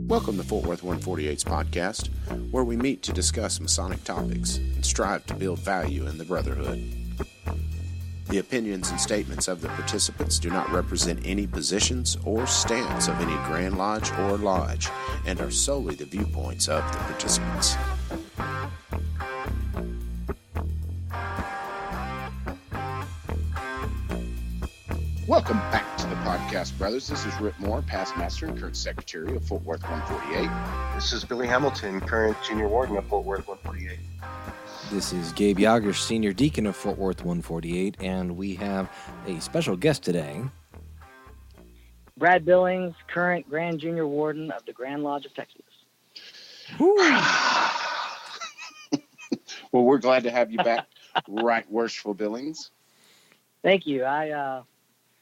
Welcome to Fort Worth 148's podcast, where we meet to discuss Masonic topics and strive to build value in the Brotherhood. The opinions and statements of the participants do not represent any positions or stance of any Grand Lodge or Lodge, and are solely the viewpoints of the participants. Welcome back to the podcast, brothers. This is Rhit Moore, past master and current secretary of Fort Worth 148. This is Billy Hamilton, current Junior Warden of Fort Worth 148. This is Gabriel Jagush, senior deacon of Fort Worth 148, and we have a special guest today. Brad Billings, current Grand Junior Warden of the Grand Lodge of Texas. Well, we're glad to have you back, Right Worshipful Billings. Thank you.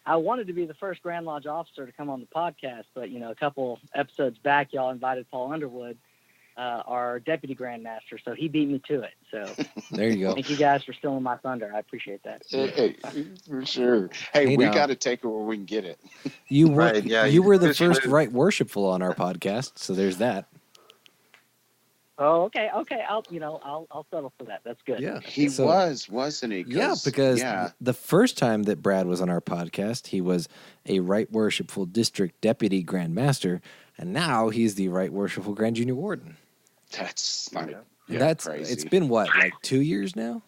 I wanted to be the first Grand Lodge officer to come on the podcast, but, a couple episodes back, y'all invited Paul Underwood, our deputy Grand Master, so he beat me to it. So there you go. Thank you guys for stealing my thunder. I appreciate that. Hey, for sure. Hey, we got to take it where we can get it. You were, you were the first Right Worshipful on our podcast, so there's that. Oh, okay. I'll settle for that. That's good. Yeah, he wasn't he? Yeah, because the first time that Brad was on our podcast, he was a Right Worshipful District Deputy Grand Master, and now he's the Right Worshipful Grand Junior Warden. That's crazy. It's been what, like 2 years now?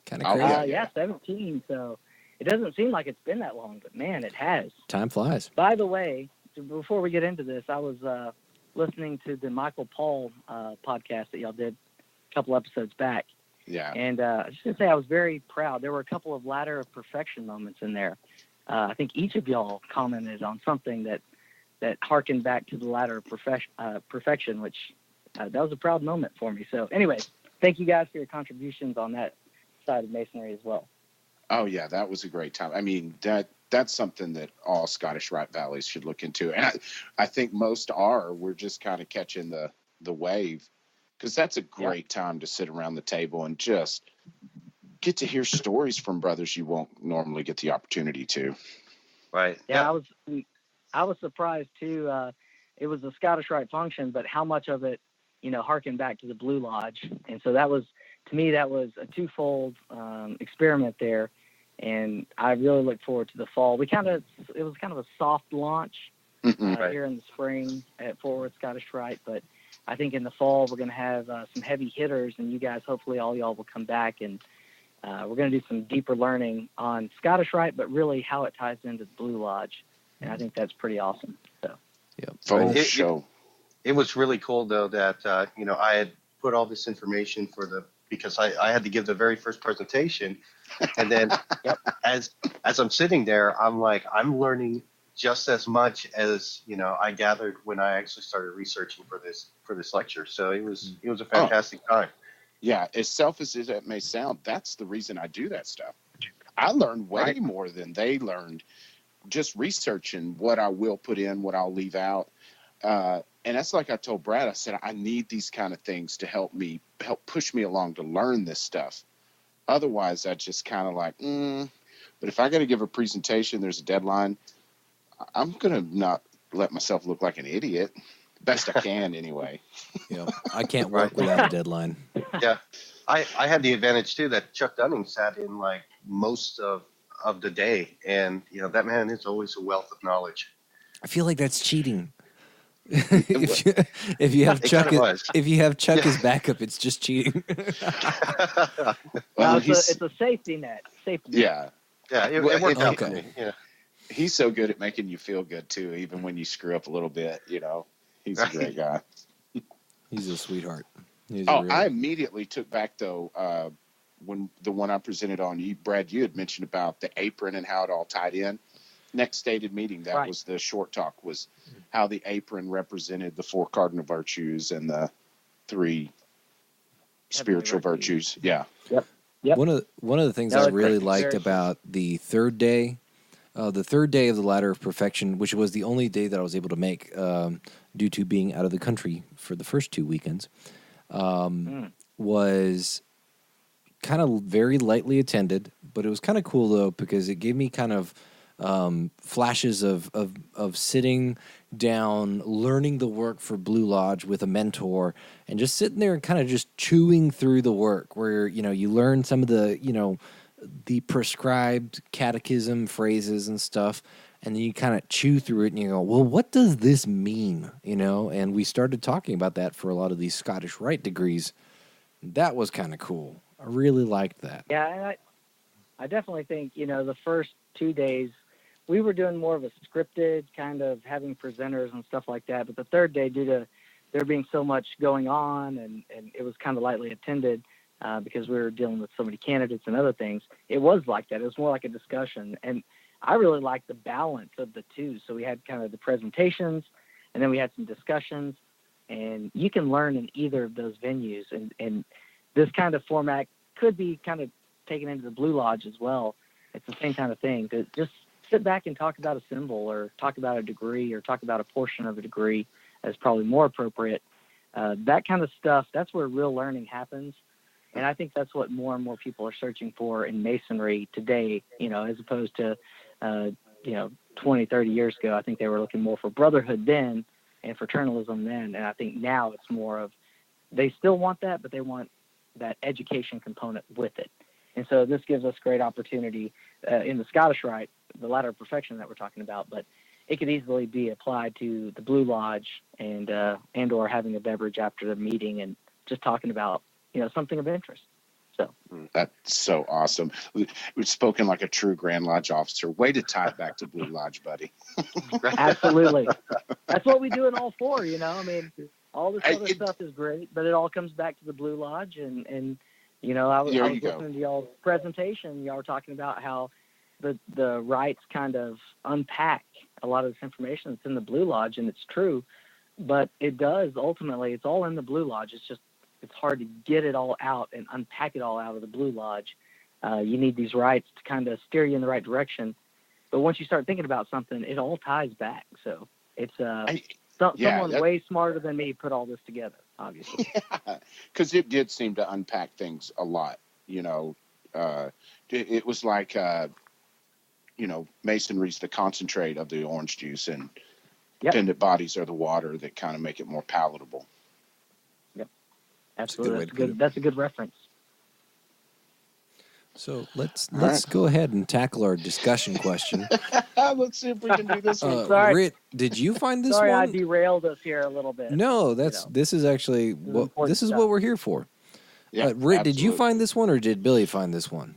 Kind of crazy. 17. So it doesn't seem like it's been that long, but man, it has. Time flies. By the way, before we get into this, I was listening to the Michael Paul podcast that y'all did a couple episodes back. Yeah. And I was just going to say I was very proud. There were a couple of ladder of perfection moments in there. I think each of y'all commented on something that harkened back to the ladder of perfection, which that was a proud moment for me. So anyway, thank you guys for your contributions on that side of Masonry as well. Oh, yeah, that was a great time. I mean, that's something that all Scottish Rite Valleys should look into. And I think most are. We're just kind of catching the wave, because that's a great time to sit around the table and just get to hear stories from brothers you won't normally get the opportunity to. Right. Yeah, I was surprised too. It was a Scottish Rite function, but how much of it, harkened back to the Blue Lodge. And so that was, to me, that was a twofold experiment there. And I really look forward to the fall. It was kind of a soft launch here in the spring at Fort Worth Scottish Rite, but I think in the fall we're going to have some heavy hitters, and you guys, hopefully all y'all will come back, and we're going to do some deeper learning on Scottish Rite, but really how it ties into the Blue Lodge, and I think that's pretty awesome. So, it was really cool though that I had put all this information because I had to give the very first presentation. And then as I'm sitting there, I'm learning just as much as, I gathered when I actually started researching for this lecture. So it was a fantastic time. Yeah. As selfish as it may sound, that's the reason I do that stuff. I learned way more than they learned just researching what I will put in, what I'll leave out. And that's like I told Brad, I said, I need these kind of things to help push me along to learn this stuff. Otherwise, I just kind of but if I got to give a presentation, there's a deadline, I'm going to not let myself look like an idiot. Best I can, anyway. I can't work without a deadline. Yeah. I had the advantage, too, that Chuck Dunning sat in, most of the day. And, that man is always a wealth of knowledge. I feel like that's cheating. if you have Chuck as backup, it's just cheating. Well, it's a safety net. Yeah. Yeah, it worked out for me. Yeah. He's so good at making you feel good too, even when you screw up a little bit. He's a great guy. He's a sweetheart. I immediately took back though when the one I presented on you, Brad, you had mentioned about the apron and how it all tied in. Next stated meeting, that was the short talk, was how the apron represented the 4 cardinal virtues and the 3 spiritual virtues. Yeah. Yep. One of the things I really liked about the third day of the Ladder of Perfection, which was the only day that I was able to make due to being out of the country for the first 2 weekends, was kind of very lightly attended, but it was kind of cool though, because it gave me kind of flashes of sitting down, learning the work for Blue Lodge with a mentor, and just sitting there and kind of just chewing through the work where, you learn some of the, the prescribed catechism phrases and stuff, and then you kind of chew through it and you go, well, what does this mean? And we started talking about that for a lot of these Scottish Rite degrees. That was kind of cool. I really liked that. Yeah, and I definitely think, the first 2 days, we were doing more of a scripted kind of having presenters and stuff like that. But the third day, due to there being so much going on and it was kind of lightly attended because we were dealing with so many candidates and other things, it was like that. It was more like a discussion. And I really liked the balance of the two. So we had kind of the presentations and then we had some discussions. And you can learn in either of those venues. And this kind of format could be kind of taken into the Blue Lodge as well. It's the same kind of thing. To just sit back and talk about a symbol or talk about a degree or talk about a portion of a degree is probably more appropriate. That kind of stuff, that's where real learning happens. And I think that's what more and more people are searching for in Masonry today, as opposed to, 20, 30 years ago. I think they were looking more for brotherhood then and fraternalism then. And I think now it's more of, they still want that, but they want that education component with it. And so this gives us great opportunity in the Scottish Rite, the ladder of perfection that we're talking about, but it could easily be applied to the Blue Lodge and or having a beverage after the meeting and just talking about, something of interest. So that's so awesome. We've spoken like a true Grand Lodge officer. Way to tie it back to Blue Lodge, buddy. Absolutely. That's what we do in all four, all this other stuff is great, but it all comes back to the Blue Lodge and I was listening to y'all's presentation. Y'all were talking about how the rites kind of unpack a lot of this information that's in the Blue Lodge, and it's true. But it does, ultimately, it's all in the Blue Lodge. It's hard to get it all out and unpack it all out of the Blue Lodge. You need these rites to kind of steer you in the right direction. But once you start thinking about something, it all ties back. So it's someone way smarter than me put all this together, obviously. Because it did seem to unpack things a lot. It was like, masonry's the concentrate of the orange juice, and pendant bodies are the water that kind of make it more palatable. Yep, absolutely. That's a good reference. So let's go ahead and tackle our discussion question. Let's see if we can do this one. Sorry. Rhit, did you find this Sorry, one? I derailed us here a little bit. No, this is actually what we're here for. Yeah, Rhit, did you find this one or did Billy find this one?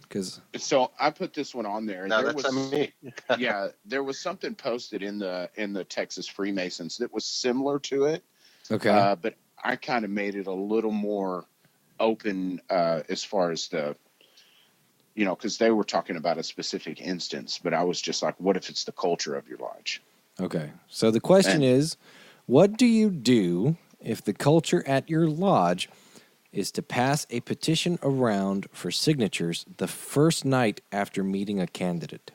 So I put this one on there. No, that's me. Yeah, there was something posted in the Texas Freemasons that was similar to it. Okay, but I kind of made it a little more open as far as the. Because they were talking about a specific instance, but I was just like, what if it's the culture of your lodge? Okay. So the question is, what do you do if the culture at your lodge is to pass a petition around for signatures the first night after meeting a candidate?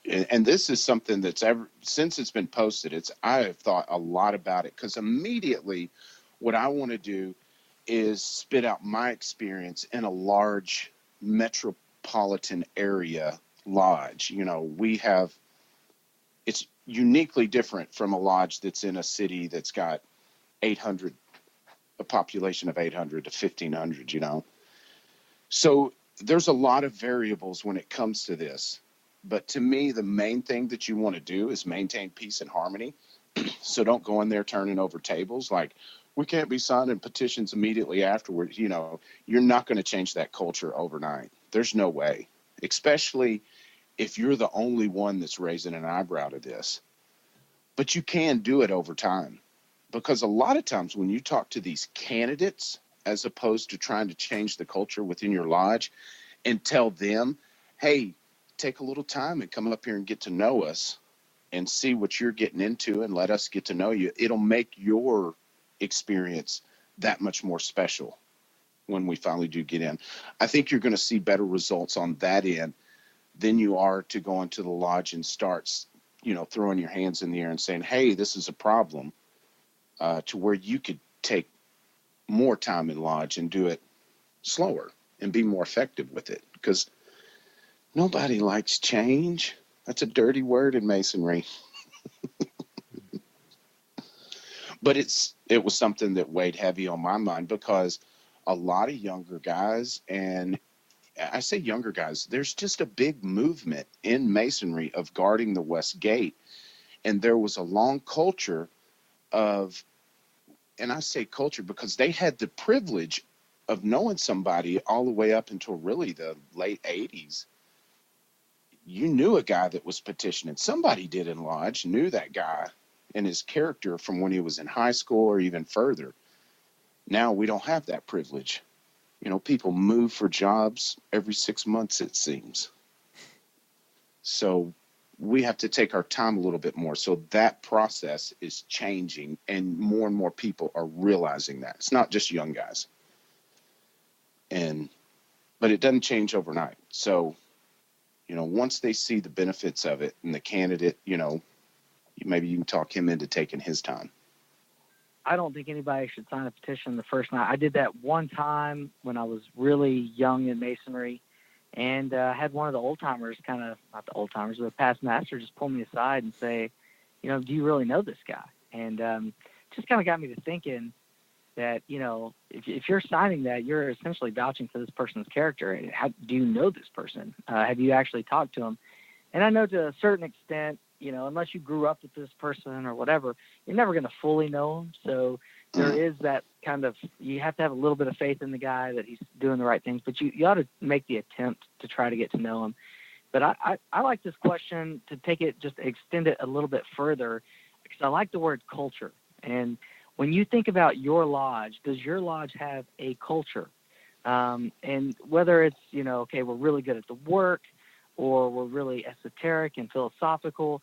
And this is something that's since it's been posted, I have thought a lot about it, because immediately what I want to do is spit out my experience in a large metropolitan area lodge. It's uniquely different from a lodge that's in a city that's got a population of 800 to 1,500, So there's a lot of variables when it comes to this. But to me, the main thing that you want to do is maintain peace and harmony. So don't go in there turning over tables like, we can't be signing petitions immediately afterwards. You're not going to change that culture overnight. There's no way, especially if you're the only one that's raising an eyebrow to this. But you can do it over time, because a lot of times when you talk to these candidates, as opposed to trying to change the culture within your lodge and tell them, hey, take a little time and come up here and get to know us and see what you're getting into and let us get to know you. It'll make your experience that much more special when we finally do get in. I think you're going to see better results on that end than you are to go into the lodge and start, throwing your hands in the air and saying, hey, this is a problem, to where you could take more time in lodge and do it slower and be more effective with it. Because Nobody likes change. That's a dirty word in masonry. But it was something that weighed heavy on my mind because a lot of younger guys, and I say younger guys, there's just a big movement in masonry of guarding the West Gate. And there was a long culture of, and I say culture because they had the privilege of knowing somebody all the way up until really the late 80s. You knew a guy that was petitioning. Somebody did in Lodge, knew that guy and his character from when he was in high school or even further. Now we don't have that privilege. You know, people move for jobs every 6 months, it seems. So we have to take our time a little bit more. So that process is changing, and more people are realizing that. It's not just young guys. But it doesn't change overnight. So, you know, once they see the benefits of it and the candidate, you know, maybe you can talk him into taking his time. I don't think anybody should sign a petition the first night. I did that one time when I was really young in masonry, and I had one of the old timers not the old timers, but the past master just pull me aside and say, you know, do you really know this guy? And just kind of got me to thinking that, you know, if you're signing that, you're essentially vouching for this person's character. How do you know this person? Have you actually talked to him? And I know to a certain extent, you know, unless you grew up with this person or whatever, you're never going to fully know him. So there is that kind of, you have to have a little bit of faith in the guy that he's doing the right things, but you ought to make the attempt to try to get to know him. But I like this question to take it, just extend it a little bit further, because I like the word culture. And when you think about your lodge, does your lodge have a culture? And whether it's, you know, okay, we're really good at the work, or we're really esoteric and philosophical,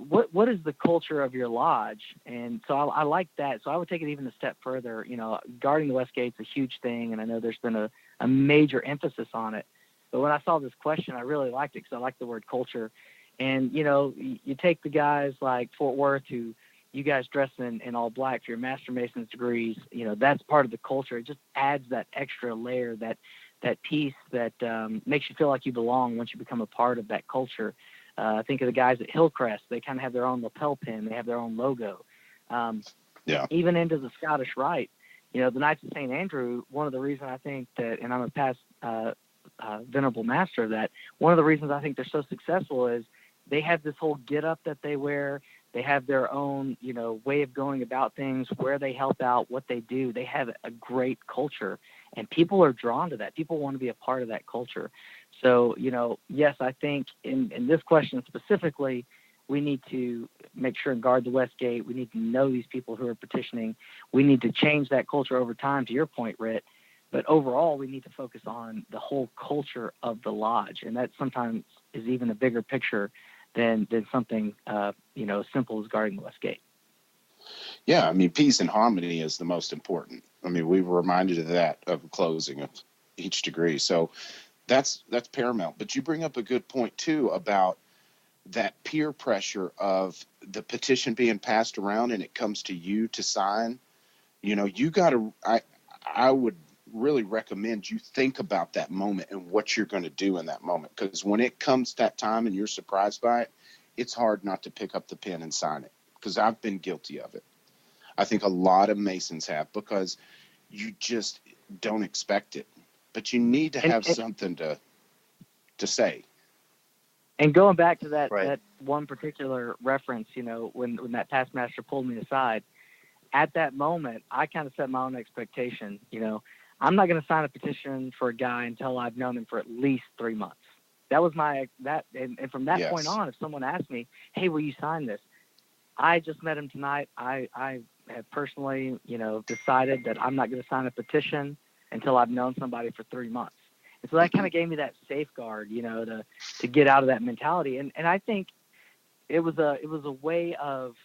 what is the culture of your lodge? And so I like that. So I would take it even a step further. You know, guarding the West Gate's a huge thing, and I know there's been a major emphasis on it. But when I saw this question, I really liked it because I like the word culture. And, you know, you take the guys like Fort Worth, who you guys dress in all black for your Master Mason's degrees, you know, that's part of the culture. It just adds that extra layer, that piece that makes you feel like you belong once you become a part of that culture. Think of the guys at Hillcrest. They kind of have their own lapel pin. They have their own logo. Even into the Scottish Rite, you know, the Knights of St. Andrew, one of the reasons I think that, and I'm a past venerable master of that, one of the reasons I think they're so successful is they have this whole get up that they wear. They have their own, you know, way of going about things, where they help out, what they do. They have a great culture, and people are drawn to that. People want to be a part of that culture. So, you know, yes, I think in this question specifically, we need to make sure and guard the West Gate. We need to know these people who are petitioning. We need to change that culture over time, to your point, Rhit. But overall, we need to focus on the whole culture of the lodge, and that sometimes is even a bigger picture than something, you know, simple as guarding the West Gate. Yeah, I mean, peace and harmony is the most important. I mean, we were reminded of that of the closing of each degree. So that's paramount. But you bring up a good point, too, about that peer pressure of the petition being passed around and it comes to you to sign. You know, you got to, I would really recommend you think about that moment and what you're going to do in that moment. Because when it comes that time and you're surprised by it, it's hard not to pick up the pen and sign it. Because I've been guilty of it. I think a lot of Masons have, because you just don't expect it. But you need to have something to say. And going back to that one particular reference, you know, when that past master pulled me aside, at that moment, I kind of set my own expectation. You know, I'm not going to sign a petition for a guy until I've known him for at least 3 months. That was and from that point on, if someone asked me, hey, will you sign this? I just met him tonight. I have personally, you know, decided that I'm not going to sign a petition until I've known somebody for 3 months. And so that kind of gave me that safeguard, you know, to get out of that mentality. And I think it was a way of,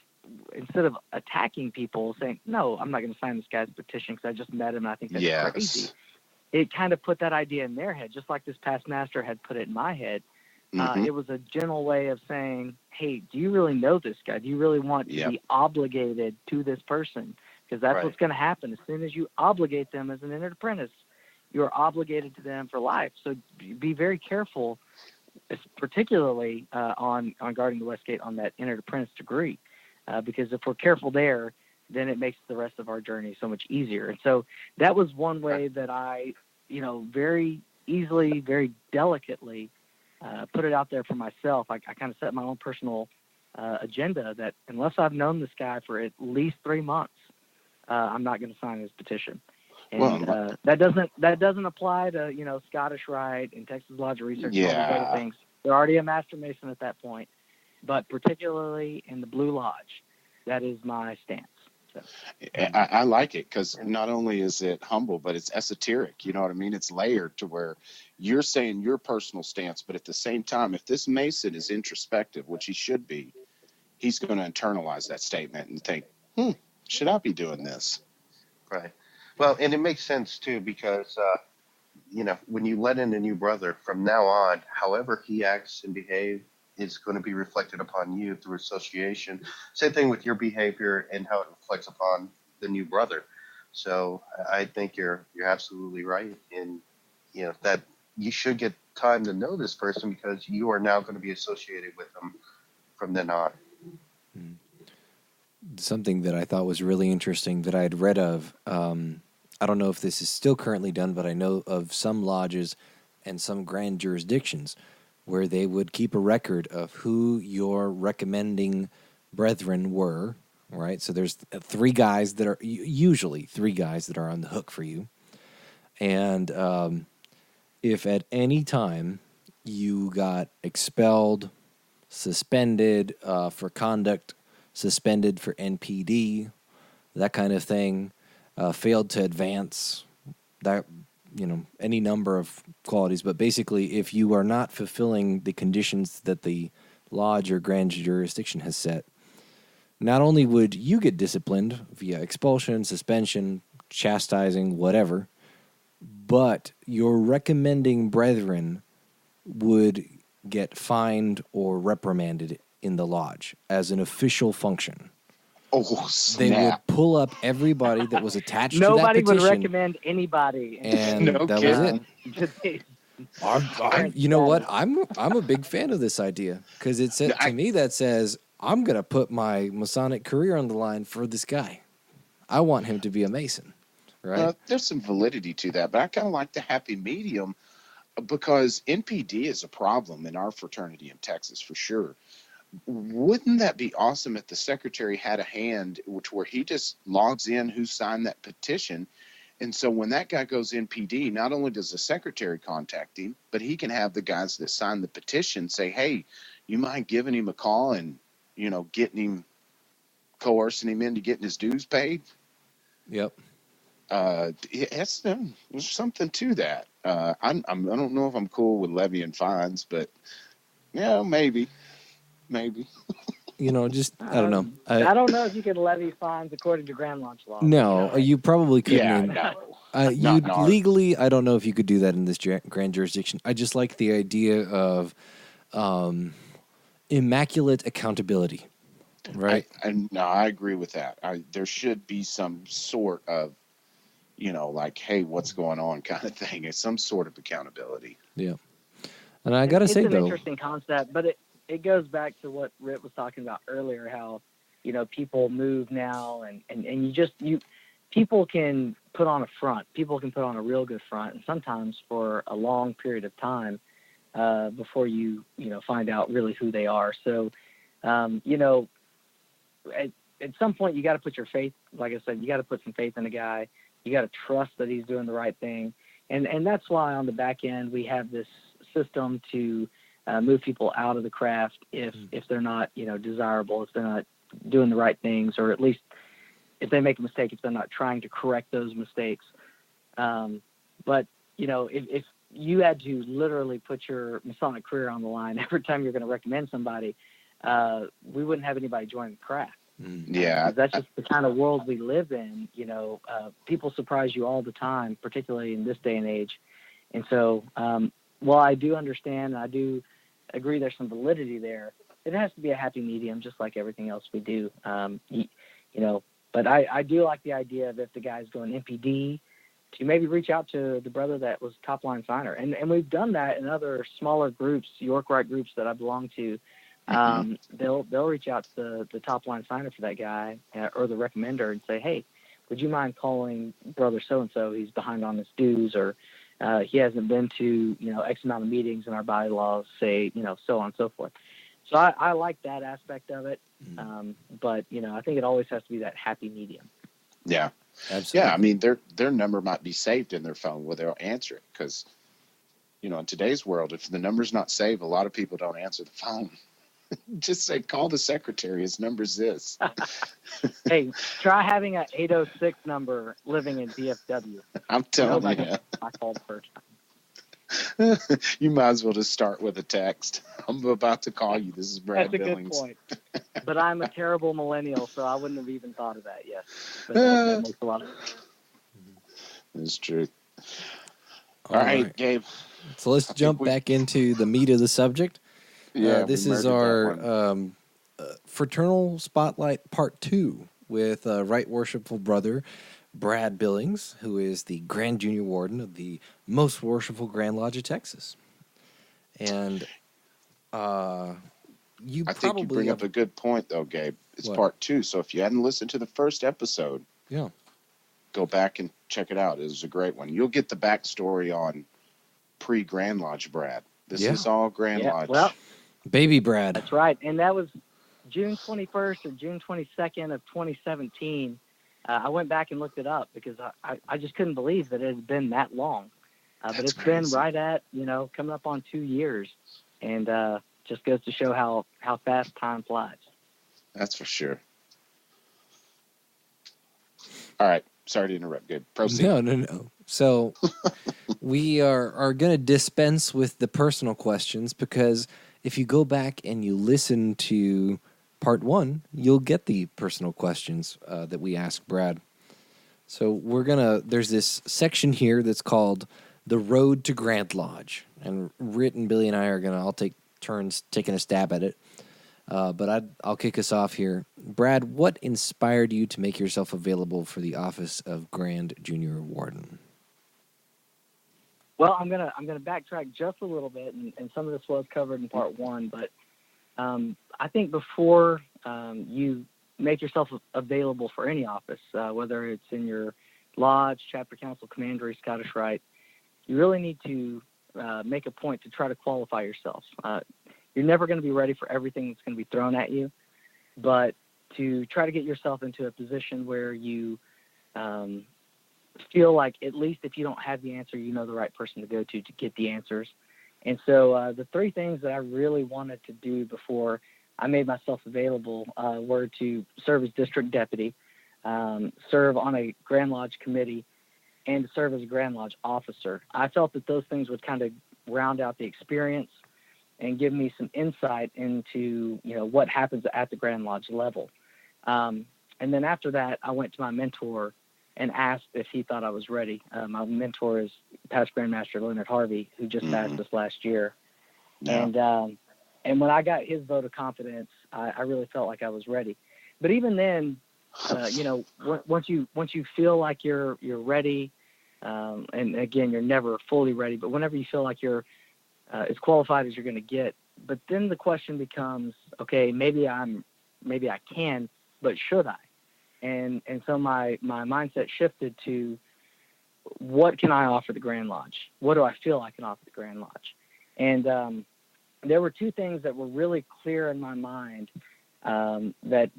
instead of attacking people, saying, no, I'm not going to sign this guy's petition because I just met him and I think that's crazy. It kind of put that idea in their head, just like this past master had put it in my head. It was a gentle way of saying, hey, do you really know this guy? Do you really want to be obligated to this person? Because that's what's going to happen. As soon as you obligate them as an entered apprentice, you're obligated to them for life. So be very careful particularly on guarding the West Gate on that entered apprentice degree, because if we're careful there, then it makes the rest of our journey so much easier. And so that was one way that I, very easily, very delicately put it out there for myself. I kind of set my own personal agenda that unless I've known this guy for at least 3 months, I'm not going to sign his petition. And that doesn't apply to Scottish Rite and Texas Lodge of Research and all these other things. They're already a Master Mason at that point, but particularly in the Blue Lodge, that is my stance. So. I like it because not only is it humble, but it's esoteric. You know what I mean? It's layered to where you're saying your personal stance, but at the same time, if this Mason is introspective, which he should be, he's going to internalize that statement and think, should I be doing this? Right. Well, and it makes sense too, because, when you let in a new brother from now on, however he acts and behaves is going to be reflected upon you through association. Same thing with your behavior and how it reflects upon the new brother. So I think you're absolutely right in, that you should get time to know this person because you are now going to be associated with them from then on. Something that I thought was really interesting that I had read of, I don't know if this is still currently done, but I know of some lodges and some grand jurisdictions where they would keep a record of who your recommending brethren were, right? So there's usually three guys that are on the hook for you. And if at any time you got expelled, suspended for conduct, suspended for NPD, that kind of thing, failed to advance, that, any number of qualities. But basically, if you are not fulfilling the conditions that the lodge or grand jurisdiction has set, not only would you get disciplined via expulsion, suspension, chastising, whatever, but your recommending brethren would get fined or reprimanded in the lodge as an official function. Oh, snap. They would pull up everybody that was attached to that Nobody petition. would recommend anybody. And No that kidding. was it. You know what? I'm a big fan of this idea because to me that says I'm going to put my Masonic career on the line for this guy. I want him to be a Mason, right? There's some validity to that, but I kind of like the happy medium because NPD is a problem in our fraternity in Texas for sure. Wouldn't that be awesome if the secretary had a hand where he just logs in who signed that petition? And so when that guy goes NPD, not only does the secretary contact him, but he can have the guys that signed the petition say, hey, you mind giving him a call and, getting him, coercing him into getting his dues paid? Yep. There's something to that. I don't know if I'm cool with levying fines, but yeah, maybe. I don't know. I don't know if you could levy fines according to Grand Launch law. No, you probably couldn't. Yeah, legally, I don't know if you could do that in this grand jurisdiction. I just like the idea of immaculate accountability, right? I agree with that. There should be some sort of, like, hey, what's going on kind of thing. It's some sort of accountability. Yeah. And I got to say, though. It's an interesting concept, but it goes back to what Rhit was talking about earlier, how, people move now and people can put on a front. People can put on a real good front, and sometimes for a long period of time before you find out really who they are. So, at some point you got to put your faith, like I said, you got to put some faith in a guy. You got to trust that he's doing the right thing. And that's why on the back end we have this system to move people out of the craft if they're not, desirable, if they're not doing the right things, or at least if they make a mistake, if they're not trying to correct those mistakes. But, if you had to literally put your Masonic career on the line every time you're going to recommend somebody, we wouldn't have anybody join the craft. Yeah. That's just the kind of world we live in. People surprise you all the time, particularly in this day and age. And so, while I do understand, I do agree there's some validity there, it has to be a happy medium, just like everything else we do. But I do like the idea of if the guy's going NPD to maybe reach out to the brother that was top line signer. And we've done that in other smaller groups, York Rite groups that I belong to. They'll reach out to the top line signer for that guy or the recommender and say, hey, would you mind calling brother so-and-so? He's behind on his dues, or he hasn't been to, X amount of meetings, and our bylaws say, so on and so forth. So I like that aspect of it. But, I think it always has to be that happy medium. Yeah. Absolutely. Yeah. I mean, their number might be saved in their phone where they'll answer it because, in today's world, if the number's not saved, a lot of people don't answer the phone. Just say, call the secretary. His number's this. Hey, try having an 806 number living in DFW. I'm telling you. I called first. You might as well just start with a text. I'm about to call you. This is Brad Billings. That's a good point. But I'm a terrible millennial, so I wouldn't have even thought of that yet. But that makes a lot of sense. That's true. All right, Gabe. So let's jump back into the meat of the subject. Yeah, this is our Fraternal Spotlight Part 2 with Right Worshipful Brother Brad Billings, who is the Grand Junior Warden of the Most Worshipful Grand Lodge of Texas. And I think you bring up a good point, though, Gabe. It's Part 2, so if you hadn't listened to the first episode, go back and check it out. It was a great one. You'll get the backstory on pre-Grand Lodge Brad. This is all Grand Lodge. Well, Baby Brad. That's right. And that was June 21st or June 22nd of 2017. I went back and looked it up because I just couldn't believe that it had been that long. But it's been right at, coming up on 2 years. And just goes to show how fast time flies. That's for sure. All right. Sorry to interrupt. Good. Proceed. No. So we are going to dispense with the personal questions because if you go back and you listen to Part 1, you'll get the personal questions that we asked Brad. So there's this section here that's called The Road to Grand Lodge. And Rhit and Billy and I are I'll take turns taking a stab at it. But I'll kick us off here. Brad, what inspired you to make yourself available for the office of Grand Junior Warden? Well, I'm gonna backtrack just a little bit, and some of this was covered in Part 1, but I think before you make yourself available for any office, whether it's in your lodge, chapter council, commandery, Scottish Rite, you really need to make a point to try to qualify yourself. You're never going to be ready for everything that's going to be thrown at you, but to try to get yourself into a position where you feel like at least if you don't have the answer, you know the right person to go to get the answers. And so the three things that I really wanted to do before I made myself available were to serve as district deputy, serve on a Grand Lodge committee, and to serve as a Grand Lodge officer. I felt that those things would kind of round out the experience and give me some insight into, what happens at the Grand Lodge level. And then after that, I went to my mentor and asked if he thought I was ready. My mentor is past Grandmaster Leonard Harvey, who just passed us last year. Yeah. And when I got his vote of confidence, I really felt like I was ready. But even then, once you feel like you're ready, and again, you're never fully ready, but whenever you feel like you're as qualified as you're going to get, but then the question becomes, okay, maybe I can, but should I? And so my mindset shifted to, what can I offer the Grand Lodge? What do I feel I can offer the Grand Lodge? And there were two things that were really clear in my mind that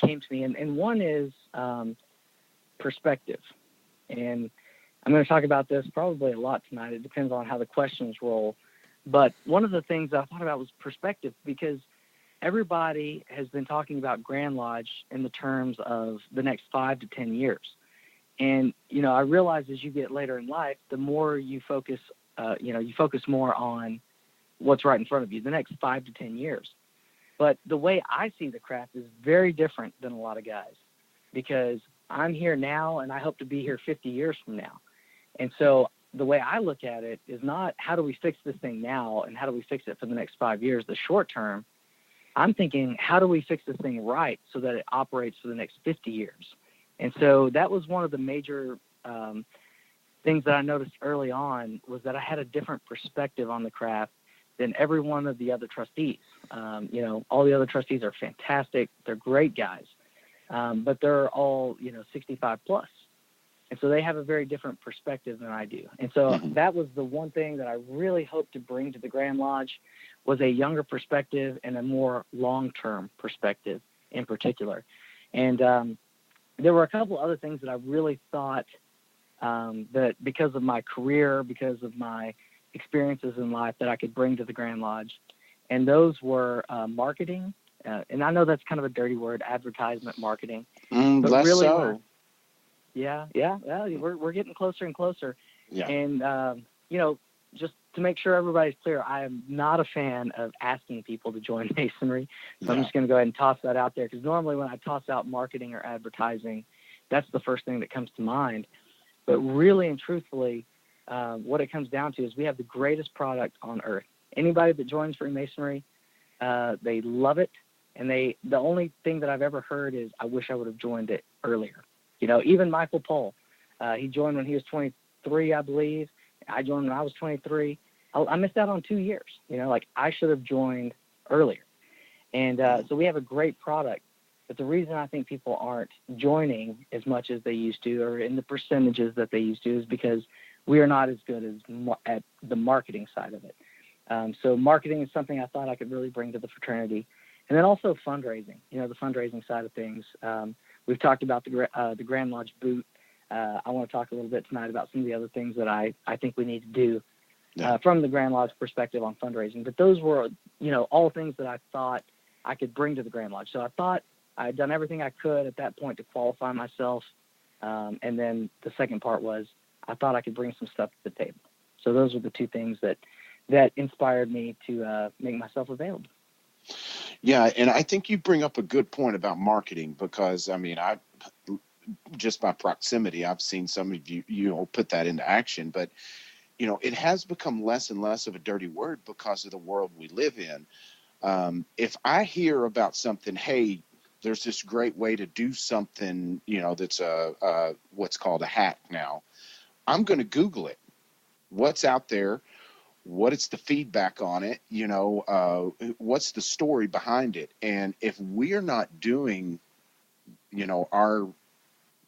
came to me. And one is perspective. And I'm going to talk about this probably a lot tonight. It depends on how the questions roll. But one of the things I thought about was perspective, because everybody has been talking about Grand Lodge in the terms of the next 5 to 10 years. And, I realize as you get later in life, the more you focus, you focus more on what's right in front of you, the next 5 to 10 years. But the way I see the craft is very different than a lot of guys, because I'm here now and I hope to be here 50 years from now. And so the way I look at it is not how do we fix this thing now and how do we fix it for the next 5 years, the short term. I'm thinking, how do we fix this thing right so that it operates for the next 50 years? And so that was one of the major things that I noticed early on was that I had a different perspective on the craft than every one of the other trustees. All the other trustees are fantastic. They're great guys, but they're all, 65 plus. And so they have a very different perspective than I do. And so that was the one thing that I really hoped to bring to the Grand Lodge, was a younger perspective and a more long-term perspective in particular. And there were a couple other things that I really thought that because of my career, because of my experiences in life, that I could bring to the Grand Lodge. And those were marketing. And I know that's kind of a dirty word, advertisement marketing. But less really, so. Yeah. Well, we're getting closer and closer. Yeah. And, just to make sure everybody's clear, I am not a fan of asking people to join Masonry. So I'm just going to go ahead and toss that out there, because normally when I toss out marketing or advertising, that's the first thing that comes to mind. But really and truthfully, what it comes down to is we have the greatest product on earth. Anybody that joins Freemasonry, they love it. And the only thing that I've ever heard is, I wish I would have joined it earlier. Even Michael Pohl, he joined when he was 23, I believe. I joined when I was 23. I missed out on 2 years. I should have joined earlier. And so we have a great product. But the reason I think people aren't joining as much as they used to, or in the percentages that they used to, is because we are not as good as at the marketing side of it. So marketing is something I thought I could really bring to the fraternity. And then also fundraising, the fundraising side of things. We've talked about the Grand Lodge boot. I want to talk a little bit tonight about some of the other things that I think we need to do from the Grand Lodge perspective on fundraising. But those were, all things that I thought I could bring to the Grand Lodge. So I thought I had done everything I could at that point to qualify myself. And then the second part was, I thought I could bring some stuff to the table. So those were the two things that inspired me to make myself available. Yeah, and I think you bring up a good point about marketing, because, I just by proximity, I've seen some of you, put that into action. But, it has become less and less of a dirty word because of the world we live in. If I hear about something, hey, there's this great way to do something, that's what's called a hack now, I'm going to Google it. What's out there? What is the feedback on it? What's the story behind it? And if we're not doing, our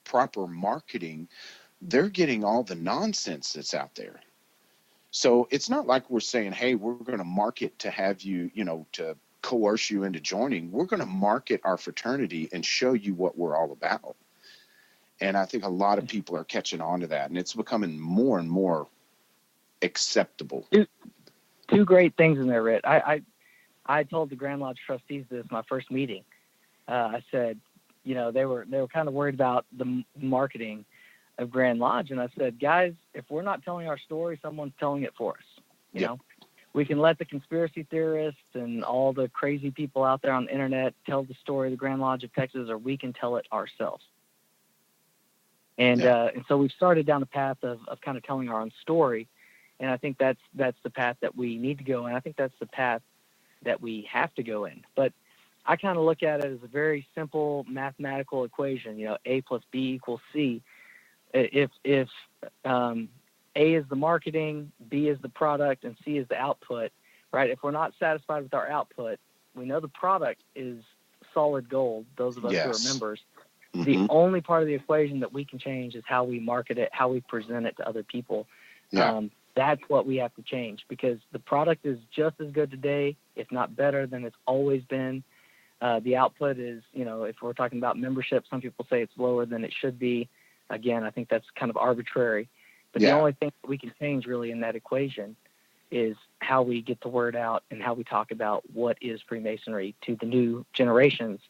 proper marketing, they're getting all the nonsense that's out there. So it's not like we're saying, hey, we're going to market to have you, to coerce you into joining. We're going to market our fraternity and show you what we're all about. And I think a lot of people are catching on to that, and it's becoming more and more acceptable. Two great things in there, Rhit. I told the Grand Lodge trustees this my first meeting. I said, they were kind of worried about the marketing of Grand Lodge, and I said, guys, if we're not telling our story, someone's telling it for us. You know, we can let the conspiracy theorists and all the crazy people out there on the internet tell the story of the Grand Lodge of Texas, or we can tell it ourselves. And and so we've started down the path of kind of telling our own story. And I think that's the path that we need to go in. I think that's the path that we have to go in. But I kind of look at it as a very simple mathematical equation. A plus B equals C. If A is the marketing, B is the product, and C is the output, right? If we're not satisfied with our output, we know the product is solid gold. Those of us who are members. Mm-hmm. The only part of the equation that we can change is how we market it, how we present it to other people. Yeah. That's what we have to change, because the product is just as good today, if not better, than it's always been. The output is, if we're talking about membership, some people say it's lower than it should be. Again, I think that's kind of arbitrary. But the only thing that we can change really in that equation is how we get the word out and how we talk about what is Freemasonry to the new generations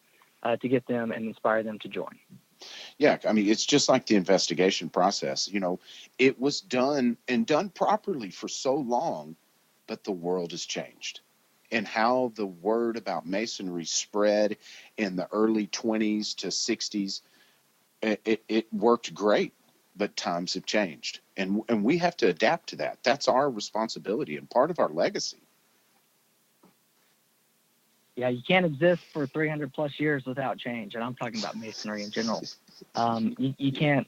to get them and inspire them to join. Yeah, it's just like the investigation process. It was done properly for so long, but the world has changed. And how the word about Masonry spread in the early 20s to 60s, it worked great, but times have changed. And we have to adapt to that. That's our responsibility and part of our legacy. Yeah, you can't exist for 300 plus years without change. And I'm talking about Masonry in general. You can't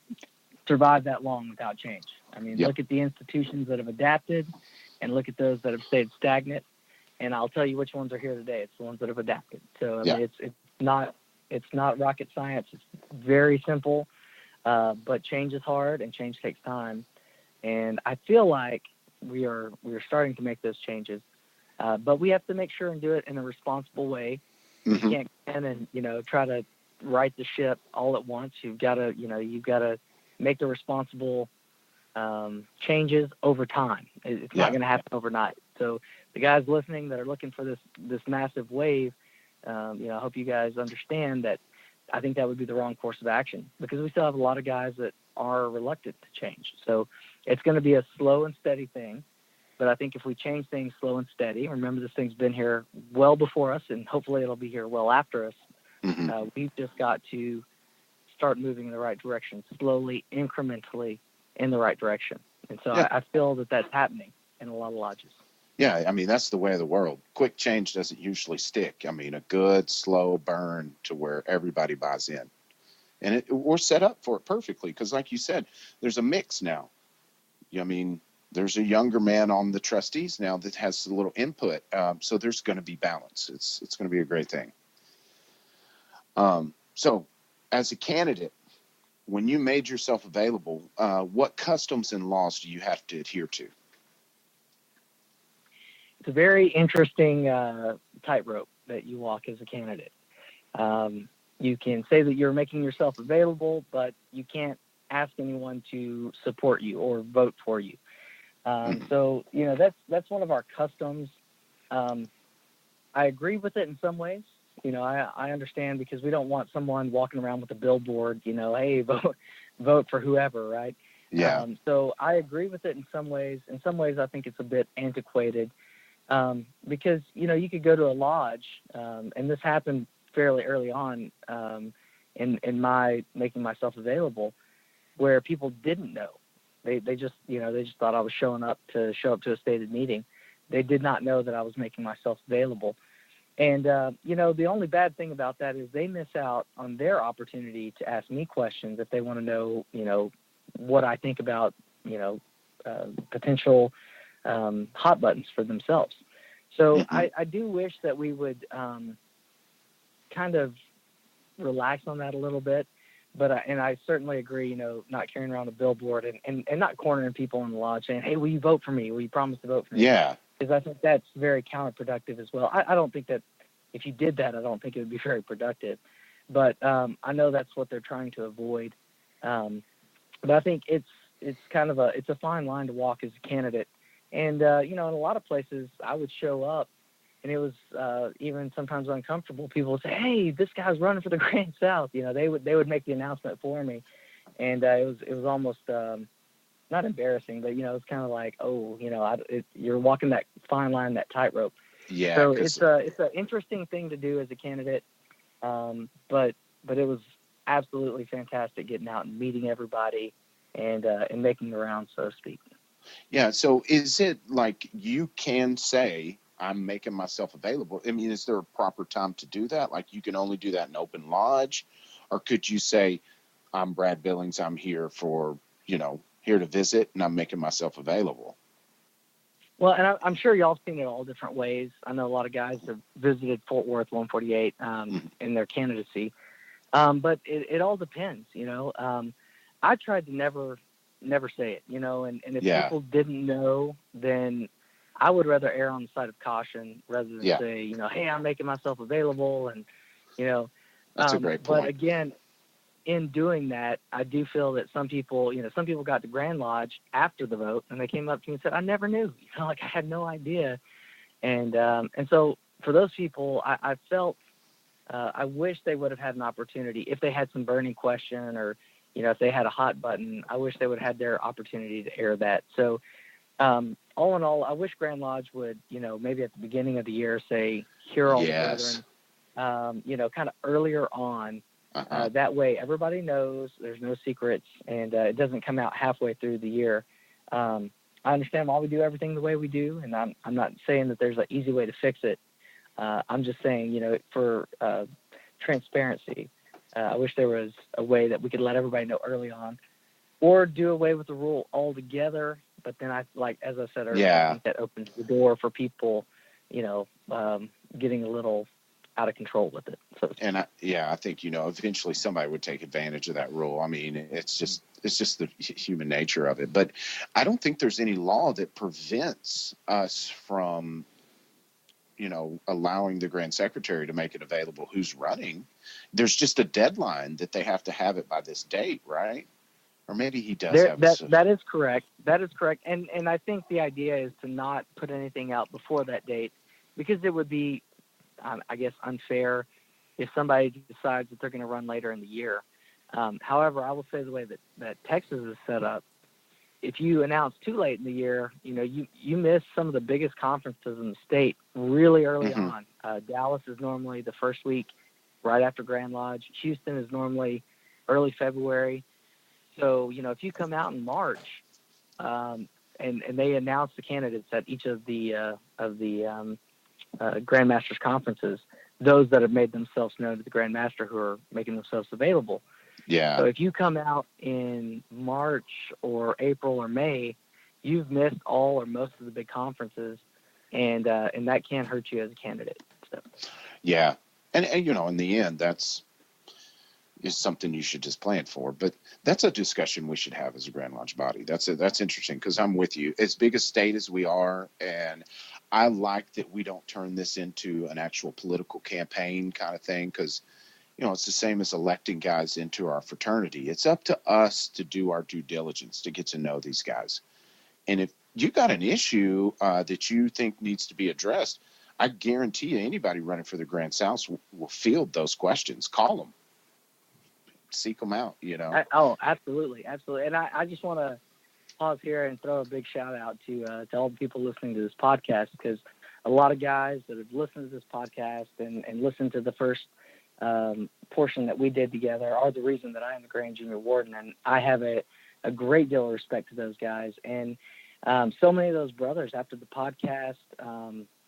survive that long without change. I mean, Yep. look at the institutions that have adapted and look at those that have stayed stagnant. And I'll tell you which ones are here today. It's the ones that have adapted. So, I mean, it's not rocket science. It's very simple, but change is hard and change takes time. And I feel like we're starting to make those changes. But we have to make sure and do it in a responsible way. Mm-hmm. You can't come in and, try to right the ship all at once. You've got to make the responsible changes over time. It's not going to happen overnight. So the guys listening that are looking for this massive wave, I hope you guys understand that I think that would be the wrong course of action, because we still have a lot of guys that are reluctant to change. So it's going to be a slow and steady thing. But I think if we change things slow and steady, remember this thing's been here well before us, and hopefully it'll be here well after us. Mm-hmm. We've just got to start moving in the right direction, slowly, incrementally in the right direction. And so I feel that that's happening in a lot of lodges. Yeah, I mean, that's the way of the world. Quick change doesn't usually stick. I mean, a good, slow burn to where everybody buys in. And we're set up for it perfectly because, like you said, there's a mix now. I mean, there's a younger man on the trustees now that has a little input. So there's going to be balance. It's going to be a great thing. So as a candidate, when you made yourself available, what customs and laws do you have to adhere to? It's a very interesting tightrope that you walk as a candidate. You can say that you're making yourself available, but you can't ask anyone to support you or vote for you. So, that's one of our customs. I agree with it in some ways. I understand, because we don't want someone walking around with a billboard, hey, vote for whoever, right? Yeah. So I agree with it in some ways. In some ways, I think it's a bit antiquated, because, you could go to a lodge, and this happened fairly early on in my making myself available, where people didn't know. They just thought I was showing up to a stated meeting. They did not know that I was making myself available. And, the only bad thing about that is they miss out on their opportunity to ask me questions if they want to know, what I think about, potential hot buttons for themselves. So I do wish that we would kind of relax on that a little bit. But I certainly agree, not carrying around a billboard and not cornering people in the lodge saying, hey, will you vote for me? Will you promise to vote for me? Yeah. Because I think that's very counterproductive as well. I don't think that if you did that, I don't think it would be very productive. But I know that's what they're trying to avoid. But I think it's kind of it's a fine line to walk as a candidate. And, in a lot of places I would show up, and it was even sometimes uncomfortable. People would say, hey, this guy's running for the Grand South. They would make the announcement for me. And it was almost not embarrassing, but, it's kind of like, oh, you're walking that fine line, that tightrope. Yeah. So it's an interesting thing to do as a candidate. But it was absolutely fantastic getting out and meeting everybody and making the rounds, so to speak. Yeah. So is it like you can say, I'm making myself available? I mean, is there a proper time to do that? Like, you can only do that in open lodge? Or could you say, I'm Brad Billings, I'm here for, here to visit, and I'm making myself available? Well, and I'm sure y'all have seen it all different ways. I know a lot of guys have visited Fort Worth 148 in their candidacy. But it all depends, I tried to never say it, and if people didn't know, then I would rather err on the side of caution rather than say, hey, I'm making myself available. And, that's a great point. But again, in doing that, I do feel that some people got to Grand Lodge after the vote, and they came up to me and said, I never knew, I had no idea. And so for those people, I felt, I wish they would have had an opportunity if they had some burning question or, if they had a hot button. I wish they would have had their opportunity to air that. So all in all, I wish Grand Lodge would, maybe at the beginning of the year say, here are all the brethren, kind of earlier on. That way everybody knows there's no secrets, and it doesn't come out halfway through the year. I understand why we do everything the way we do, and I'm not saying that there's an easy way to fix it. I'm just saying, for transparency, I wish there was a way that we could let everybody know early on. or do away with the rule altogether. But then as I said earlier, I think that opens the door for people, getting a little out of control with it. So, and I think, eventually somebody would take advantage of that rule. I mean, it's just the human nature of it. But I don't think there's any law that prevents us from, allowing the Grand Secretary to make it available who's running. There's just a deadline that they have to have it by this date, right? Or maybe he does have that is correct. That is correct. And I think the idea is to not put anything out before that date, because it would be, I guess, unfair if somebody decides that they're going to run later in the year. However, I will say the way that Texas is set up, if you announce too late in the year, you miss some of the biggest conferences in the state really early on. Dallas is normally the first week right after Grand Lodge. Houston is normally early February. So, if you come out in March, and they announce the candidates at each of the Grandmasters conferences, those that have made themselves known to the Grandmaster who are making themselves available. Yeah. So if you come out in March or April or May, you've missed all or most of the big conferences, and that can hurt you as a candidate. So. Yeah. And in the end, is something you should just plan for. But that's a discussion we should have as a Grand Lodge body. That's interesting, because I'm with you. As big a state as we are, and I like that we don't turn this into an actual political campaign kind of thing, because, it's the same as electing guys into our fraternity. It's up to us to do our due diligence to get to know these guys. And if you got an issue that you think needs to be addressed, I guarantee you anybody running for the Grand South will field those questions. Call them. Seek them out, Absolutely. And I just want to pause here and throw a big shout out to all the people listening to this podcast, because a lot of guys that have listened to this podcast and listened to the first portion that we did together are the reason that I am the Grand Junior Warden, and I have a great deal of respect to those guys. And so many of those brothers, after the podcast,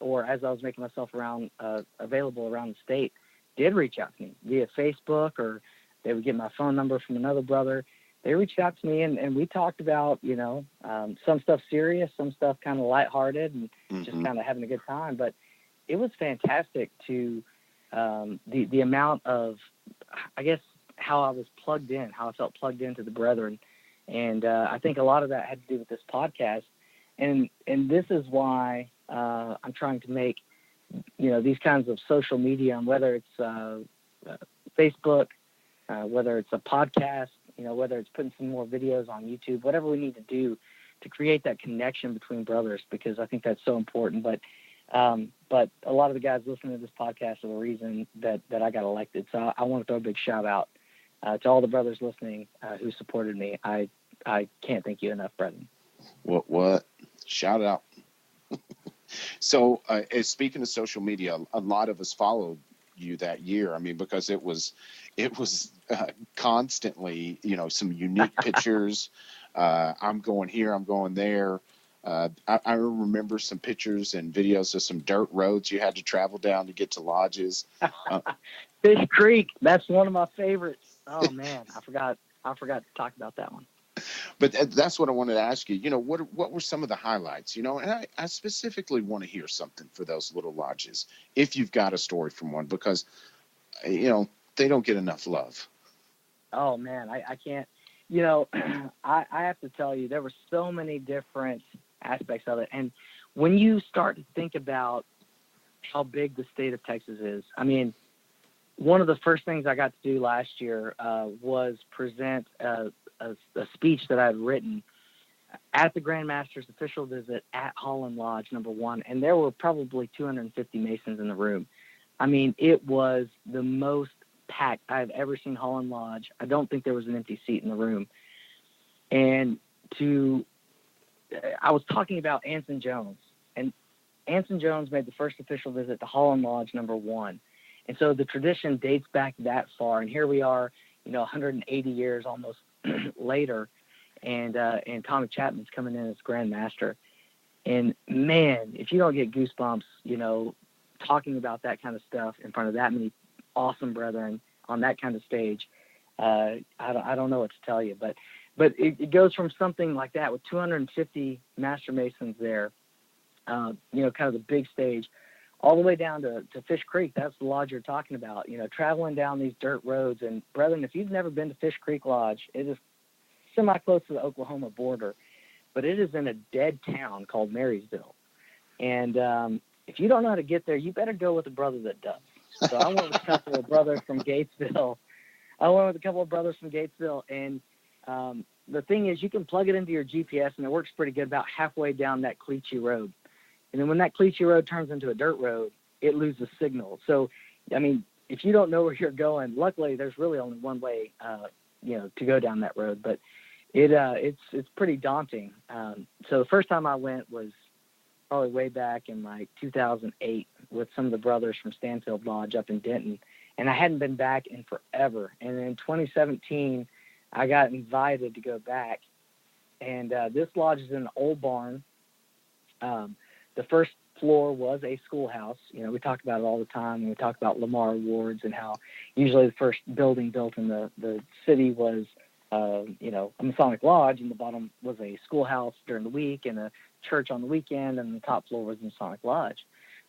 or as I was making myself available around the state, did reach out to me via Facebook, or they would get my phone number from another brother. They reached out to me, and we talked about, some stuff serious, some stuff kind of lighthearted, and just kind of having a good time. But it was fantastic to the amount of, I guess, how I was plugged in, how I felt plugged into the brethren. And I think a lot of that had to do with this podcast. And this is why I'm trying to make, these kinds of social media, and whether it's Facebook, whether it's a podcast, whether it's putting some more videos on YouTube, whatever we need to do to create that connection between brothers, because I think that's so important. But a lot of the guys listening to this podcast are the reason that I got elected. So I want to throw a big shout out to all the brothers listening who supported me. I can't thank you enough, brethren. What? Shout out. So speaking of social media, a lot of us followed you that year. I mean, because it was constantly, some unique pictures. I'm going here, I'm going there. I remember some pictures and videos of some dirt roads you had to travel down to get to lodges. Fish Creek, that's one of my favorites. Oh man, I forgot to talk about that one. But that's what I wanted to ask you. What were some of the highlights? And I specifically want to hear something for those little lodges, if you've got a story from one, because they don't get enough love. Oh man, I can't. I have to tell you, there were so many different aspects of it, and when you start to think about how big the state of Texas is, I mean, one of the first things I got to do last year was present a speech that I had written at the Grandmaster's official visit at Holland Lodge #1, and there were probably 250 Masons in the room. I mean, it was the most packed I've ever seen Holland Lodge. I don't think there was an empty seat in the room. And I was talking about Anson Jones, and Anson Jones made the first official visit to Holland Lodge #1. And so the tradition dates back that far, and here we are, 180 years almost later, and Tommy Chapman's coming in as Grand Master. And man, if you don't get goosebumps, talking about that kind of stuff in front of that many awesome brethren on that kind of stage, I don't know what to tell you. But But it goes from something like that with 250 master masons there, kind of the big stage, all the way down to Fish Creek. That's the lodge you're talking about, traveling down these dirt roads. And brethren, if you've never been to Fish Creek Lodge, it is semi-close to the Oklahoma border, but it is in a dead town called Marysville. And if you don't know how to get there, you better go with a brother that does. So I went with a couple of brothers from Gatesville. And the thing is, you can plug it into your GPS, and it works pretty good about halfway down that Cleachy Road. And then when that Cleachy Road turns into a dirt road, it loses signal. So, I mean, if you don't know where you're going, luckily there's really only one way, to go down that road. But it's pretty daunting. So the first time I went was probably way back in like 2008 with some of the brothers from Stanfield Lodge up in Denton, and I hadn't been back in forever. And in 2017, I got invited to go back, and this lodge is in an old barn. The first floor was a schoolhouse. We talk about it all the time when we talk about Lamar Awards and how usually the first building built in the city was, a Masonic lodge, and the bottom was a schoolhouse during the week and a church on the weekend, and the top floor was a Masonic lodge.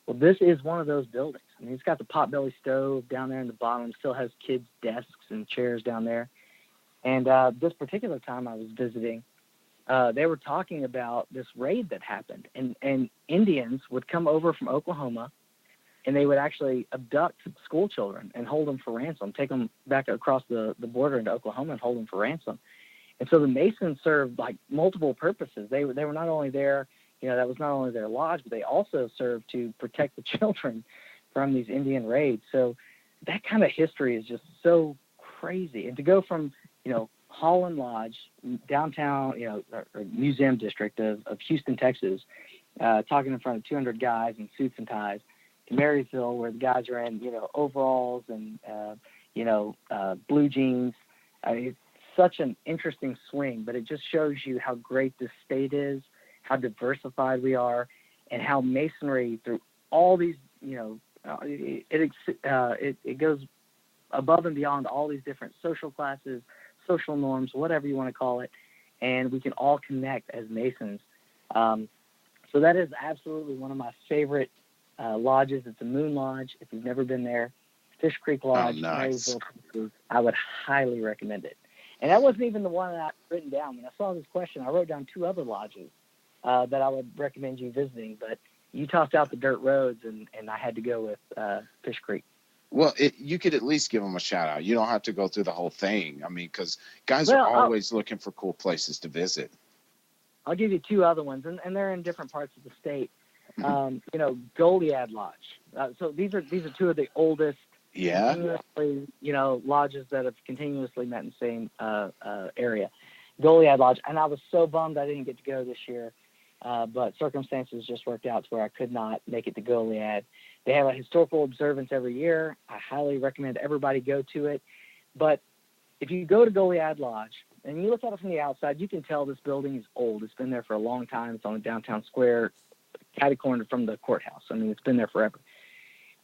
Well, this is one of those buildings. I mean, it's got the potbelly stove down there in the bottom, still has kids' desks and chairs down there. And this particular time I was visiting, they were talking about this raid that happened, and Indians would come over from Oklahoma, and they would actually abduct school children and hold them for ransom, take them back across the border into Oklahoma and hold them for ransom. And so the Masons served like multiple purposes. They were not only there, that was not only their lodge, but they also served to protect the children from these Indian raids. So that kind of history is just so crazy. And to go from, Holland Lodge, downtown, or museum district of Houston, Texas, talking in front of 200 guys in suits and ties, to Marysville, where the guys are in, overalls and, blue jeans. It's such an interesting swing, but it just shows you how great this state is, how diversified we are, and how Masonry, through all these, it goes above and beyond all these different social classes, social norms, whatever you want to call it, and we can all connect as Masons. So that is absolutely one of my favorite lodges. It's a Moon Lodge. If you've never been there, Fish Creek Lodge, Marysville, Texas, I would highly recommend it. And that wasn't even the one that I'd written down. When I saw this question, I wrote down 2 other lodges that I would recommend you visiting, but you tossed out the dirt roads, and I had to go with Fish Creek. Well, you could at least give them a shout out. You don't have to go through the whole thing. I mean, because guys are always looking for cool places to visit. I'll give you 2 other ones, and they're in different parts of the state. Goliad Lodge. So these are 2 of the oldest, continuously, lodges that have continuously met in the same area. Goliad Lodge, and I was so bummed I didn't get to go this year, but circumstances just worked out to where I could not make it to Goliad. They have a historical observance every year. I highly recommend everybody go to it. But if you go to Goliad Lodge and you look at it from the outside, you can tell this building is old. It's been there for a long time. It's on the downtown square, catty-cornered from the courthouse. I mean, it's been there forever.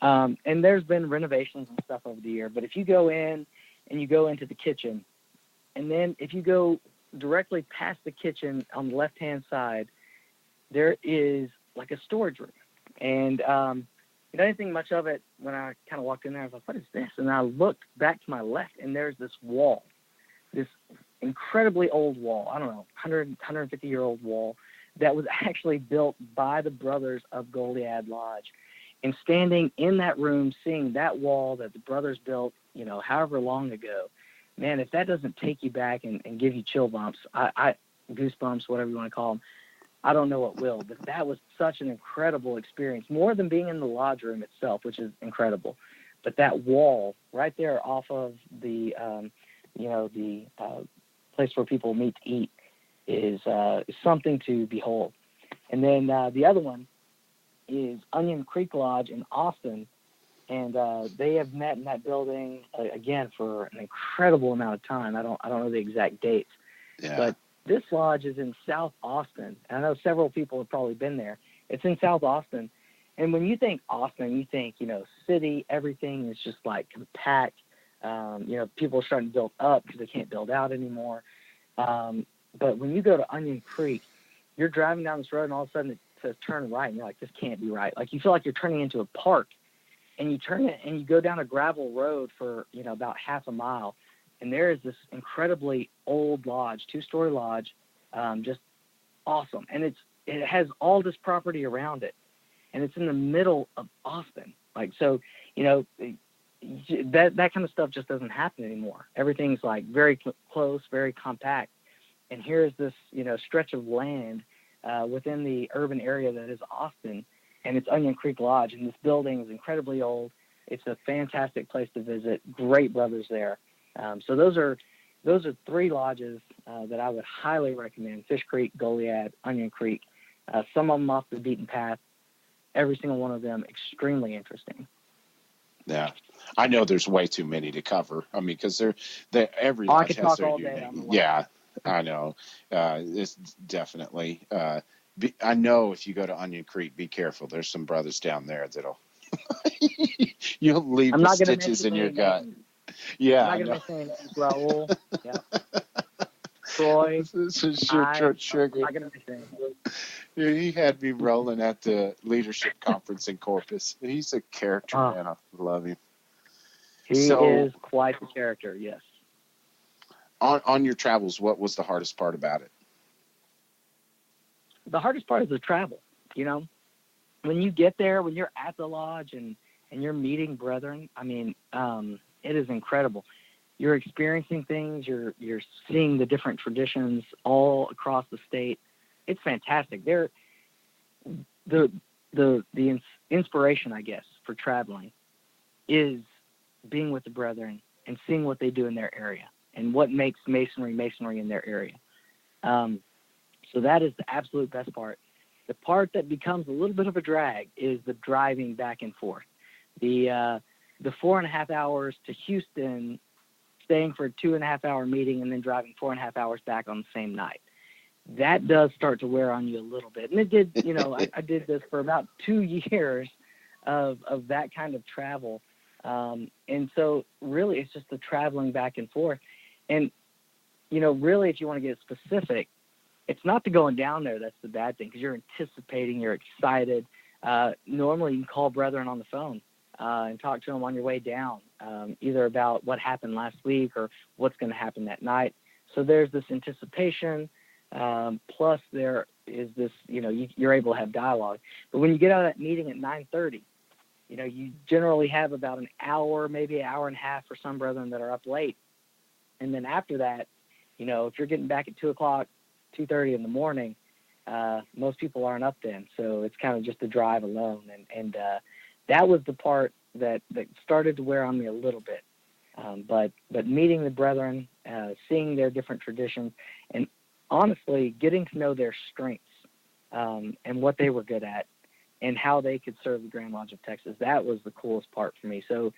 And there's been renovations and stuff over the year. But if you go in and you go into the kitchen, and then if you go directly past the kitchen on the left-hand side, there is like a storage room. And I didn't think much of it when I kind of walked in there. I was like, what is this? And I looked back to my left, and there's this wall, this incredibly old wall. I don't know, 150-year-old wall that was actually built by the brothers of Goliad Lodge. And standing in that room, seeing that wall that the brothers built, however long ago, man, if that doesn't take you back and give you chill bumps, goosebumps, whatever you want to call them, I don't know what will. But that was such an incredible experience, more than being in the lodge room itself, which is incredible. But that wall right there off of the, the place where people meet to eat is something to behold. And then the other one is Onion Creek Lodge in Austin, and they have met in that building again for an incredible amount of time. I don't know the exact dates, but this lodge is in South Austin. And I know several people have probably been there. It's in South Austin, and when you think Austin, you think city. Everything is just like compact. People are starting to build up because they can't build out anymore. But when you go to Onion Creek, you're driving down this road and all of a sudden it says turn right, and you're like, this can't be right. Like, you feel like you're turning into a park, and you turn it and you go down a gravel road for, about half a mile, and there is this incredibly old lodge, 2-story lodge, just awesome. And it has all this property around it, and it's in the middle of Austin. Like, so, that kind of stuff just doesn't happen anymore. Everything's like very close, very compact. And here's this, stretch of land within the urban area that is Austin, and it's Onion Creek Lodge. And this building is incredibly old. It's a fantastic place to visit. Great brothers there. So those are 3 lodges that I would highly recommend: Fish Creek, Goliad, Onion Creek. Some of them off the beaten path. Every single one of them extremely interesting. Yeah, I know there's way too many to cover. I mean, because every lodge has their unique. Yeah, I know. It's definitely. I know if you go to Onion Creek, be careful. There's some brothers down there that'll you'll leave the stitches in your gut. Yeah, I'm not going to mention any names. Raul. Yeah. Troy. This is sugar. I'm not going to mention anything. He had me rolling at the leadership conference in Corpus. He's a character, man. I love him. He is quite the character, yes. On your travels, what was the hardest part about it? The hardest part is the travel. When you get there, when you're at the lodge and you're meeting brethren, I mean, it is incredible. You're experiencing things. You're seeing the different traditions all across the state. It's fantastic. The inspiration, I guess, for traveling is being with the brethren and seeing what they do in their area and what makes masonry in their area. So that is the absolute best part. The part that becomes a little bit of a drag is the driving back and forth. The 4.5 hours to Houston, staying for a 2.5-hour meeting, and then driving 4.5 hours back on the same night. That does start to wear on you a little bit. And it did, I did this for about 2 years of that kind of travel. And so really it's just the traveling back and forth. And, really, if you want to get specific, it's not the going down there that's the bad thing, because you're anticipating, you're excited. Normally you can call brethren on the phone and talk to them on your way down, either about what happened last week or what's going to happen that night. So there's this anticipation, plus there is this, you're able to have dialogue. But when you get out of that meeting at 9:30, you generally have about an hour, maybe an hour and a half for some brethren that are up late. And then after that, if you're getting back at 2 o'clock, 2:30 in the morning, most people aren't up then. So it's kind of just the drive alone. And that was the part that started to wear on me a little bit. But meeting the brethren, seeing their different traditions, and honestly getting to know their strengths and what they were good at and how they could serve the Grand Lodge of Texas, that was the coolest part for me. So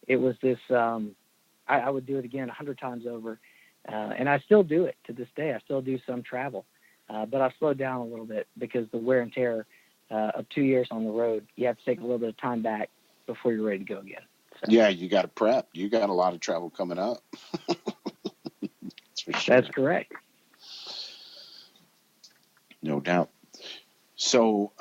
it was this, I would do it again 100 times over. And I still do it to this day. I still do some travel, but I've slowed down a little bit because the wear and tear of 2 years on the road, you have to take a little bit of time back before you're ready to go again. So. Yeah, you got to prep. You got a lot of travel coming up. That's for sure. That's correct. No doubt. So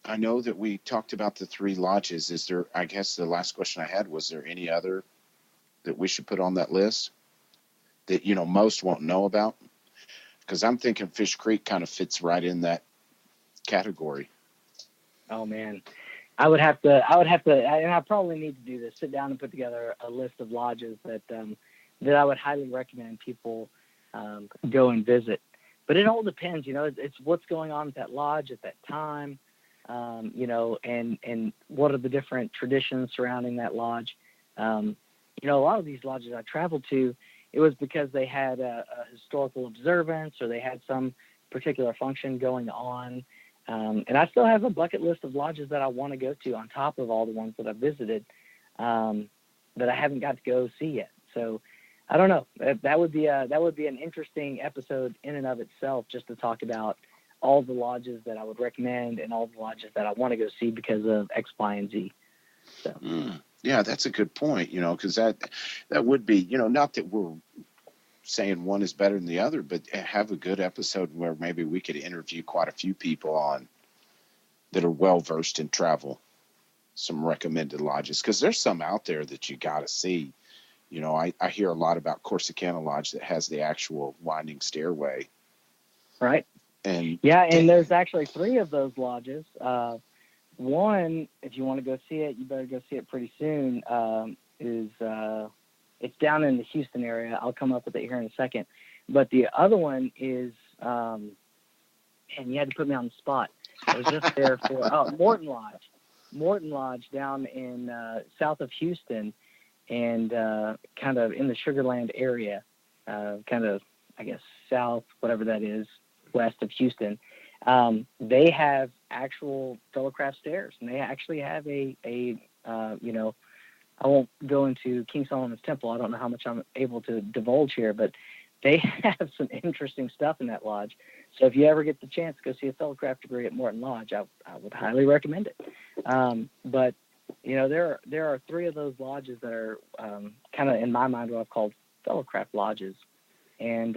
I know that we talked about the 3 lodges. Is there, I guess the last question I had, was there any other that we should put on that list that, most won't know about? Because I'm thinking Fish Creek kind of fits right in that category. Oh man, I would have to, and I probably need to do this, sit down and put together a list of lodges that I would highly recommend people go and visit. But it all depends, it's what's going on at that lodge at that time, and what are the different traditions surrounding that lodge. A lot of these lodges I traveled to, it was because they had a historical observance or they had some particular function going on. And I still have a bucket list of lodges that I want to go to on top of all the ones that I've visited that I haven't got to go see yet. So I don't know. That would be an interesting episode in and of itself, just to talk about all the lodges that I would recommend and all the lodges that I want to go see because of X, Y, and Z. So. Yeah, that's a good point, because that would be, not that we're saying one is better than the other, but have a good episode where maybe we could interview quite a few people on that are well versed in travel, some recommended lodges, because there's some out there that you got to see. You know, I hear a lot about Corsicana Lodge that has the actual winding stairway. Right. And there's actually 3 of those lodges. One, if you want to go see it, you better go see it pretty soon. It's down in the Houston area. I'll come up with it here in a second. But the other one is, and you had to put me on the spot. I was just there for Morton Lodge. Morton Lodge down in south of Houston, and kind of in the Sugarland area, kind of, I guess, south, whatever that is, west of Houston. They have actual Fellowcraft stairs, and they actually have a I won't go into King Solomon's Temple. I don't know how much I'm able to divulge here, but they have some interesting stuff in that lodge. So if you ever get the chance to go see a Fellowcraft degree at Morton Lodge, I would highly recommend it. But you know, there are 3 of those lodges that are kind of, in my mind, what I've called Fellowcraft lodges, and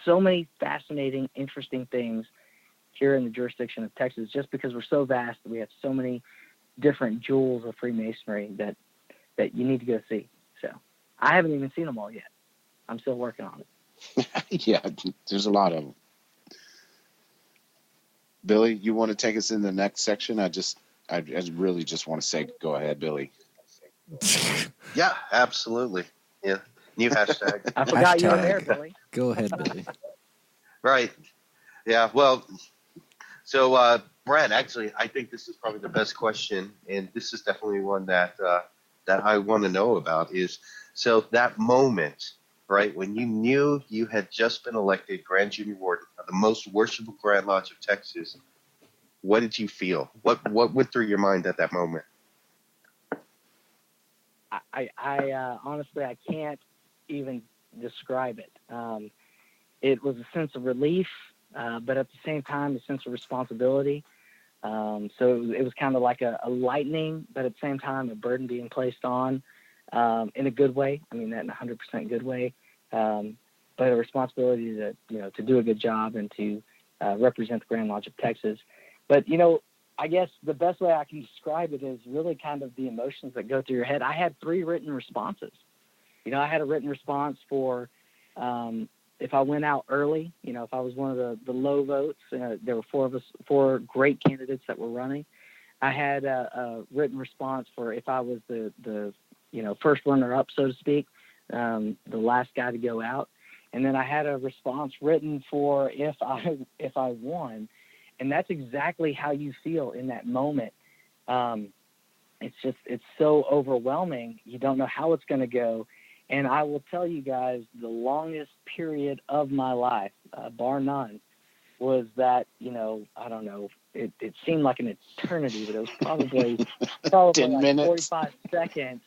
so many fascinating, interesting things here in the jurisdiction of Texas, just because we're so vast. We have so many different jewels of Freemasonry that you need to go see. So I haven't even seen them all yet. I'm still working on it. Yeah, there's a lot of them. Billy, you want to take us in the next section? I really just want to say, go ahead, Billy. Yeah, absolutely. Yeah. New hashtag. I forgot you were there, Billy. Go ahead, Billy. Right. Yeah. Well, so Brad, actually, I think this is probably the best question, and this is definitely one that I want to know about. Is so that moment, right, when you knew you had just been elected Grand Junior Warden of the most worshipful Grand Lodge of Texas. What did you feel? What went through your mind at that moment? I honestly, I can't even describe it. It was a sense of relief, but at the same time, a sense of responsibility. So it was kind of like a lightening, but at the same time, a burden being placed on, in a good way. I mean that in 100% good way. But a responsibility to do a good job and to represent the Grand Lodge of Texas. But, I guess the best way I can describe it is really kind of the emotions that go through your head. I had 3 written responses. I had a written response for if I went out early, if I was one of the low votes. There were 4 great candidates that were running. I had a written response for if I was the first runner-up, so to speak, the last guy to go out. And then I had a response written for if I won. And that's exactly how you feel in that moment. It's so overwhelming. You don't know how it's going to go. And I will tell you guys, the longest period of my life, bar none, was that, I don't know, it seemed like an eternity, but it was probably 10 like minutes. 45 seconds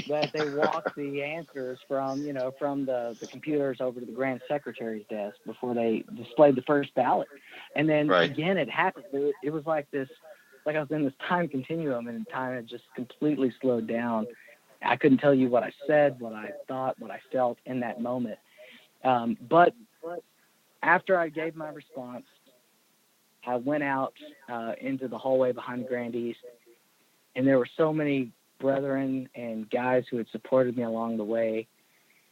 that they walked the answers from the computers over to the Grand Secretary's desk before they displayed the first ballot. And then again, it happened. It was like this, like I was in this time continuum, and time had just completely slowed down. I couldn't tell you what I said, what I thought, what I felt in that moment. But after I gave my response, I went out into the hallway behind the Grand East, and there were so many brethren and guys who had supported me along the way,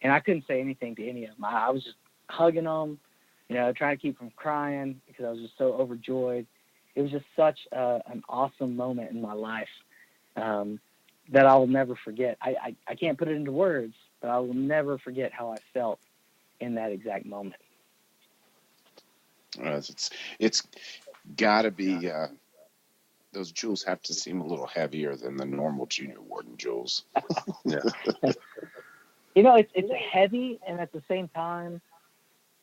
and I couldn't say anything to any of them. I was just hugging them, trying to keep from crying because I was just so overjoyed. It was just such an awesome moment in my life that I will never forget. I can't put it into words, but I will never forget how I felt in that exact moment. It's got to be those jewels have to seem a little heavier than the normal Junior Warden jewels. Yeah. It's heavy, and at the same time,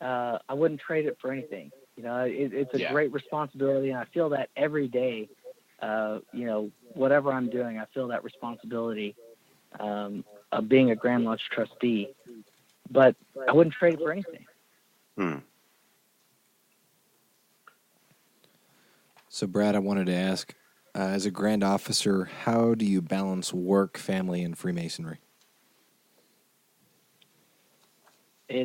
I wouldn't trade it for anything. It's a great responsibility, and I feel that every day. Whatever I'm doing, I feel that responsibility of being a Grand Lodge trustee. But I wouldn't trade it for anything. So, Brad, I wanted to ask, as a Grand Officer, how do you balance work, family, and Freemasonry?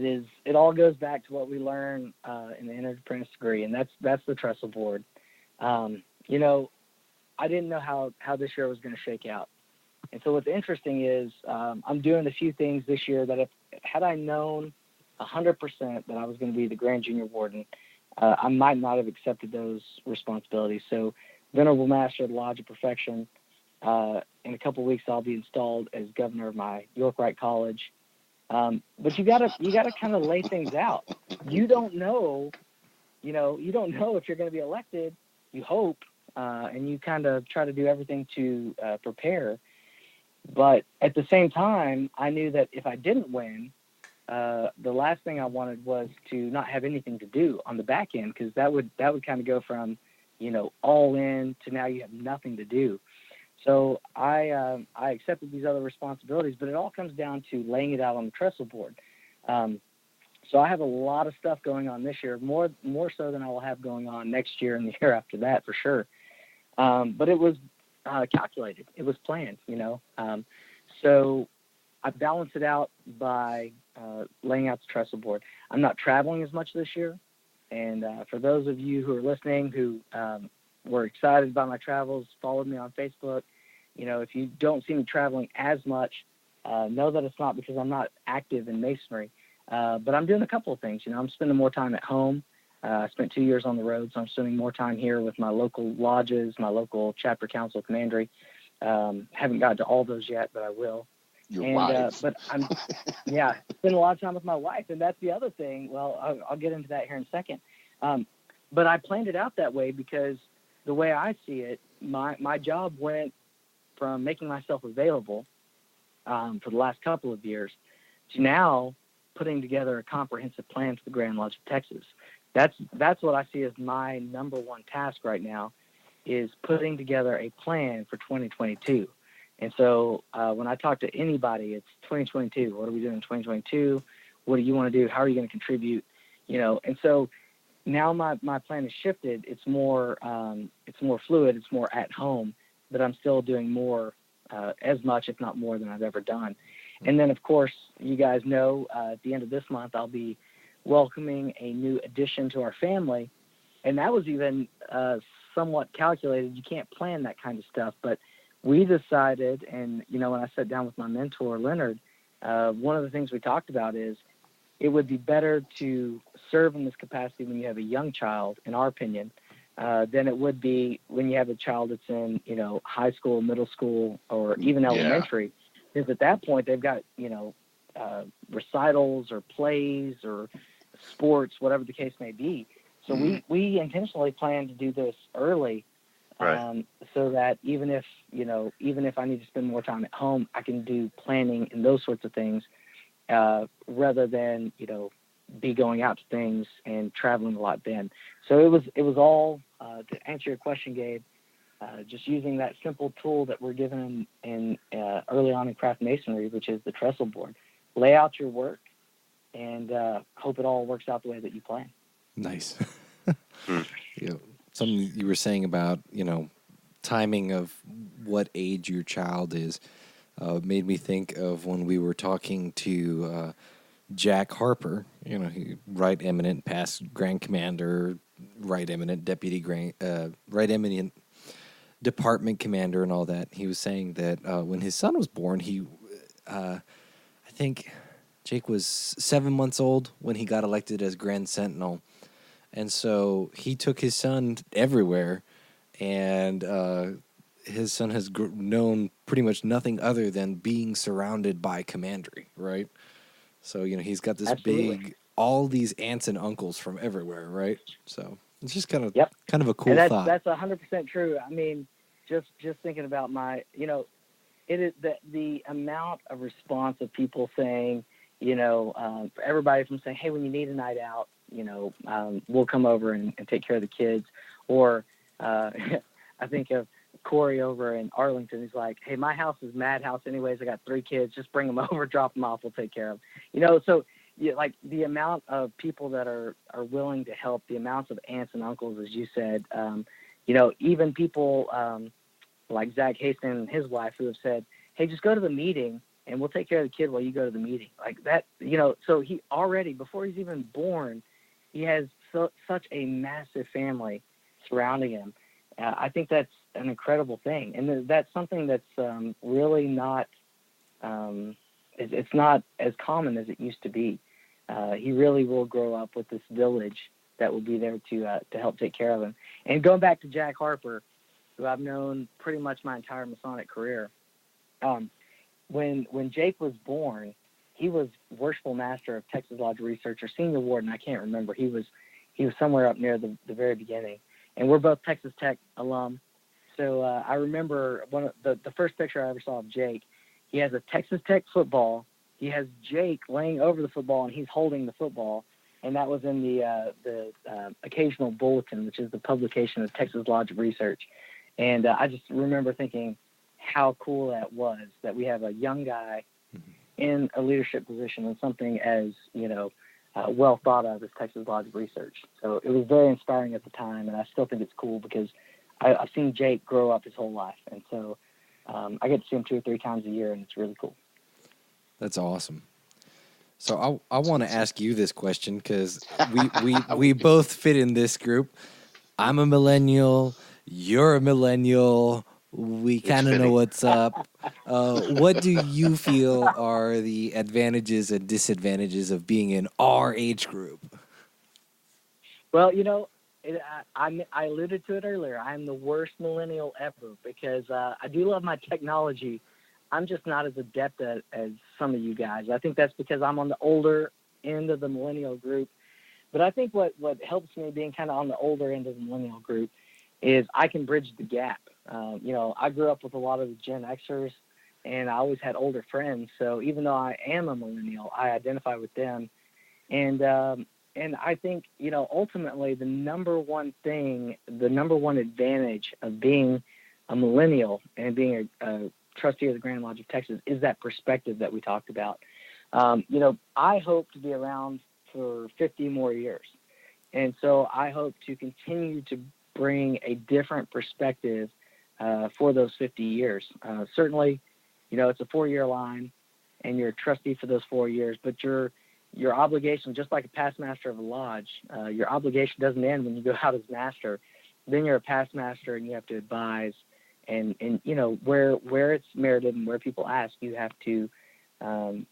it all goes back to what we learn in the entered apprentice degree, and that's the trestle board. You know, I didn't know how this year was going to shake out. And so what's interesting is I'm doing a few things this year that had I known 100% that I was going to be the Grand Junior Warden, I might not have accepted those responsibilities. So Venerable Master of the Lodge of Perfection, in a couple of weeks I'll be installed as governor of my York Rite College. But you gotta kind of lay things out. You don't know if you're going to be elected. You hope, and you kind of try to do everything to prepare. But at the same time, I knew that if I didn't win, the last thing I wanted was to not have anything to do on the back end, because that would kind of go from, all in to now you have nothing to do. So I accepted these other responsibilities, but it all comes down to laying it out on the trestle board. So I have a lot of stuff going on this year, more so than I will have going on next year and the year after that, for sure. But it was calculated. It was planned, So I balance it out by laying out the trestle board. I'm not traveling as much this year. And for those of you who are listening who were excited about my travels, followed me on Facebook, if you don't see me traveling as much, know that it's not because I'm not active in Masonry. But I'm doing a couple of things. I'm spending more time at home. I spent 2 years on the road, so I'm spending more time here with my local lodges, my local chapter council commandery. Haven't gotten to all those yet, but I will. Your wife. But I'm, spend a lot of time with my wife, and that's the other thing. Well, I'll get into that here in a second. But I planned it out that way because the way I see it, my job went from making myself available for the last couple of years to now putting together a comprehensive plan for the Grand Lodge of Texas. That's what I see as my number one task right now, is putting together a plan for 2022. And so when I talk to anybody, it's 2022. What are we doing in 2022? What do you want to do? How are you going to contribute? And so now my plan has shifted. It's more fluid. It's more at home, but I'm still doing more, as much, if not more, than I've ever done. And then, of course, you guys know at the end of this month, I'll be welcoming a new addition to our family. And that was even somewhat calculated. You can't plan that kind of stuff. But we decided, and, when I sat down with my mentor, Leonard, one of the things we talked about is it would be better to serve in this capacity when you have a young child, in our opinion, than it would be when you have a child that's in, high school, middle school, or even elementary. Because at that point, they've got, recitals or plays or sports, whatever the case may be. So we intentionally plan to do this early, right. So that even if I need to spend more time at home, I can do planning and those sorts of things, rather than, be going out to things and traveling a lot then. So it was all, to answer your question, Gabe, just using that simple tool that we're given in early on in craft masonry, which is the trestle board. Lay out your work and hope it all works out the way that you plan. Nice. Something you were saying about, timing of what age your child is made me think of when we were talking to Jack Harper, Right Eminent, past Grand Commander, Right Eminent Deputy Right Eminent Department Commander and all that. He was saying that when his son was born, I think Jake was 7 months old when he got elected as Grand Sentinel. And so he took his son everywhere, and his son has known pretty much nothing other than being surrounded by commandery, right? So, he's got this Absolutely. all these aunts and uncles from everywhere, right? So it's just kind of a cool and thought. That's 100% true. I mean, just thinking about it is the amount of response of people saying, for everybody from saying, hey, when you need a night out, we'll come over and take care of the kids. Or I think of Corey over in Arlington. He's like, hey, my house is madhouse anyways. I got 3 kids. Just bring them over, drop them off. We'll take care of them. So like the amount of people that are willing to help, the amounts of aunts and uncles, as you said, even people like Zach Hastings and his wife who have said, hey, just go to the meeting and we'll take care of the kid while you go to the meeting. Like that, so he already, before he's even born, he has such a massive family surrounding him. I think that's an incredible thing. And that's something that's really not, it's not as common as it used to be. He really will grow up with this village that will be there to help take care of him. And going back to Jack Harper, who I've known pretty much my entire Masonic career, when Jake was born, he was Worshipful Master of Texas Lodge Research, or Senior Warden, I can't remember. He was somewhere up near the very beginning. And we're both Texas Tech alum. So I remember one of the first picture I ever saw of Jake. He has a Texas Tech football. He has Jake laying over the football, and he's holding the football. And that was in the Occasional Bulletin, which is the publication of Texas Lodge of Research. And I just remember thinking how cool that was, that we have a young guy in a leadership position in something as, well thought of as Texas Lodge of Research. So it was very inspiring at the time, and I still think it's cool because I've seen Jake grow up his whole life. And so I get to see him 2 or 3 times a year, and it's really cool. That's awesome. So I want to ask you this question because we both fit in this group. I'm a millennial. You're a millennial. We kind of know what's up. What do you feel are the advantages and disadvantages of being in our age group? Well, I alluded to it earlier. I'm the worst millennial ever because I do love my technology. I'm just not as adept as some of you guys. I think that's because I'm on the older end of the millennial group. But I think what helps me being kind of on the older end of the millennial group is I can bridge the gap. I grew up with a lot of the Gen Xers, and I always had older friends. So even though I am a millennial, I identify with them. And I think, ultimately the number one advantage of being a millennial and being a trustee of the Grand Lodge of Texas is that perspective that we talked about. I hope to be around for 50 more years. And so I hope to continue to bring a different perspective for those 50 years. Certainly, it's a 4-year line and you're a trustee for those 4 years, but your obligation, just like a past master of a lodge, your obligation doesn't end when you go out as master. Then you're a past master and you have to advise and where it's merited and where people ask, you have to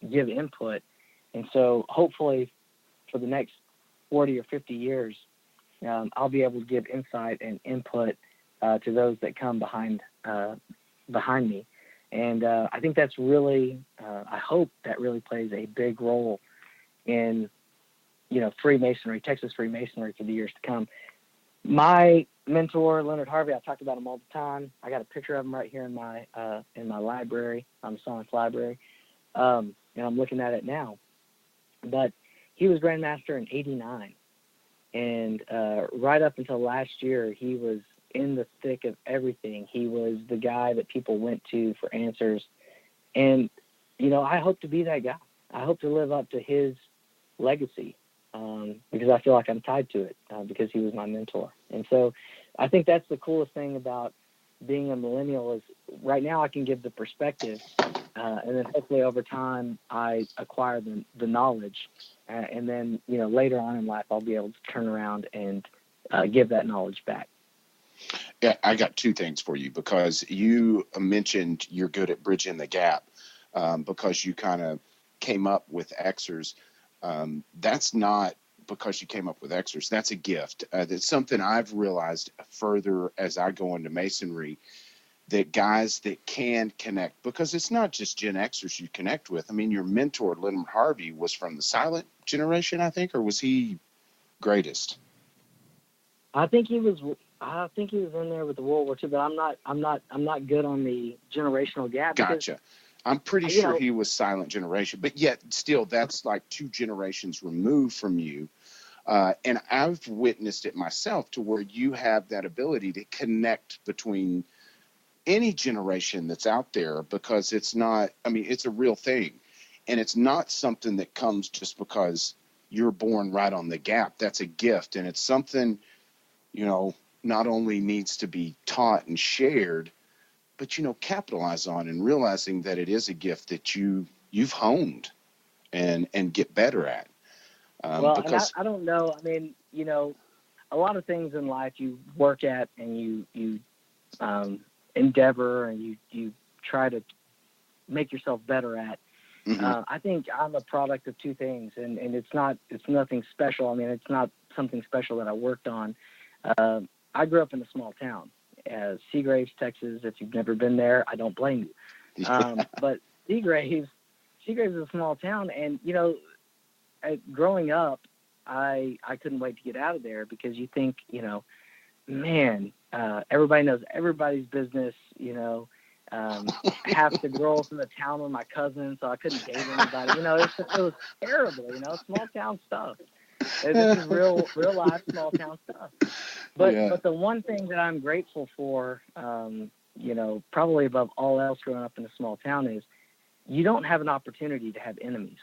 give input. And so hopefully for the next 40 or 50 years, I'll be able to give insight and input to those that come behind me. And I think that's really, I hope that really plays a big role in, Freemasonry, Texas Freemasonry for the years to come. My mentor, Leonard Harvey, I talked about him all the time. I got a picture of him right here in my library, my Masonic library, and I'm looking at it now. But he was Grand Master in '89, and right up until last year, he was in the thick of everything. He was the guy that people went to for answers, and I hope to be that guy. I hope to live up to his legacy. Because I feel like I'm tied to it because he was my mentor. And so I think that's the coolest thing about being a millennial is right now I can give the perspective and then hopefully over time I acquire the knowledge and then, later on in life I'll be able to turn around and give that knowledge back. Yeah, I got 2 things for you because you mentioned you're good at bridging the gap because you kind of came up with Xers. That's not because you came up with Xers. That's a gift. That's something I've realized further as I go into Masonry, that guys that can connect, because it's not just Gen Xers you connect with. I mean, your mentor, Leonard Harvey, was from the silent generation, I think, or was he greatest? I think he was in there with the World War II, but I'm not good on the generational gap. Gotcha. I'm pretty sure he was silent generation, but yet still that's like 2 generations removed from you. And I've witnessed it myself to where you have that ability to connect between any generation that's out there because it's a real thing. And it's not something that comes just because you're born right on the gap. That's a gift. And it's something, not only needs to be taught and shared, but capitalize on, and realizing that it is a gift that you've honed and get better at. Well, Because and I don't know. I mean, a lot of things in life you work at and you endeavor and you try to make yourself better at. I think I'm a product of two things, and it's nothing special. I mean, it's not something special that I worked on. I grew up in a small town, Seagraves, Texas. If you've never been there, I don't blame you. But Seagraves is a small town, and growing up, I couldn't wait to get out of there, because you think, man, everybody knows everybody's business. Half the girls in the town were my cousins, so I couldn't date anybody. It was terrible. Small town stuff. This is real life small town stuff. But the one thing that I'm grateful for, probably above all else growing up in a small town, is you don't have an opportunity to have enemies.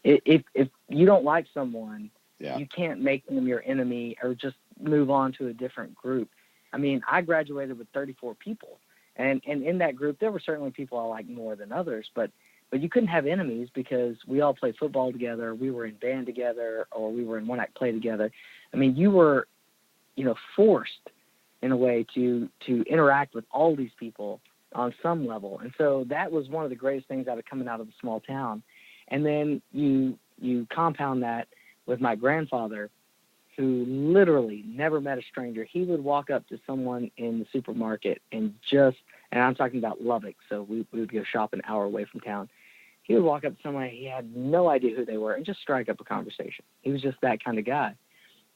If you don't like someone, you can't make them your enemy or just move on to a different group. I mean, I graduated with 34 people, and in that group, there were certainly people I liked more than others, but you couldn't have enemies because we all played football together, we were in band together, or we were in one-act play together. I mean, you were, forced in a way to interact with all these people on some level. And so that was one of the greatest things out of coming out of a small town. And then you compound that with my grandfather, who literally never met a stranger. He would walk up to someone in the supermarket and I'm talking about Lubbock, so we would go shop an hour away from town. He would walk up to someone, he had no idea who they were, and just strike up a conversation. He was just that kind of guy.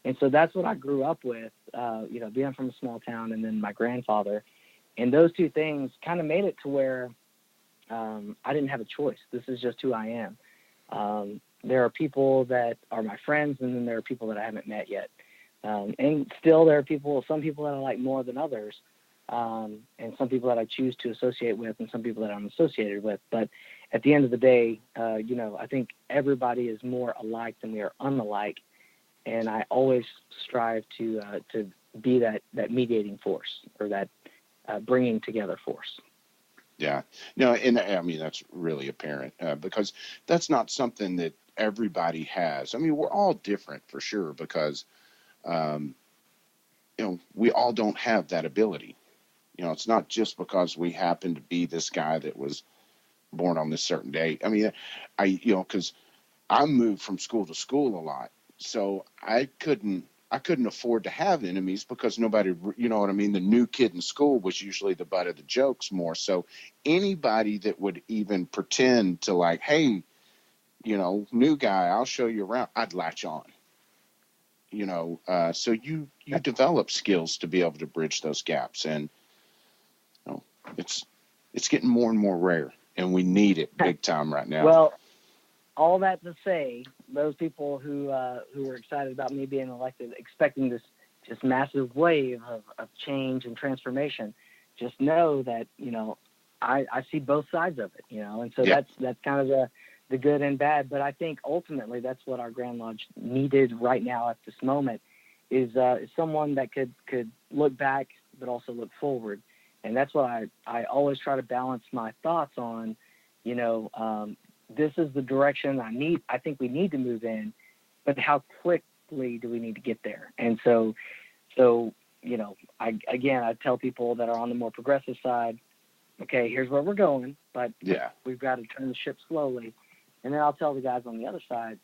And so that's what I grew up with, being from a small town, and then my grandfather. And those two things kind of made it to where I didn't have a choice. This is just who I am. There are people that are my friends, and then there are people that I haven't met yet. And still there are some people that I like more than others, and some people that I choose to associate with, and some people that I'm associated with. But at the end of the day, I think everybody is more alike than we are unalike. And I always strive to be that mediating force, or that bringing together force. Yeah, no, and I mean, that's really apparent, because that's not something that everybody has. I mean, we're all different for sure, because, we all don't have that ability. It's not just because we happen to be this guy that was born on this certain day. I mean, because I moved from school to school a lot, so I couldn't afford to have enemies, because nobody, you know what I mean? The new kid in school was usually the butt of the jokes more. So anybody that would even pretend to, like, hey, new guy, I'll show you around, I'd latch on. So you develop skills to be able to bridge those gaps, and it's getting more and more rare, and we need it big time right now. Well, all that to say, those people who were excited about me being elected, expecting this just massive wave of change and transformation, just know that, I see both sides of it, and so that's kind of the good and bad. But I think ultimately that's what our Grand Lodge needed right now at this moment is someone that could look back, but also look forward. And that's what I always try to balance my thoughts on, this is the direction I think we need to move in, but how quickly do we need to get there? And so, I tell people that are on the more progressive side, okay, here's where we're going, but we've got to turn the ship slowly. And then I'll tell the guys on the other side,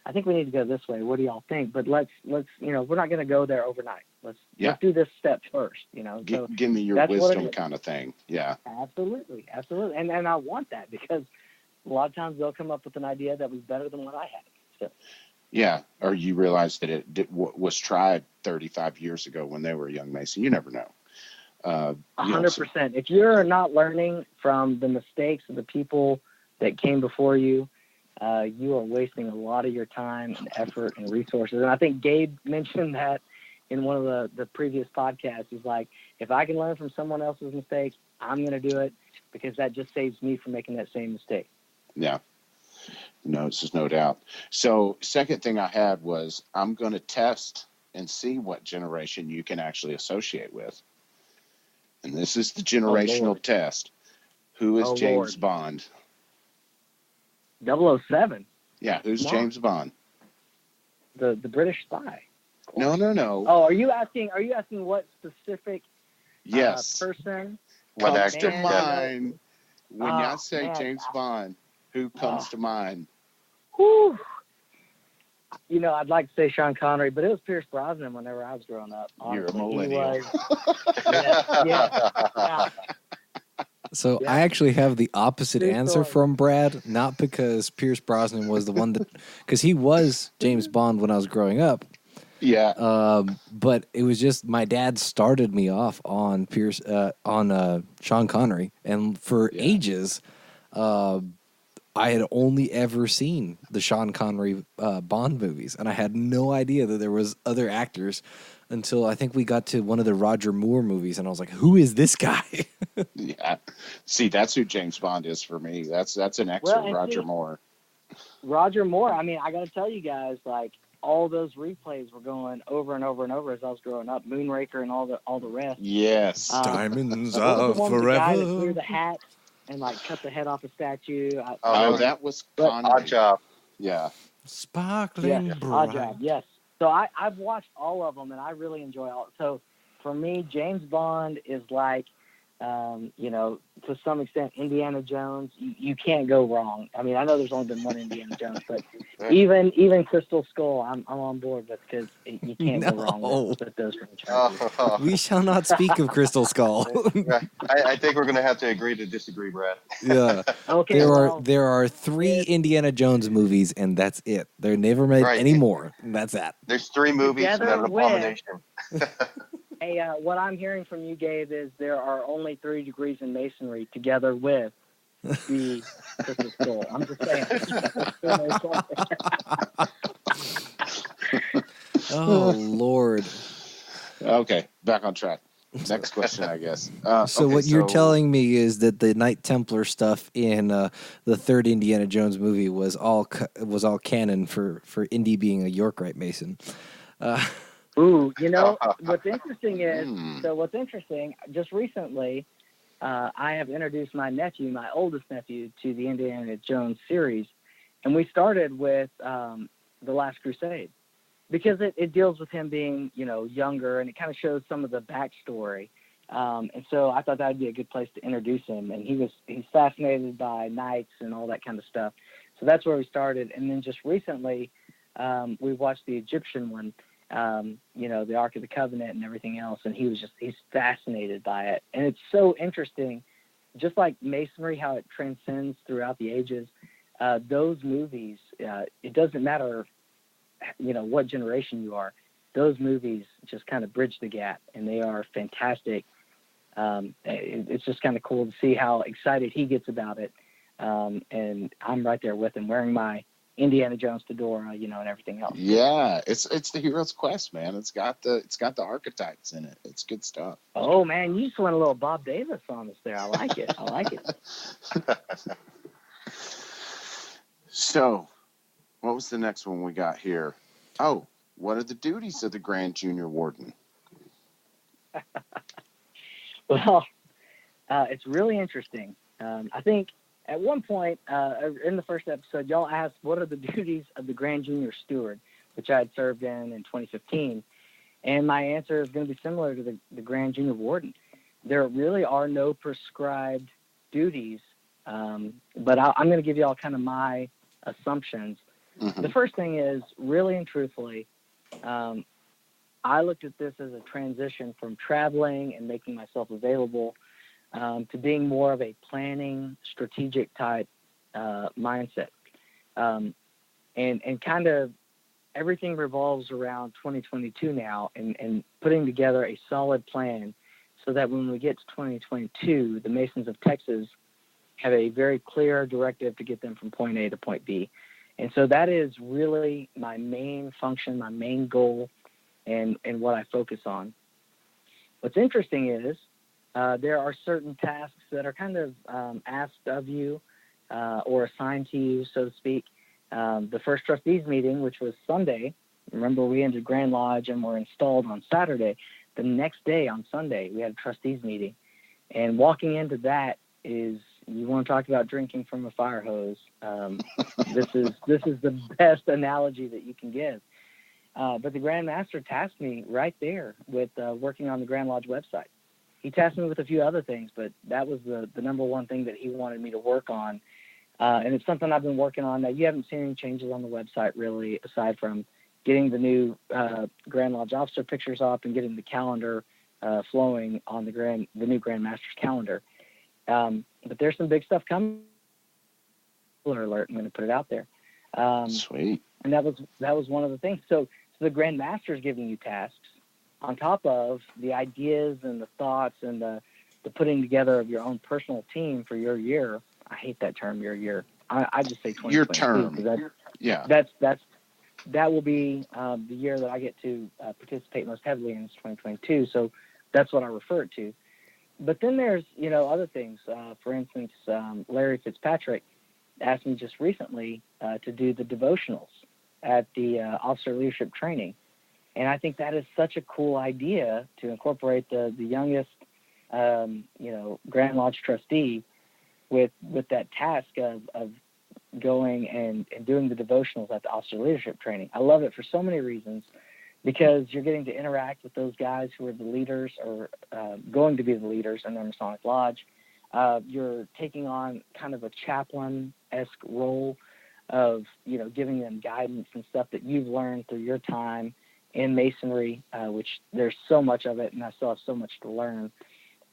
I think we need to go this way. What do y'all think? But let's we're not going to go there overnight. Let's do this step first, So give me your wisdom kind of thing. Yeah. Absolutely. And I want that, because a lot of times they'll come up with an idea that was better than what I had. So. Yeah, or you realize that it was tried 35 years ago when they were a young Mason. You never know. 100%. If you're not learning from the mistakes of the people that came before you, you are wasting a lot of your time and effort and resources. And I think Gabe mentioned that in one of the previous podcasts. He's like, if I can learn from someone else's mistake, I'm going to do it, because that just saves me from making that same mistake. Yeah. No, this is no doubt. So second thing I had was, I'm going to test and see what generation you can actually associate with. And this is the generational test. Who is James Lord. Bond? 007. Yeah, who's James Bond? The British spy. No. Oh, are you asking what specific yes. person What comes to actor? mind when I say man. James Bond? Who comes to mind? Whew. You know, I'd like to say Sean Connery, but it was Pierce Brosnan whenever I was growing up. Honestly. You're a millennial. He was, yeah. So Yeah. I actually have the opposite True answer story. from Brad, not because Pierce Brosnan was the one that, because he was James Bond when I was growing up. Yeah. But it was just my dad started me off on Sean Connery, and for ages, I had only ever seen the Sean Connery Bond movies, and I had no idea that there was other actors until I think we got to one of the Roger Moore movies, and I was like, "Who is this guy?" Yeah. See, that's who James Bond is for me. That's an extra Roger Moore. Roger Moore. I mean, I got to tell you guys, like all those replays were going over and over and over as I was growing up. Moonraker and all the rest. Yes. Diamonds what are was the one with the guy that forever. threw the hat and like cut the head off a statue? That was Connery. Odd Job. Yeah. Sparkling bright. Odd Job. Yes. So I've watched all of them and I really enjoy all. So for me, James Bond is like, you know, to some extent, Indiana Jones. You can't go wrong. I mean, I know there's only been one Indiana Jones, but even Crystal Skull, I'm on board with because you can't go wrong with those franchises. We shall not speak of Crystal Skull. I think we're going to have to agree to disagree, Brad. Yeah. Okay. There are 3 Indiana Jones movies, and that's it. They're never made any more. And that's that. There's 3 movies and an abomination. Hey, what I'm hearing from you, Gabe, is there are only 3 degrees in masonry together with the Crystal Skull. I'm just saying. Oh, Lord. Okay, back on track. Next question, I guess. So you're telling me is that the Knight Templar stuff in the 3rd Indiana Jones movie was all canon for Indy being a Yorkite Mason. Ooh, you know, what's interesting is, just recently, I have introduced my oldest nephew, to the Indiana Jones series, and we started with The Last Crusade, because it deals with him being, you know, younger, and it kind of shows some of the backstory, and so I thought that would be a good place to introduce him, and he's fascinated by knights and all that kind of stuff, so that's where we started, and then just recently, we watched the Egyptian one, you know, the Ark of the Covenant and everything else. And he's fascinated by it. And it's so interesting, just like Masonry, how it transcends throughout the ages. Those movies, it doesn't matter, you know, what generation you are, those movies just kind of bridge the gap, and they are fantastic. It's just kind of cool to see how excited he gets about it. And I'm right there with him, wearing my Indiana Jones fedora, you know, and everything else. Yeah, it's the hero's quest, man. It's got the archetypes in it. It's good stuff. Oh man, you just went a little Bob Davis on us there. I like it. So, what was the next one we got here? Oh, what are the duties of the Grand Junior Warden? Well, it's really interesting. I think at one point in the first episode, y'all asked, what are the duties of the Grand Junior Steward, which I had served in 2015. And my answer is going to be similar to the Grand Junior Warden. There really are no prescribed duties, but I'm going to give y'all kind of my assumptions. Mm-hmm. The first thing is, really and truthfully, I looked at this as a transition from traveling and making myself available to being more of a planning, strategic type mindset. And kind of everything revolves around 2022 now, and putting together a solid plan so that when we get to 2022, the Masons of Texas have a very clear directive to get them from point A to point B. And so that is really my main function, my main goal, and what I focus on. What's interesting is there are certain tasks that are kind of asked of you or assigned to you, so to speak. The first trustees meeting, which was Sunday, remember we entered Grand Lodge and were installed on Saturday. The next day on Sunday, we had a trustees meeting. And walking into that is, you want to talk about drinking from a fire hose. This is the best analogy that you can give. But the Grand Master tasked me right there with working on the Grand Lodge website. He tasked me with a few other things, but that was the number one thing that he wanted me to work on. And it's something I've been working on. Now, you haven't seen any changes on the website, really, aside from getting the new Grand Lodge officer pictures up and getting the calendar flowing on the new Grand Master's calendar. But there's some big stuff coming. Alert! I'm going to put it out there. Sweet. And that was one of the things. So the Grand Master is giving you tasks on top of the ideas and the thoughts and the putting together of your own personal team for your year. I hate that term, your year. I just say 2022. Your term. That will be the year that I get to participate most heavily in, is 2022. So that's what I refer it to. But then there's, other things. For instance, Larry Fitzpatrick asked me just recently to do the devotionals at the officer leadership training. And I think that is such a cool idea to incorporate the youngest, Grand Lodge trustee with that task of going and doing the devotionals at the officer leadership training. I love it for so many reasons, because you're getting to interact with those guys who are the leaders or going to be the leaders in the Masonic Lodge. You're taking on kind of a chaplain-esque role of, giving them guidance and stuff that you've learned through your time in Masonry, which there's so much of it, and I still have so much to learn.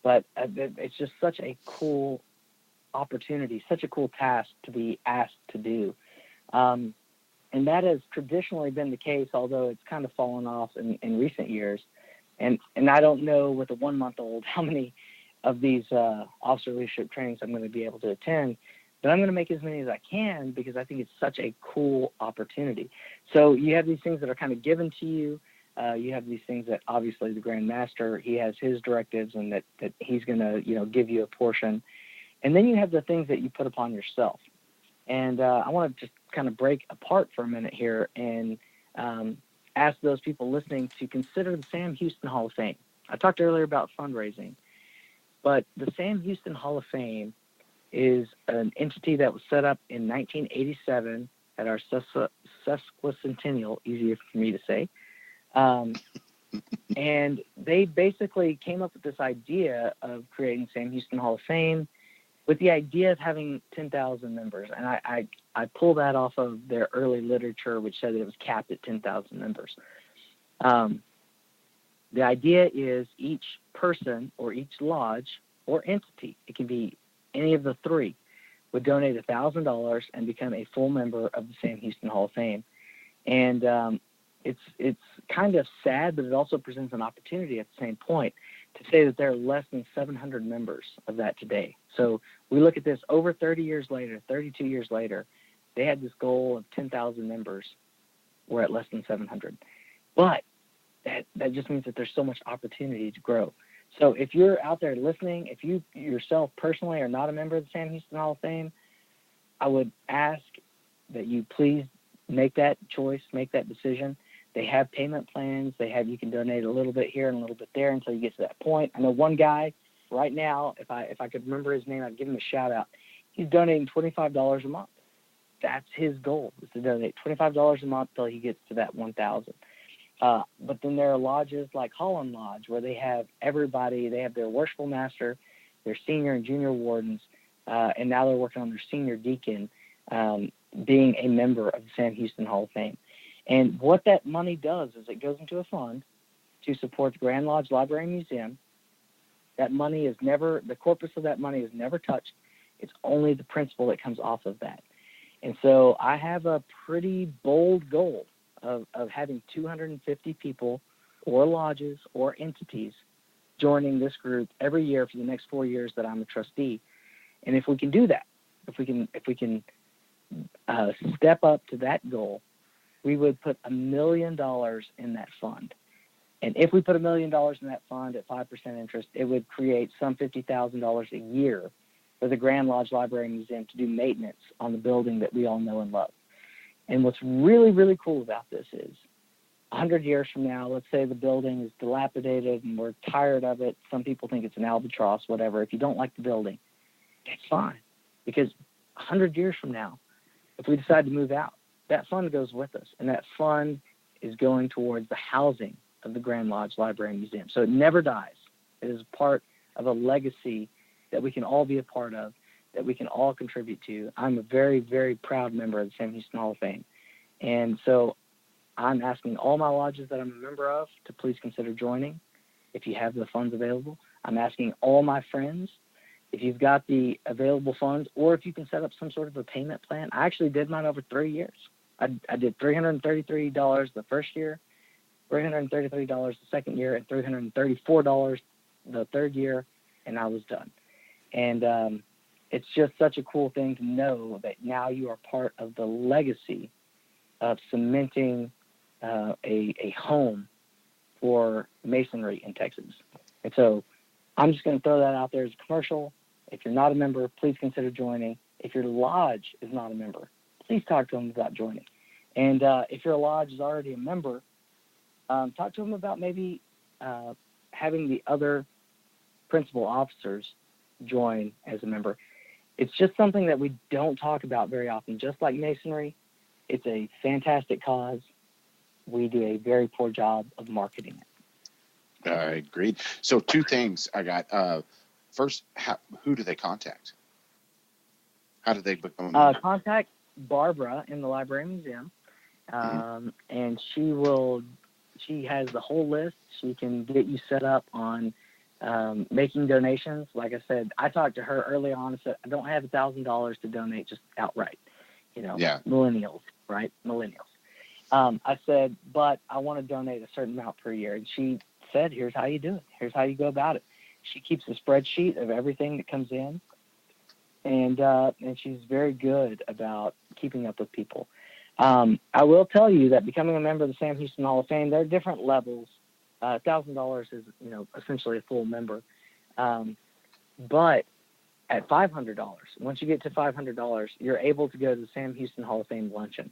But it's just such a cool opportunity, such a cool task to be asked to do. And that has traditionally been the case, although it's kind of fallen off in recent years. And I don't know with a 1-month-old how many of these officer leadership trainings I'm going to be able to attend, but I'm going to make as many as I can, because I think it's such a cool opportunity. So you have these things that are kind of given to you. You have these things that obviously the Grand Master, he has his directives, and that he's going to, give you a portion. And then you have the things that you put upon yourself. And I want to just kind of break apart for a minute here and ask those people listening to consider the Sam Houston Hall of Fame. I talked earlier about fundraising, but the Sam Houston Hall of Fame is an entity that was set up in 1987 at our sesquicentennial, easier for me to say. And they basically came up with this idea of creating Sam Houston Hall of Fame with the idea of having 10,000 members. And I pulled that off of their early literature, which said that it was capped at 10,000 members. The idea is each person or each lodge or entity, it can be any of the three, would donate $1,000 and become a full member of the Sam Houston Hall of Fame. And it's kind of sad, but it also presents an opportunity at the same point to say that there are less than 700 members of that today. So we look at this over 30 years later, 32 years later, they had this goal of 10,000 members. We're at less than 700. But that just means that there's so much opportunity to grow. So if you're out there listening, if you yourself personally are not a member of the Sam Houston Hall of Fame, I would ask that you please make that choice, make that decision. They have payment plans. You can donate a little bit here and a little bit there until you get to that point. I know one guy right now, if I could remember his name, I'd give him a shout out. He's donating $25 a month. That's his goal, is to donate $25 a month till he gets to that 1,000. But then there are lodges like Holland Lodge, where they have everybody. They have their worshipful master, their senior and junior wardens, and now they're working on their senior deacon being a member of the Sam Houston Hall of Fame. And what that money does is it goes into a fund to support the Grand Lodge Library and Museum. That money is never, the corpus of that money is never touched. It's only the principal that comes off of that. And so I have a pretty bold goal of having 250 people or lodges or entities joining this group every year for the next 4 years that I'm a trustee. And if we can do that, if we can step up to that goal, we would put $1 million in that fund. And if we put $1 million in that fund at 5% interest, it would create some $50,000 a year for the Grand Lodge Library and Museum to do maintenance on the building that we all know and love. And what's really, really cool about this is 100 years from now, let's say the building is dilapidated and we're tired of it. Some people think it's an albatross, whatever. If you don't like the building, that's fine. Because 100 years from now, if we decide to move out, that fund goes with us. And that fund is going towards the housing of the Grand Lodge Library and Museum. So it never dies. It is part of a legacy that we can all be a part of, that we can all contribute to. I'm a very, very proud member of the Sam Houston Hall of Fame. And so I'm asking all my lodges that I'm a member of to please consider joining if you have the funds available. I'm asking all my friends, if you've got the available funds, or if you can set up some sort of a payment plan. I actually did mine over 3 years. I did $333 the first year, $333 the second year, and $334 the third year, and I was done. And it's just such a cool thing to know that now you are part of the legacy of cementing a home for masonry in Texas. And so I'm just going to throw that out there as a commercial. If you're not a member, please consider joining. If your lodge is not a member, please talk to them about joining. And if your lodge is already a member, talk to them about maybe having the other principal officers join as a member. It's just something that we don't talk about very often. Just like masonry, it's a fantastic cause. We do a very poor job of marketing it. I agreed. So 2 things I got. First, who do they contact? How do they become a member? Contact Barbara in the Library and Museum, and she has the whole list. She can get you set up on making donations. Like I said, I talked to her early on and said, I don't have $1,000 to donate just outright. Millennials, right? Millennials. I said, but I want to donate a certain amount per year. And she said, here's how you do it. Here's how you go about it. She keeps a spreadsheet of everything that comes in. And she's very good about keeping up with people. I will tell you that becoming a member of the Sam Houston Hall of Fame, there are different levels. $1,000 is, essentially a full member. But at $500, once you get to $500, you're able to go to the Sam Houston Hall of Fame luncheon,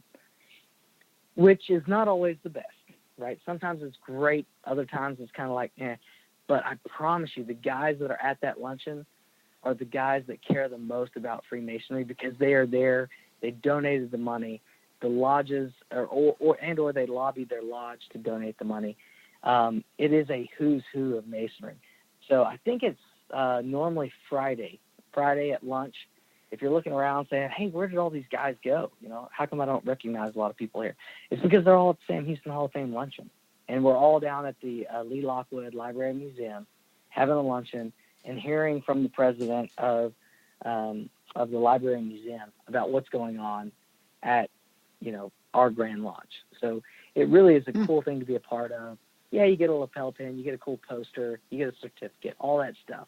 which is not always the best, right? Sometimes it's great. Other times it's kind of like, eh. But I promise you, the guys that are at that luncheon are the guys that care the most about Freemasonry, because they are there. They donated the money. The lodges or they lobbied their lodge to donate the money. It is a who's who of Masonry. So I think it's normally Friday at lunch. If you're looking around saying, hey, where did all these guys go? How come I don't recognize a lot of people here? It's because they're all at the Sam Houston Hall of Fame luncheon. And we're all down at the Lee Lockwood Library and Museum having a luncheon and hearing from the president of the Library and Museum about what's going on at, our Grand Lodge. So it really is a cool thing to be a part of. Yeah, you get a lapel pin, you get a cool poster, you get a certificate, all that stuff.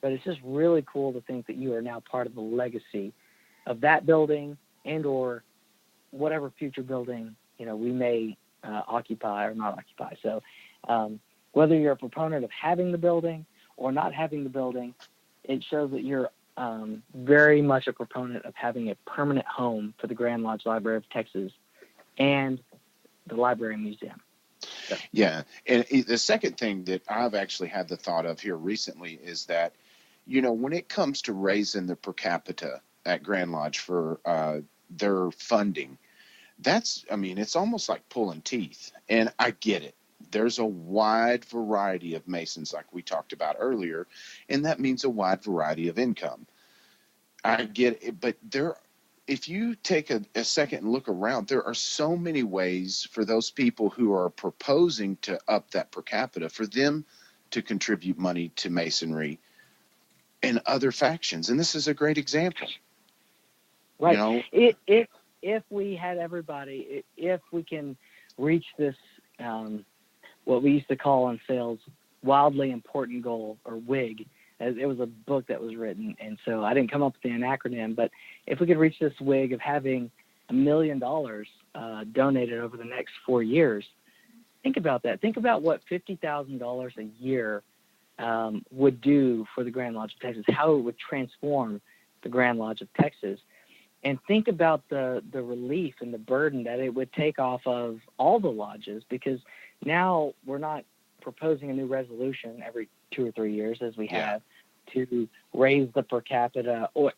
But it's just really cool to think that you are now part of the legacy of that building and or whatever future building, we may occupy or not occupy. So whether you're a proponent of having the building or not having the building, it shows that you're very much a proponent of having a permanent home for the Grand Lodge Library of Texas and the Library and Museum. So. Yeah. And the second thing that I've actually had the thought of here recently is that, when it comes to raising the per capita at Grand Lodge for their funding, it's almost like pulling teeth. And I get it. There's a wide variety of Masons, like we talked about earlier, and that means a wide variety of income. I get it, but if you take a second and look around, there are so many ways for those people who are proposing to up that per capita for them to contribute money to Masonry and other factions. And this is a great example. Right. If we had everybody, if we can reach this, what we used to call on sales, wildly important goal, or WIG, as it was a book that was written. And so I didn't come up with an acronym, but if we could reach this WIG of having $1 million donated over the next 4 years, think about that. Think about what $50,000 a year would do for the Grand Lodge of Texas, how it would transform the Grand Lodge of Texas. And think about the relief and the burden that it would take off of all the lodges, because now we're not proposing a new resolution every 2 or 3 years as we have to raise the per capita or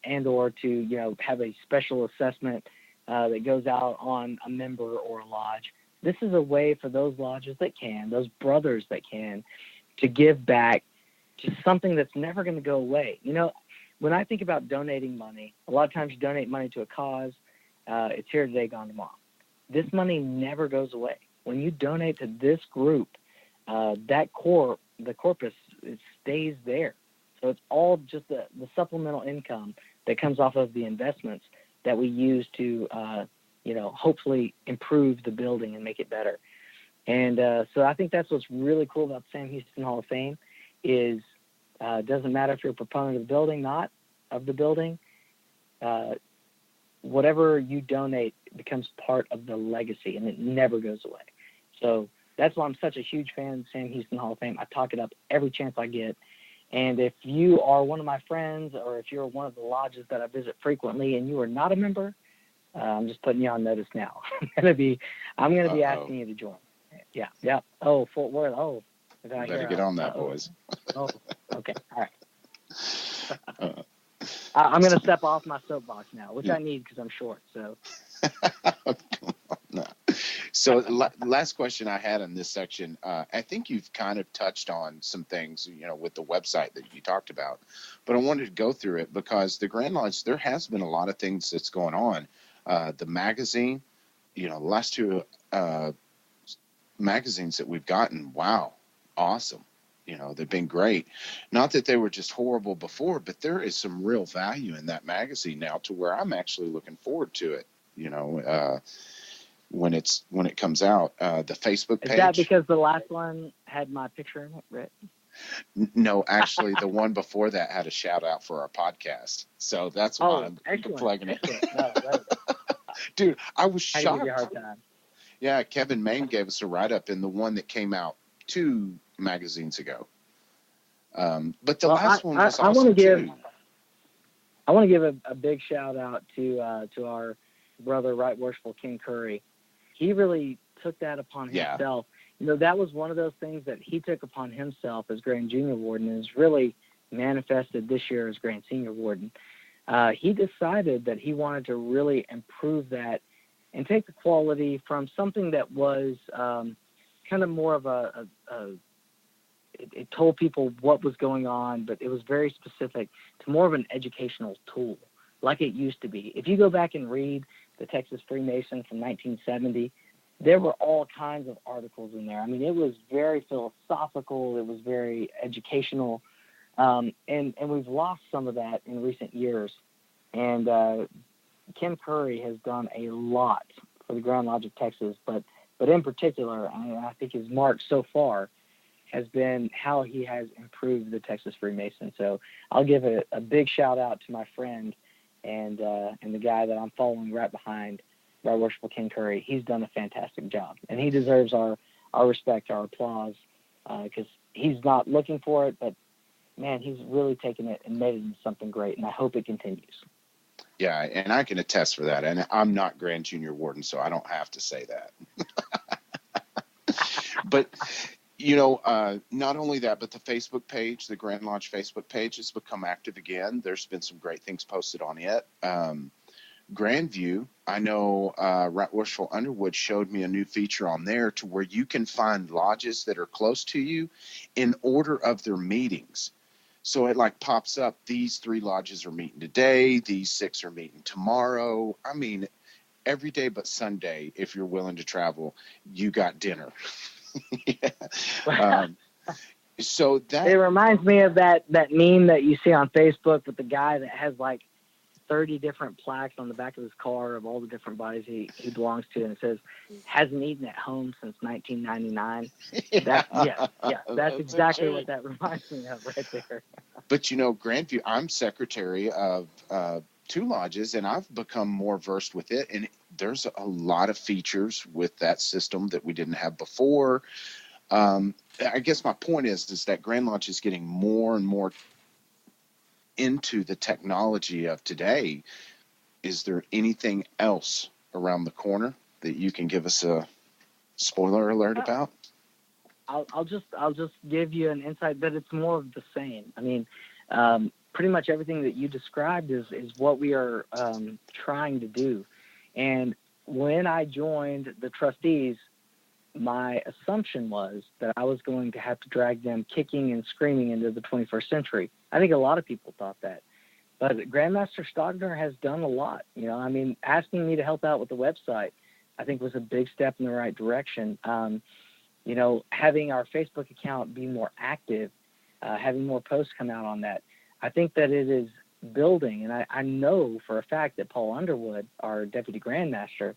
to have a special assessment that goes out on a member or a lodge. This is a way for those lodges that can, those brothers that can, to give back to something that's never going to go away. When I think about donating money, a lot of times you donate money to a cause. It's here today, gone tomorrow. This money never goes away. When you donate to this group, the corpus, it stays there. So it's all just the supplemental income that comes off of the investments that we use to, hopefully improve the building and make it better. And so I think that's what's really cool about the Sam Houston Hall of Fame is it doesn't matter if you're a proponent of the building, not of the building. Whatever you donate becomes part of the legacy, and it never goes away. So that's why I'm such a huge fan of the Sam Houston Hall of Fame. I talk it up every chance I get. And if you are one of my friends, or if you're one of the lodges that I visit frequently and you are not a member, I'm just putting you on notice now. I'm gonna be asking you to join. Yeah. Oh, Fort Worth. Oh, better get on that, boys. Oh, okay. All right. I'm going to step off my soapbox now, which I need because I'm short. So. No. So last question I had in this section, I think you've kind of touched on some things, with the website that you talked about, but I wanted to go through it because the Grand Lodge, there has been a lot of things that's going on. The magazine, the last 2 magazines that we've gotten, wow, awesome. They've been great. Not that they were just horrible before, but there is some real value in that magazine now to where I'm actually looking forward to it, when it comes out. The Facebook page. Is that because the last one had my picture in it, Rhit? No, actually, the one before that had a shout out for our podcast. So that's why I'm plugging it. No, right. Dude, I was shocked. I give you a hard time. Yeah, Kevin Main gave us a write-up in the one that came out 2 magazines ago. But the last one was awesome too. I want to give a big shout out to our brother, Right Worshipful King Curry. He really took that upon himself. That was one of those things that he took upon himself as Grand Junior Warden and is really manifested this year as Grand Senior Warden. He decided that he wanted to really improve that and take the quality from something that was kind of more of it told people what was going on, but it was very specific to more of an educational tool, like it used to be. If you go back and read the Texas Freemason from 1970, there were all kinds of articles in there. I mean, it was very philosophical. It was very educational. And we've lost some of that in recent years. And Ken Curry has done a lot for the Grand Lodge of Texas, but in particular, I think his mark so far has been how he has improved the Texas Freemason. So I'll give a big shout out to my friend and the guy that I'm following right behind, Right Worshipful King Curry. He's done a fantastic job, and he deserves our respect, our applause, because he's not looking for it, but man, he's really taken it and made it into something great, and I hope it continues. Yeah, and I can attest for that. And I'm not Grand Junior Warden, so I don't have to say that. But, not only that, but the Facebook page, the Grand Lodge Facebook page has become active again. There's been some great things posted on it. Grandview, I know Right Worshipful Underwood showed me a new feature on there to where you can find lodges that are close to you in order of their meetings. So it pops up, these 3 lodges are meeting today, these 6 are meeting tomorrow. I mean, every day but Sunday, if you're willing to travel, you got dinner. Yeah. So that... It reminds me of that meme that you see on Facebook with the guy that has 30 different plaques on the back of his car of all the different bodies he belongs to, and it says, hasn't eaten at home since 1999. That's exactly what that reminds me of right there. But Grandview, I'm secretary of 2 lodges, and I've become more versed with it, and there's a lot of features with that system that we didn't have before. I guess my point is that Grand Lodge is getting more and more into the technology of today. is there anything else around the corner that you can give us a spoiler alert about? I'll just give you an insight that it's more of the same. I mean, pretty much everything that you described is what we are trying to do. And when I joined the trustees, my assumption was that I was going to have to drag them kicking and screaming into the 21st century. I think a lot of people thought that. But Grandmaster Stogner has done a lot. You know, I mean, asking me to help out with the website, I think was a big step in the right direction. You know, having our Facebook account be more active, having more posts come out on that, I think that it is building. And I know for a fact that Paul Underwood, our Deputy Grandmaster,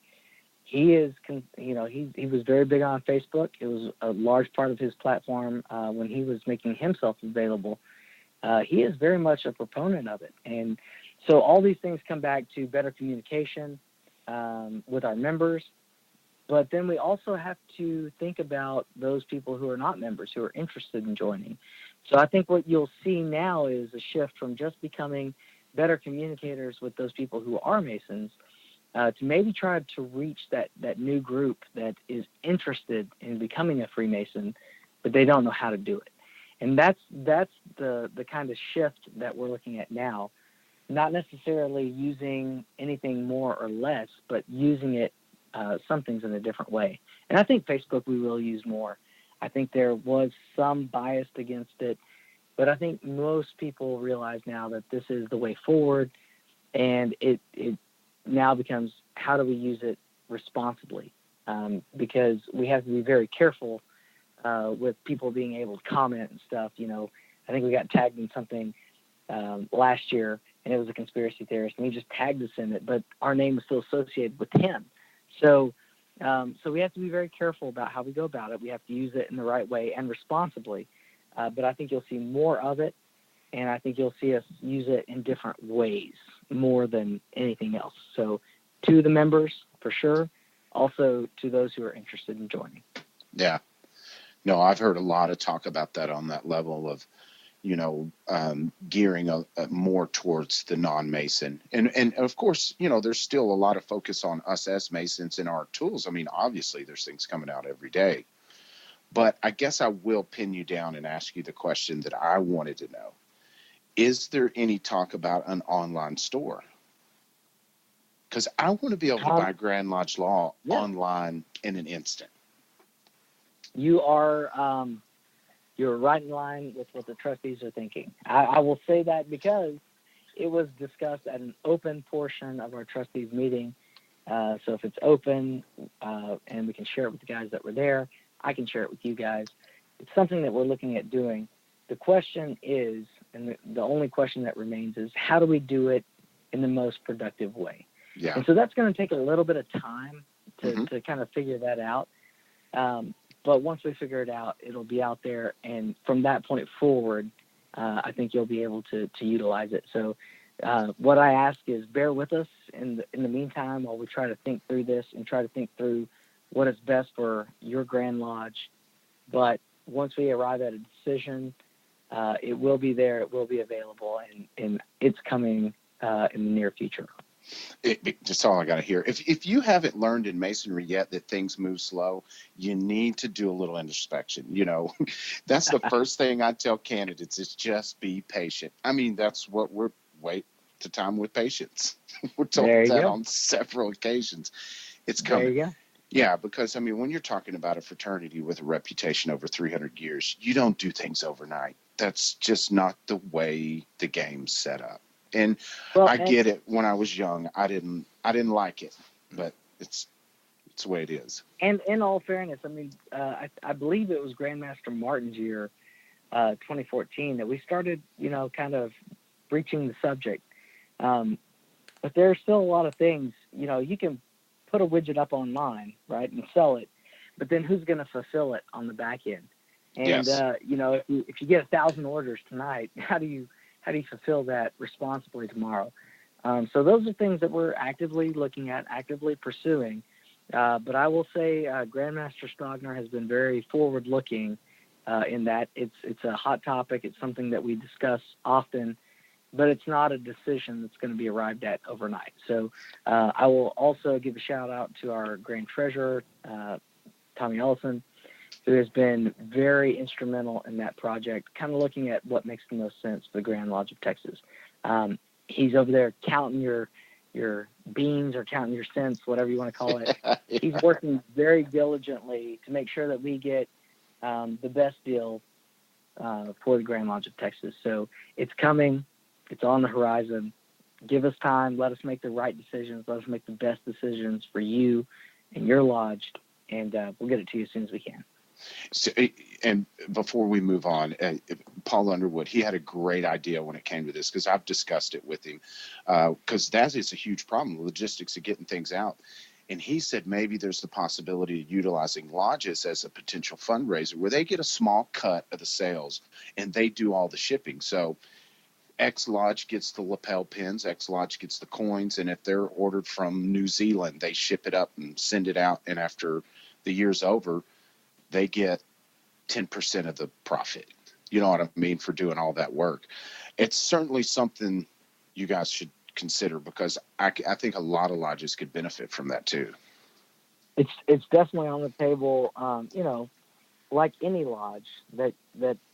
he is, you know, he was very big on Facebook. It was a large part of his platform when he was making himself available. He is very much a proponent of it. And so all these things come back to better communication with our members. But then we also have to think about those people who are not members, who are interested in joining. So I think what you'll see now is a shift from just becoming better communicators with those people who are Masons to maybe try to reach that new group that is interested in becoming a Freemason, but they don't know how to do it. And that's the kind of shift that we're looking at now, not necessarily using anything more or less, but using it some things in a different way. And I think Facebook we will use more. I think there was some bias against it, but I think most people realize now that this is the way forward, and it now becomes how do we use it responsibly, because we have to be very careful with people being able to comment and stuff. You know, I think we got tagged in something last year, and it was a conspiracy theorist, and he just tagged us in it, but our name was still associated with him. So we have to be very careful about how we go about it. We have to use it in the right way and responsibly. But I think you'll see more of it, and I think you'll see us use it in different ways more than anything else. So to the members, for sure, also to those who are interested in joining. Yeah. No, I've heard a lot of talk about that on that level of, you know, gearing more towards the non-Mason. And of course, you know, there's still a lot of focus on us as Masons and our tools. I mean, obviously there's things coming out every day. But I guess I will pin you down and ask you the question that I wanted to know. Is there any talk about an online store? Because I want to be able to buy Grand Lodge Law online in an instant. You are you're right in line with what the trustees are thinking. I will say that because it was discussed at an open portion of our trustees meeting. So if it's open and we can share it with the guys that were there, I can share it with you guys. It's something that we're looking at doing. The question is, and the only question that remains is, how do we do it in the most productive way? Yeah. And so that's going to take a little bit of time to kind of figure that out. But once we figure it out, it'll be out there. And from that point forward, I think you'll be able to utilize it. So what I ask is bear with us in the meantime while we try to think through this and try to think through what is best for your Grand Lodge. But once we arrive at a decision, it will be there, it will be available, and it's coming in the near future. That's all I got to hear. If you haven't learned in Masonry yet that things move slow, you need to do a little introspection. You know, that's the first thing I tell candidates is just be patient. I mean, that's what we're wait to time with patience. We're told that on several occasions. It's coming. There you go. Yeah, because, I mean, when you're talking about a fraternity with a reputation over 300 years, you don't do things overnight. That's just not the way the game's set up. And I get it. When I was young, I didn't like it, but it's the way it is. And in all fairness, I mean, I believe it was Grandmaster Martin's year, 2014, that we started, you know, kind of breaching the subject. But there are still a lot of things, you know, you can put a widget up online, right, and sell it, but then who's going to fulfill it on the back end? And, you know, if you get 1,000 orders tonight, how do you fulfill that responsibly tomorrow? So those are things that we're actively looking at, actively pursuing. But I will say Grandmaster Stogner has been very forward-looking in that it's a hot topic. It's something that we discuss often. but it's not a decision that's going to be arrived at overnight. So I will also give a shout out to our Grand Treasurer, Tommy Ellison, who has been very instrumental in that project, kind of looking at what makes the most sense for the Grand Lodge of Texas. He's over there counting your beans or counting your cents, whatever you want to call it. Yeah. He's working very diligently to make sure that we get the best deal for the Grand Lodge of Texas. So it's coming. It's on the horizon. Give us time. Let us make the right decisions. Let us make the best decisions for you and your lodge, and we'll get it to you as soon as we can. So, and before we move on, Paul Underwood, he had a great idea when it came to this, because I've discussed it with him, because that is a huge problem, logistics of getting things out. And he said maybe there's the possibility of utilizing lodges as a potential fundraiser where they get a small cut of the sales and they do all the shipping. So X Lodge gets the lapel pins, X Lodge gets the coins, and if they're ordered from New Zealand, they ship it up and send it out. And after the year's over, they get 10% of the profit. You know what I mean? For doing all that work. It's certainly something you guys should consider, because I think a lot of lodges could benefit from that too. It's definitely on the table. Like any lodge that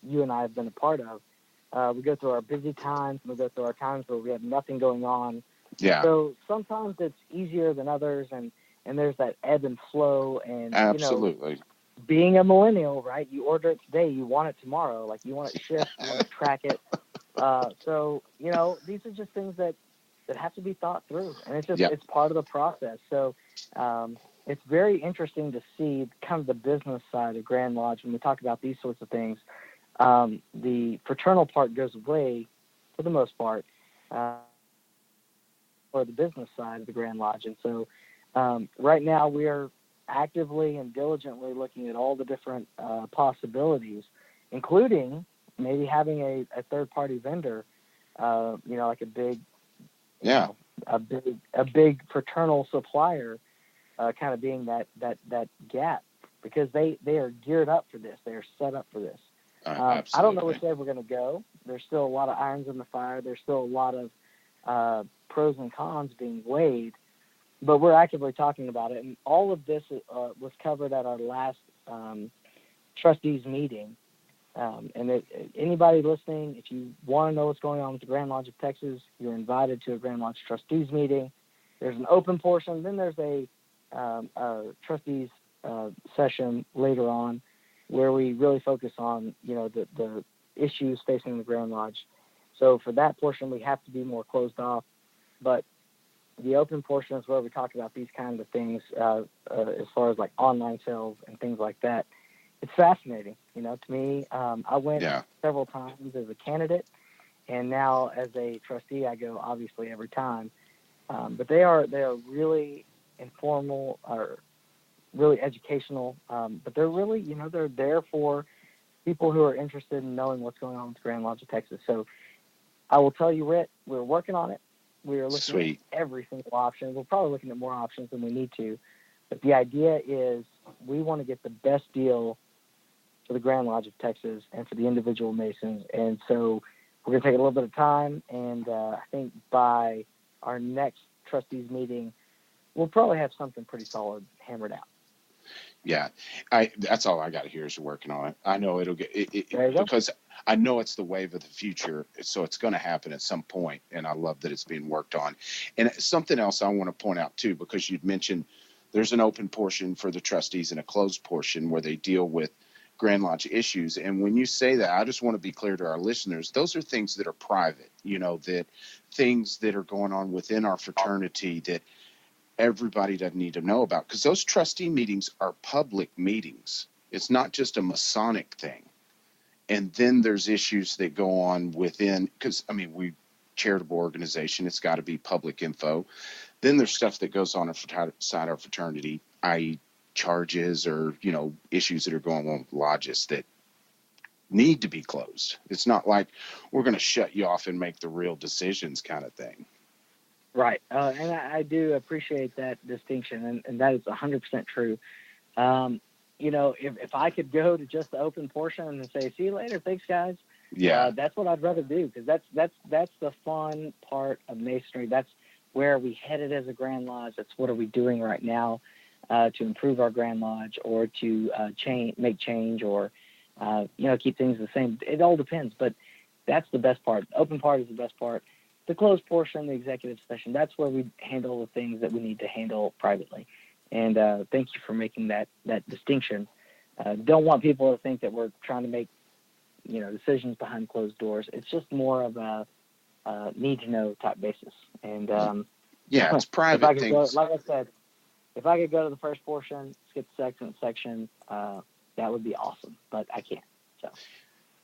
you and I have been a part of, we go through our busy times, we go through our times where we have nothing going on. Yeah. So sometimes it's easier than others, and there's that ebb and flow. And absolutely, being a millennial, right? You order it today, you want it tomorrow. Like, you want it shipped, you want to track it. So these are just things that have to be thought through, and it's just it's part of the process. So it's very interesting to see kind of the business side of Grand Lodge when we talk about these sorts of things. The fraternal part goes away for the most part, for the business side of the Grand Lodge. And so right now we are actively and diligently looking at all the different possibilities, including maybe having a third-party vendor, like a big, a big fraternal supplier, kind of being that gap, because they are geared up for this. They are set up for this. I don't know which way we're going to go. There's still a lot of irons in the fire. There's still a lot of pros and cons being weighed, but we're actively talking about it. And all of this was covered at our last trustees meeting. And anybody listening, if you want to know what's going on with the Grand Lodge of Texas, you're invited to a Grand Lodge trustees meeting. There's an open portion. Then there's a trustees session later on, where we really focus on, the issues facing the Grand Lodge. So for that portion, we have to be more closed off. But the open portion is where we talk about these kinds of things, as far as like online sales and things like that. It's fascinating, to me. I went several times as a candidate, and now as a trustee, I go obviously every time. But they are really informal, or really educational, but they're really, they're there for people who are interested in knowing what's going on with the Grand Lodge of Texas. So I will tell you, Rhit, we're working on it. We are looking at every single option. We're probably looking at more options than we need to, but the idea is we want to get the best deal for the Grand Lodge of Texas and for the individual Masons. And so we're going to take a little bit of time, and I think by our next trustees meeting, we'll probably have something pretty solid hammered out. Yeah, that's all I got here is working on it. I know it'll get because I know it's the wave of the future, so it's going to happen at some point, and I love that it's being worked on. And something else I want to point out too, because you'd mentioned there's an open portion for the trustees and a closed portion where they deal with Grand Lodge issues. And when you say that, I just want to be clear to our listeners, those are things that are private, that things that are going on within our fraternity that everybody doesn't need to know about, because those trustee meetings are public meetings. It's not just a Masonic thing. And then there's issues that go on within, because we charitable organization, it's got to be public info. Then there's stuff that goes on inside our fraternity, i.e. charges or issues that are going on with lodges that need to be closed. It's not like we're going to shut you off and make the real decisions kind of thing. Right. And I do appreciate that distinction, and that is 100% true. If I could go to just the open portion and say, see you later, thanks, guys. Yeah. That's what I'd rather do, because that's the fun part of Masonry. That's where we headed as a Grand Lodge. That's what are we doing right now to improve our Grand Lodge, or to make change, or keep things the same. It all depends, but that's the best part. The open part is the best part. The closed portion, the executive session, that's where we handle the things that we need to handle privately. And thank you for making that distinction. Don't want people to think that we're trying to make decisions behind closed doors. It's just more of a need to know type basis. And it's private things. Like I said, if I could go to the first portion, skip the second section, that would be awesome. But I can't. So.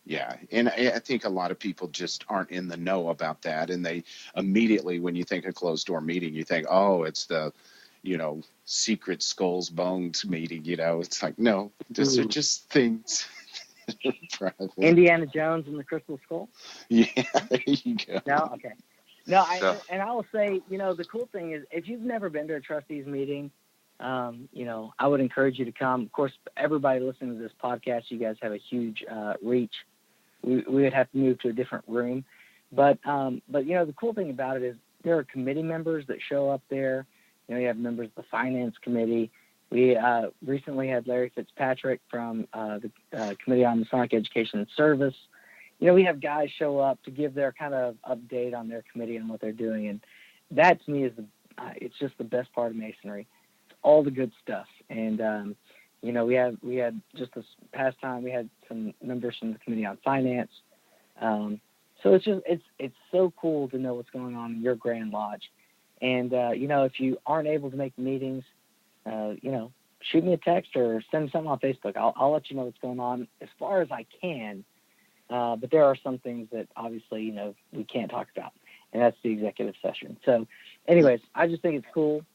Yeah, and I think a lot of people just aren't in the know about that, and they immediately, when you think of closed door meeting, you think, oh, it's the, secret skulls bones meeting. It's like, no, these are just things. Private. Indiana Jones and the Crystal Skull. Yeah, there you go. No, okay. No, and I will say, the cool thing is, if you've never been to a trustees meeting, I would encourage you to come. Of course, everybody listening to this podcast, you guys have a huge reach. We would have to move to a different room, but the cool thing about it is there are committee members that show up there. You have members of the finance committee. We recently had Larry Fitzpatrick from the Committee on Masonic Education and Service. We have guys show up to give their kind of update on their committee and what they're doing, and that to me is it's just the best part of Masonry. It's all the good stuff, and we had just this past time we had some members from the Committee on Finance. So it's so cool to know what's going on in your Grand Lodge, and if you aren't able to make the meetings, shoot me a text or send me something on Facebook. I'll let you know what's going on as far as I can. But there are some things that obviously, we can't talk about, and that's the executive session. So anyways, I just think it's cool.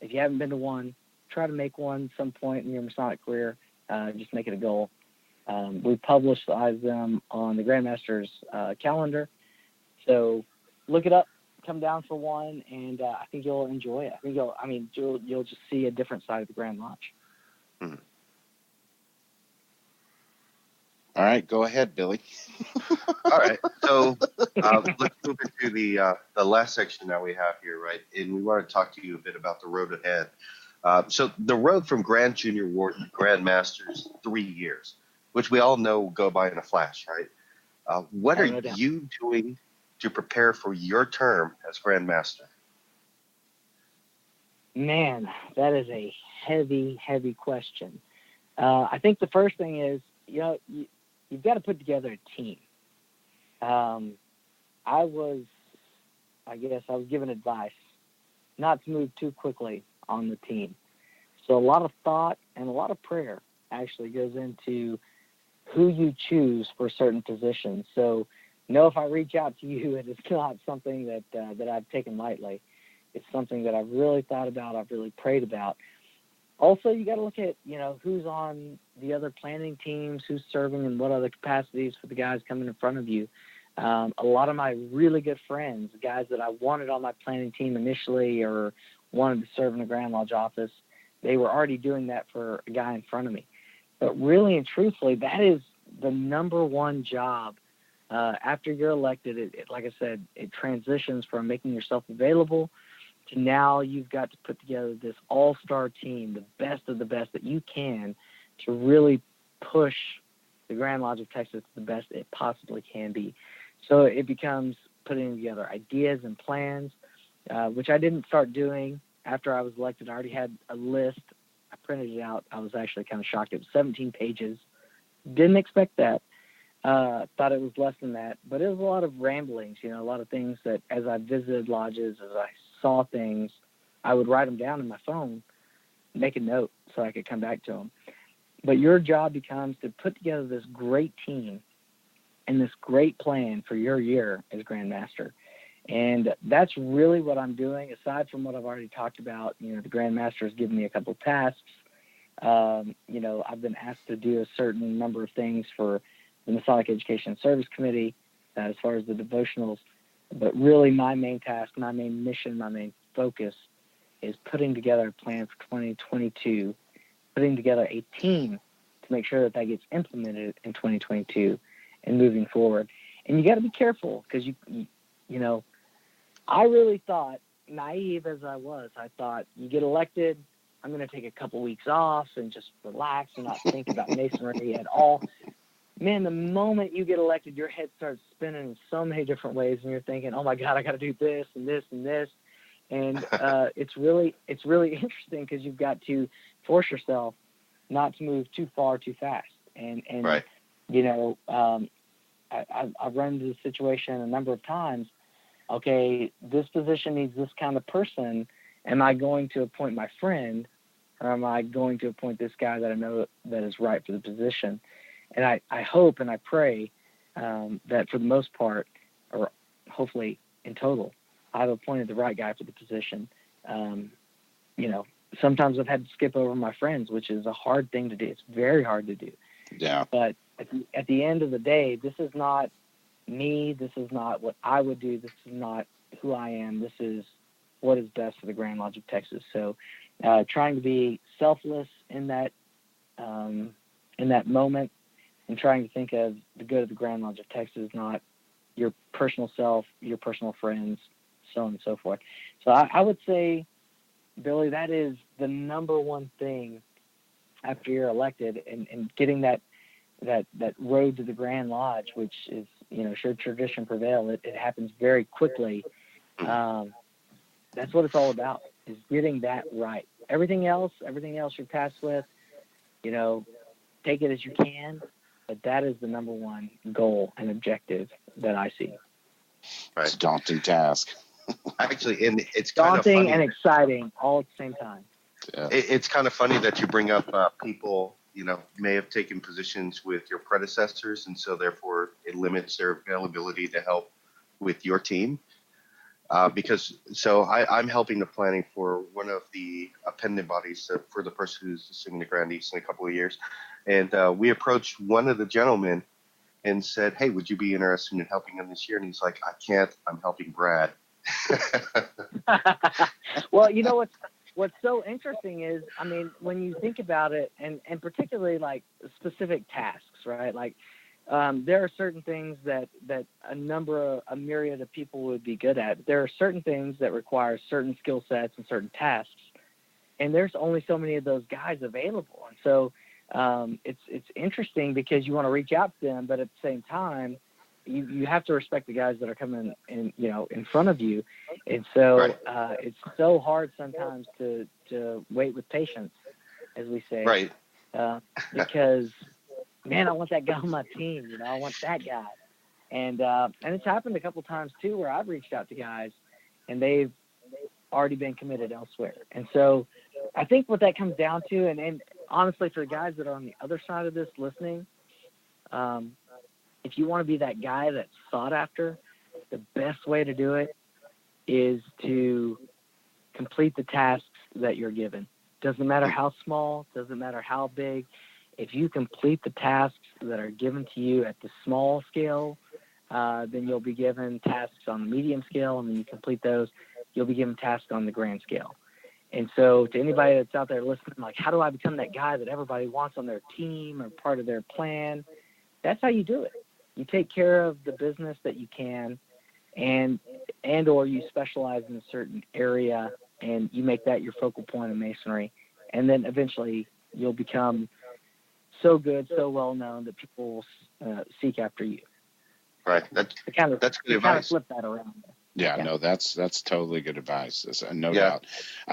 If you haven't been to one, try to make one some point in your Masonic career. Just make it a goal. We publicize them on the Grandmaster's calendar. So look it up, come down for one, and I think you'll enjoy it. I think you'll just see a different side of the Grand Lodge. Hmm. All right, go ahead, Billy. All right, so let's move into the last section that we have here, right? And we want to talk to you a bit about the road ahead. So the road from Grand Junior Warden to Grand Master's 3 years, which we all know go by in a flash, right? What are you doing to prepare for your term as Grand Master? Man, that is a heavy, heavy question. I think the first thing is, you've got to put together a team. I was given advice not to move too quickly on the team. So a lot of thought and a lot of prayer actually goes into who you choose for certain positions. So if I reach out to you, it is not something that I've taken lightly. It's something that I've really thought about, I've really prayed about. Also, you got to look at, who's on the other planning teams, who's serving in what other capacities for the guys coming in front of you. A lot of my really good friends, guys that I wanted on my planning team initially or wanted to serve in the Grand Lodge office, they were already doing that for a guy in front of me. But really and truthfully, that is the number one job. After you're elected, it like I said, it transitions from making yourself available to now you've got to put together this all-star team, the best of the best that you can, to really push the Grand Lodge of Texas to the best it possibly can be. So it becomes putting together ideas and plans, which I didn't start doing after I was elected. I already had a list. I printed it out. I was actually kind of shocked. It was 17 pages. Didn't expect that. Thought it was less than that, but it was a lot of ramblings, a lot of things that as I visited lodges, as I saw things, I would write them down in my phone, make a note so I could come back to them. But your job becomes to put together this great team and this great plan for your year as Grand Master. And that's really what I'm doing, aside from what I've already talked about. The Grand Master has given me a couple of tasks. I've been asked to do a certain number of things for the Masonic Education and Service Committee as far as the devotionals. But really my main task, my main mission, my main focus is putting together a plan for 2022, putting together a team to make sure that gets implemented in 2022 and moving forward. And you got to be careful because you know, I really thought, naive as I was, I thought you get elected, I'm going to take a couple weeks off and just relax and not think about masonry at all. Man, the moment you get elected, your head starts spinning in so many different ways, and you're thinking, oh my God, I got to do this and this and this. And it's really interesting because you've got to force yourself not to move too far too fast. And right. You know, I've run into the situation a number of times. Okay, this position needs this kind of person. Am I going to appoint my friend, or am I going to appoint this guy that I know that is right for the position? And I hope and I pray that for the most part, or hopefully in total, I've appointed the right guy for the position. You know, sometimes I've had to skip over my friends, which is a hard thing to do. It's very hard to do. Yeah. But at the end of the day, this is not me. This is not what I would do. This is not who I am. This is what is best for the Grand Lodge of Texas. So trying to be selfless in that moment, and trying to think of the good of the Grand Lodge of Texas, not your personal self, your personal friends, so on and so forth. So I would say, Billy, that is the number one thing after you're elected, and getting that road to the Grand Lodge, which is, you know, should tradition prevail, it happens very quickly. That's what it's all about, is getting that right. Everything else you're tasked with, you know, take it as you can, but that is the number one goal and objective that I see. Right. It's a daunting task. Actually, and it's daunting kind of and exciting all at the same time. Yeah. It's kind of funny that you bring up people, you know, may have taken positions with your predecessors, and so therefore it limits their availability to help with your team. Because I'm helping the planning for one of the appendant bodies for the person who's singing the Grand East in a couple of years. And we approached one of the gentlemen and said, hey, would you be interested in helping him this year? And he's like, I can't, I'm helping Brad. Well, you know, what's so interesting is, I mean, when you think about it, and particularly like specific tasks, right? Like there are certain things that a myriad of people would be good at. There are certain things that require certain skill sets and certain tasks, and there's only so many of those guys available. And so it's interesting because you want to reach out to them, but at the same time, you have to respect the guys that are coming in, you know, in front of you. And so Right. It's so hard sometimes to wait with patience, as we say, Right. Because man, I want that guy on my team, you know, I want that guy. And it's happened a couple times too, where I've reached out to guys and they've already been committed elsewhere. And so I think what that comes down to, and honestly, for the guys that are on the other side of this listening, if you want to be that guy that's sought after, the best way to do it is to complete the tasks that you're given. Doesn't matter how small, doesn't matter how big. If you complete the tasks that are given to you at the small scale, then you'll be given tasks on the medium scale, and when you complete those, you'll be given tasks on the grand scale. And so to anybody that's out there listening, like, how do I become that guy that everybody wants on their team or part of their plan? That's how you do it. You take care of the business that you can, and or you specialize in a certain area, and you make that your focal point of masonry. And then eventually you'll become so good, so well known that people will seek after you. Right. That's good advice. Kind of flip that around. Yeah, no, that's totally good advice. No Yeah. doubt.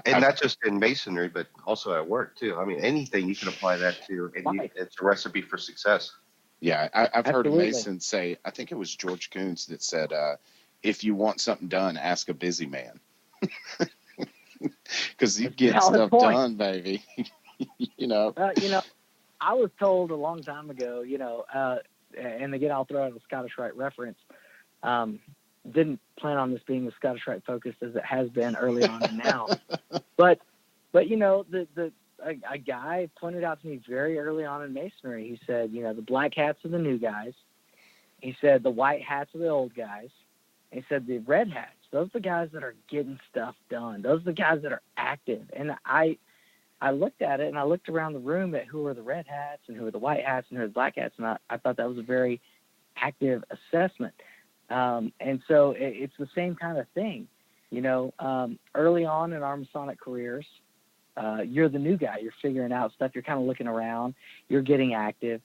And not just in masonry, but also at work too. I mean, anything you can apply that to, and it's a recipe for success. Yeah, I've heard a Absolutely. Mason say, I think it was George Coons that said, if you want something done, ask a busy man. Because you get stuff done, baby. You know. I was told a long time ago, and again, I'll throw out a Scottish Rite reference. Didn't plan on this being as Scottish Rite focused as it has been early on and now. But a guy pointed out to me very early on in masonry. He said, the black hats are the new guys. He said the white hats are the old guys. He said the red hats, those are the guys that are getting stuff done. Those are the guys that are active. And I looked at it, and I looked around the room at who were the red hats and who were the white hats and who were the black hats, and I thought that was a very active assessment. And so it's the same kind of thing. Early on in our Masonic careers, you're the new guy. You're figuring out stuff. You're kind of looking around. You're getting active.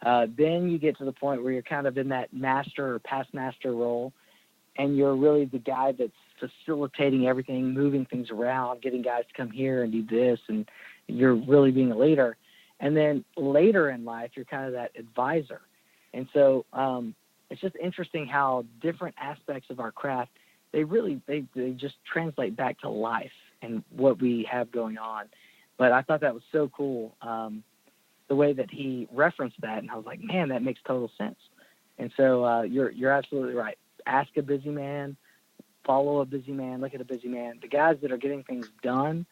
Then you get to the point where you're kind of in that master or past master role, and you're really the guy that's facilitating everything, moving things around, getting guys to come here and do this, and you're really being a leader. And then later in life, you're kind of that advisor. And so it's just interesting how different aspects of our craft, they just translate back to life and what we have going on. But I thought that was so cool, the way that he referenced that, and I was like, man, that makes total sense. And so you're absolutely right. Ask a busy man, follow a busy man, look at a busy man. The guys that are getting things done,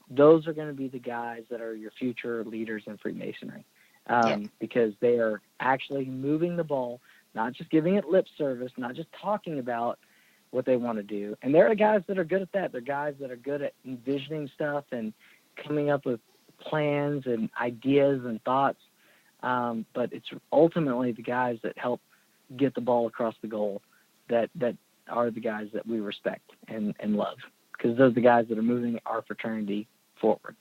those are going to be the guys that are your future leaders in Freemasonry, because they are actually moving the ball, not just giving it lip service, not just talking about what they want to do. And there are guys that are good at that. They're guys that are good at envisioning stuff and coming up with plans and ideas and thoughts. But it's ultimately the guys that help get the ball across the goal that are the guys that we respect and love, because those are the guys that are moving our fraternity forward.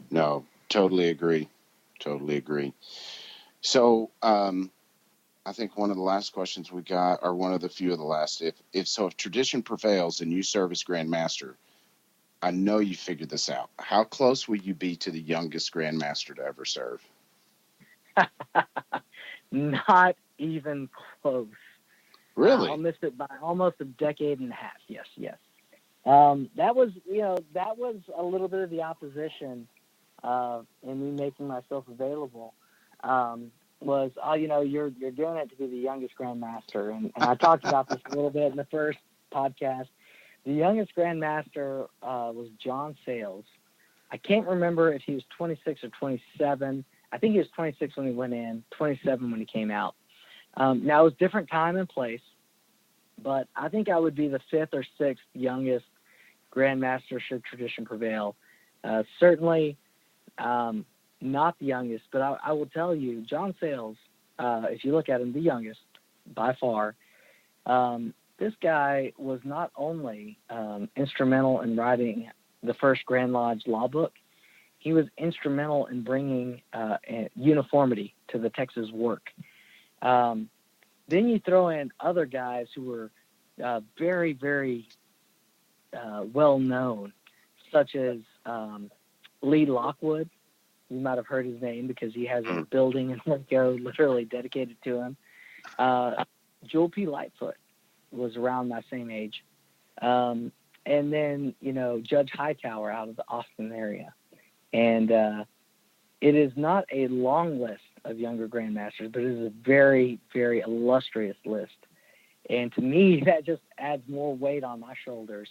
No, totally agree. So, I think one of the last questions we got, or one of the few of the last, if tradition prevails and you serve as Grand Master, I know you figured this out. How close will you be to the youngest Grand Master to ever serve? Not even close. Really? I'll miss it by almost a decade and a half. Yes. That was a little bit of the opposition in me making myself available. Was, you're doing it to be the youngest Grand Master. And I talked about this a little bit in the first podcast. The youngest Grand Master was John Sayles. I can't remember if he was 26 or 27. I think he was 26 when he went in, 27 when he came out. Now, it was different time and place, but I think I would be the 5th or 6th youngest Grand Master should tradition prevail. Certainly not the youngest, but I will tell you, John Sayles, if you look at him, the youngest by far, this guy was not only instrumental in writing the first Grand Lodge law book, he was instrumental in bringing uniformity to the Texas work. Then you throw in other guys who were very, very well known, such as Lee Lockwood. You might have heard his name because he has a building in Waco literally dedicated to him. Joel P. Lightfoot was around my same age. And then, Judge Hightower out of the Austin area. And it is not a long list of younger grandmasters, but it is a very, very illustrious list. And to me, that just adds more weight on my shoulders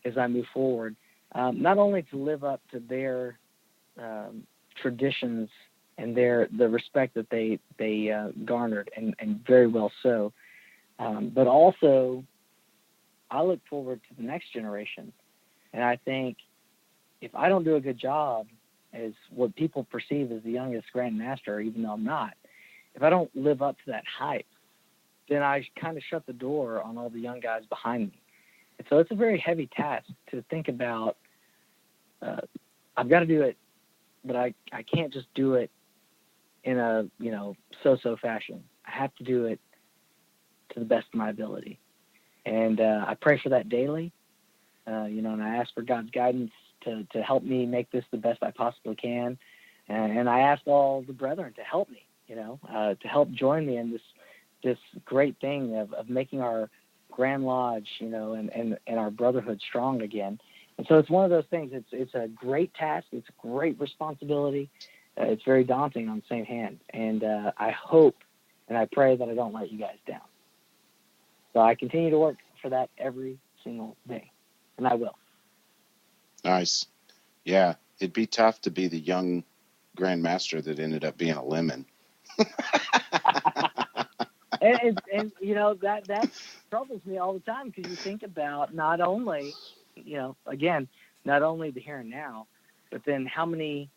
as I move forward, not only to live up to their traditions and the respect that they garnered, and very well so, but also I look forward to the next generation. And I think if I don't do a good job as what people perceive as the youngest Grand Master, even though I'm not, if I don't live up to that hype, then I kind of shut the door on all the young guys behind me. And so it's a very heavy task to think about. I've got to do it, but I can't just do it in a, so-so fashion. I have to do it to the best of my ability. And I pray for that daily, and I ask for God's guidance to help me make this the best I possibly can. And I ask all the brethren to help me, to help join me in this great thing of making our Grand Lodge, and our brotherhood strong again. And so it's one of those things. It's a great task. It's a great responsibility. It's very daunting on the same hand. And I hope and I pray that I don't let you guys down. So I continue to work for that every single day, and I will. Nice. Yeah, it'd be tough to be the young Grand Master that ended up being a lemon. and that troubles me all the time, because you think about not only the here and now, but then how many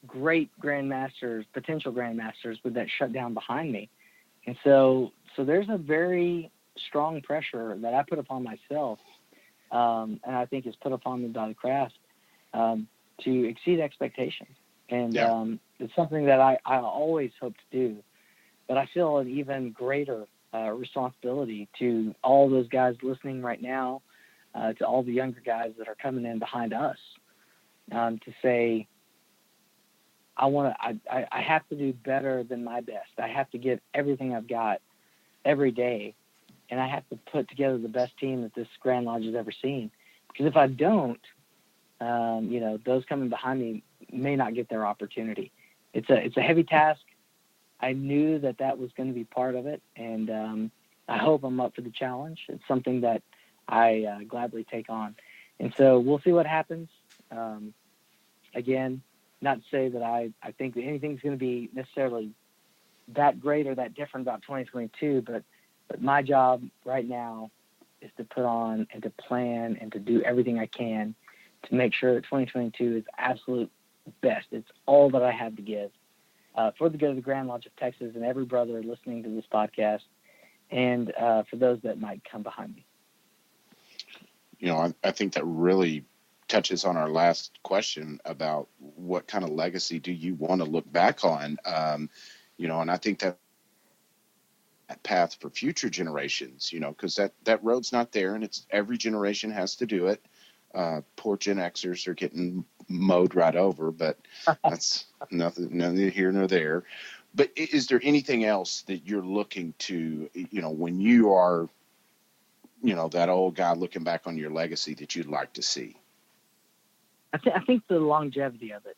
great grandmasters, potential grandmasters, would that shut down behind me? so there's a very strong pressure that I put upon myself, and I think is put upon me by the craft, to exceed expectations. And it's something that I always hope to do, but I feel an even greater responsibility to all those guys listening right now, to all the younger guys that are coming in behind us, to say, I have to do better than my best. I have to give everything I've got every day, and I have to put together the best team that this Grand Lodge has ever seen. Because if I don't, those coming behind me may not get their opportunity. It's a heavy task. I knew that was going to be part of it, and I hope I'm up for the challenge. It's something that I gladly take on. And so we'll see what happens. Again, not to say that I think that anything's going to be necessarily that great or that different about 2022, but my job right now is to put on and to plan and to do everything I can to make sure that 2022 is absolute best. It's all that I have to give for the good of the Grand Lodge of Texas and every brother listening to this podcast, and for those that might come behind me. I think that really touches on our last question about what kind of legacy do you want to look back on, and I think that path for future generations, because that road's not there, and it's every generation has to do it. Poor Gen Xers are getting mowed right over, but that's neither here nor there. But is there anything else that you're looking to, when you are, that old guy looking back on your legacy that you'd like to see? I think the longevity of it.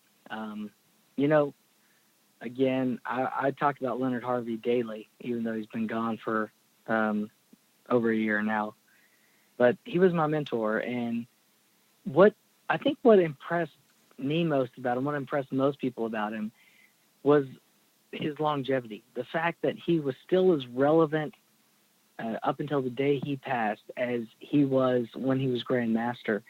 Again, I talk about Leonard Harvey daily, even though he's been gone for over a year now. But he was my mentor, and what impressed me most about him, what impressed most people about him, was his longevity. The fact that he was still as relevant up until the day he passed as he was when he was Grand Master.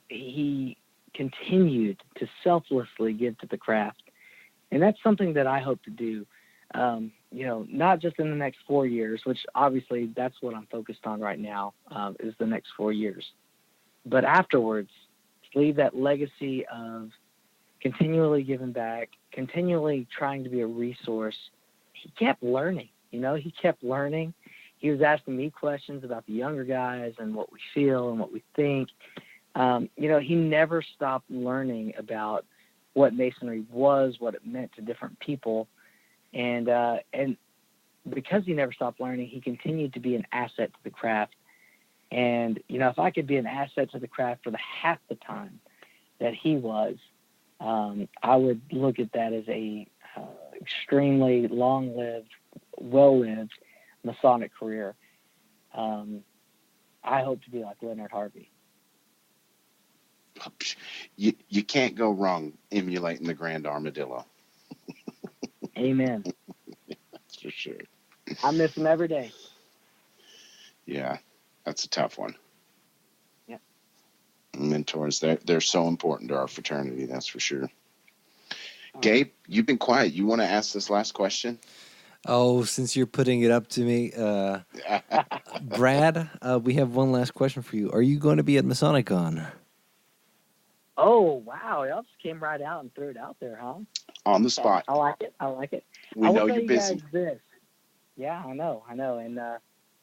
He continued to selflessly give to the craft. And that's something that I hope to do, not just in the next 4 years, which obviously that's what I'm focused on right now, is the next 4 years. But afterwards, leave that legacy of continually giving back, continually trying to be a resource. He kept learning, he kept learning. He was asking me questions about the younger guys and what we feel and what we think. He never stopped learning about what Masonry was, what it meant to different people. And because he never stopped learning, he continued to be an asset to the craft. And, if I could be an asset to the craft for the half the time that he was, I would look at that as a extremely long-lived, well-lived Masonic career. I hope to be like Leonard Harvey. You can't go wrong emulating the Grand Armadillo. Amen. That's for sure. I miss him every day. Yeah, that's a tough one. Yeah. Mentors, they're so important to our fraternity, that's for sure. Gabe, you've been quiet. You want to ask this last question? Oh, since you're putting it up to me, Brad, we have one last question for you. Are you going to be at Masonicon? Oh, wow. Y'all just came right out and threw it out there, huh? On the spot. I like it. We know you're busy. This. Yeah, I know. And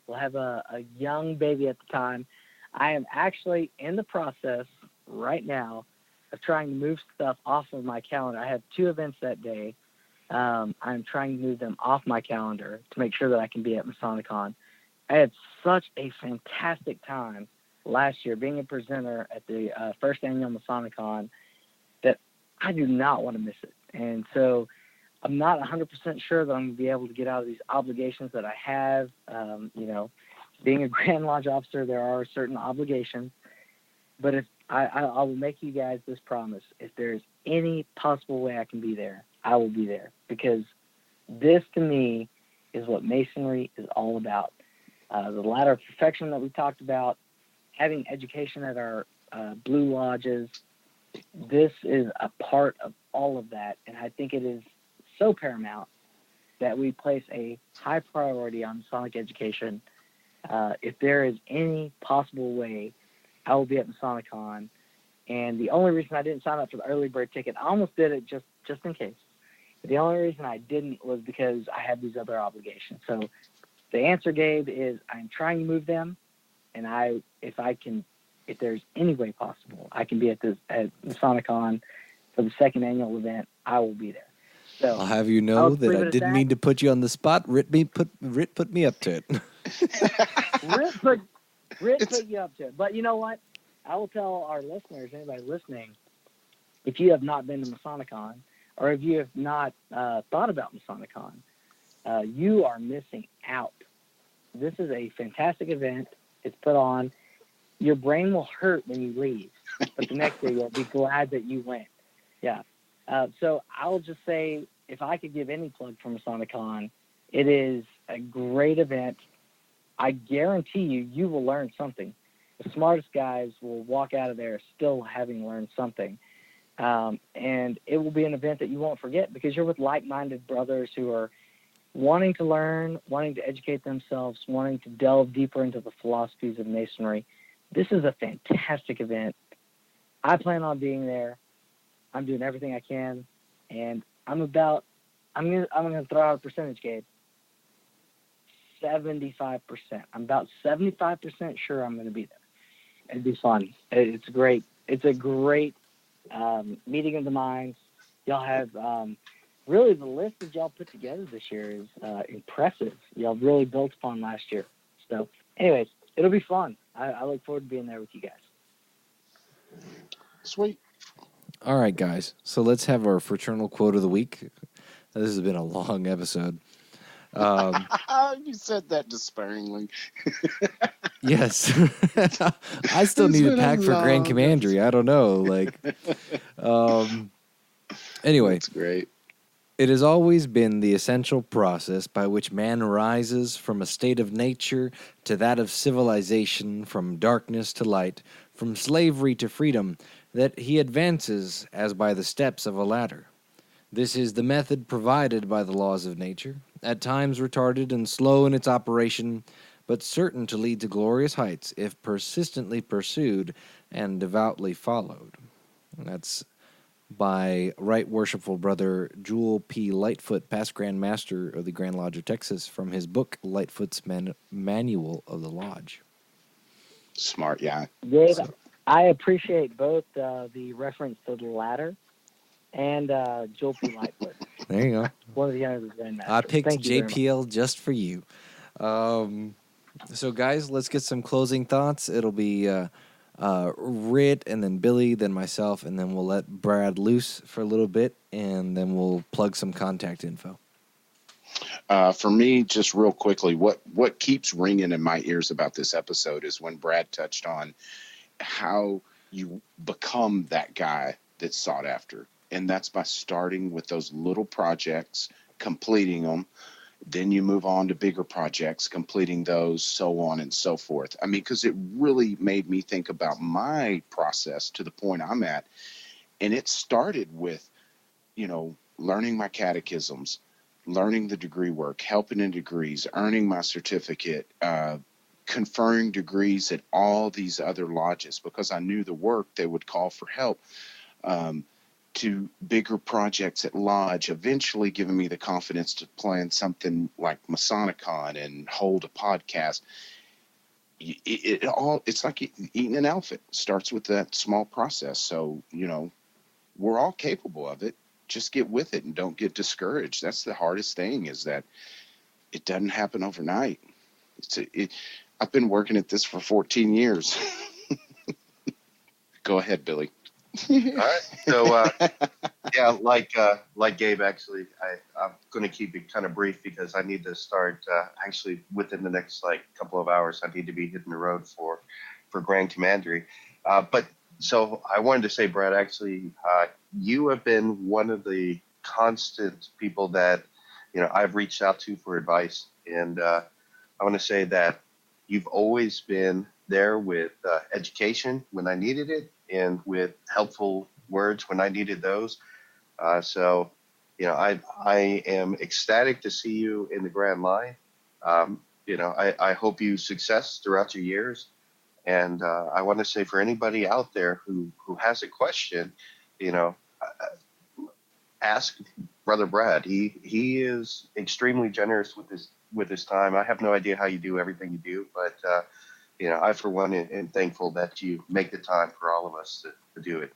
we'll have a young baby at the time. I am actually in the process right now of trying to move stuff off of my calendar. I have 2 events that day. I'm trying to move them off my calendar to make sure that I can be at Masonicon. I had such a fantastic time last year being a presenter at the first annual Masonicon that I do not want to miss it. And so I'm not 100% sure that I'm going to be able to get out of these obligations that I have. Being a Grand Lodge officer, there are certain obligations. But if I will make you guys this promise. If there's any possible way I can be there, I will be there. Because this, to me, is what Masonry is all about. The ladder of perfection that we talked about, having education at our Blue Lodges, this is a part of all of that. And I think it is so paramount that we place a high priority on Masonic education. If there is any possible way, I will be at MasonicCon. And the only reason I didn't sign up for the early bird ticket, I almost did it just in case. But the only reason I didn't was because I had these other obligations. So the answer, Gabe, is I'm trying to move them, and if there's any way possible, I can be at MasonicCon for the second annual event. I will be there. So I'll have you know that I didn't mean to put you on the spot. Rhit put me up to it. Rhit put you up to it. But you know what? I will tell our listeners, anybody listening, if you have not been to MasonicCon, or if you have not thought about MasonicCon, you are missing out. This is a fantastic event. It's put on. Your brain will hurt when you leave, but the next day you'll be glad that you went. Yeah. So I'll just say, if I could give any plug for MasonicCon, it is a great event. I guarantee you will learn something. The smartest guys will walk out of there still having learned something. And it will be an event that you won't forget because you're with like-minded brothers who are wanting to learn, wanting to educate themselves, wanting to delve deeper into the philosophies of Masonry. This is a fantastic event. I plan on being there. I'm doing everything I can, and I'm gonna throw out a percentage, Gabe. 75%. I'm about 75% sure I'm gonna be there. It'd be fun. It's great. It's a great meeting of the minds. Y'all have really the list that y'all put together this year is impressive. Y'all really built upon last year. So, anyways, it'll be fun. I look forward to being there with you guys. Sweet. All right, guys. So let's have our fraternal quote of the week. This has been a long episode. You said that despairingly. Yes. I still need a pack for Grand Commandery. I don't know. Anyway. That's great. It has always been the essential process by which man rises from a state of nature to that of civilization, from darkness to light, from slavery to freedom, that he advances as by the steps of a ladder. This is the method provided by the laws of nature, at times retarded and slow in its operation, but certain to lead to glorious heights if persistently pursued and devoutly followed. And that's by Right Worshipful Brother Jewel P. Lightfoot, past Grand Master of the Grand Lodge of Texas, from his book, Lightfoot's Manual of the Lodge. Smart, yeah. Dave, I appreciate both the reference to the ladder and Jewel P. Lightfoot. There you go. One of the others Grand Master. I picked JPL just for you. So, guys, let's get some closing thoughts. It'll be Rhit, and then Billy, then myself, and then we'll let Brad loose for a little bit, and then we'll plug some contact info. For me, just real quickly, what keeps ringing in my ears about this episode is when Brad touched on how you become that guy that's sought after. And that's by starting with those little projects, completing them. Then you move on to bigger projects, completing those, so on and so forth. I mean, because it really made me think about my process to the point I'm at. And it started with, learning my catechisms, learning the degree work, helping in degrees, earning my certificate, conferring degrees at all these other lodges because I knew the work they would call for help. To bigger projects at Lodge, eventually giving me the confidence to plan something like MasonicCon and hold a podcast. It's like eating an elephant. Starts with that small process. So, we're all capable of it. Just get with it and don't get discouraged. That's the hardest thing, is that it doesn't happen overnight. I've been working at this for 14 years. Go ahead, Billy. All right. So, like Gabe, actually, I'm going to keep it kind of brief because I need to start actually within the next couple of hours. I need to be hitting the road for Grand Commandery. But so I wanted to say, Brad, actually, you have been one of the constant people that I've reached out to for advice, and I want to say that you've always been there with education when I needed it, and with helpful words when I needed those. So I am ecstatic to see you in the Grand Line. I hope you success throughout your years. And I want to say for anybody out there who has a question, ask Brother Brad. He is extremely generous with his time. I have no idea how you do everything you do, but I for one am thankful that you make the time for all of us to do it.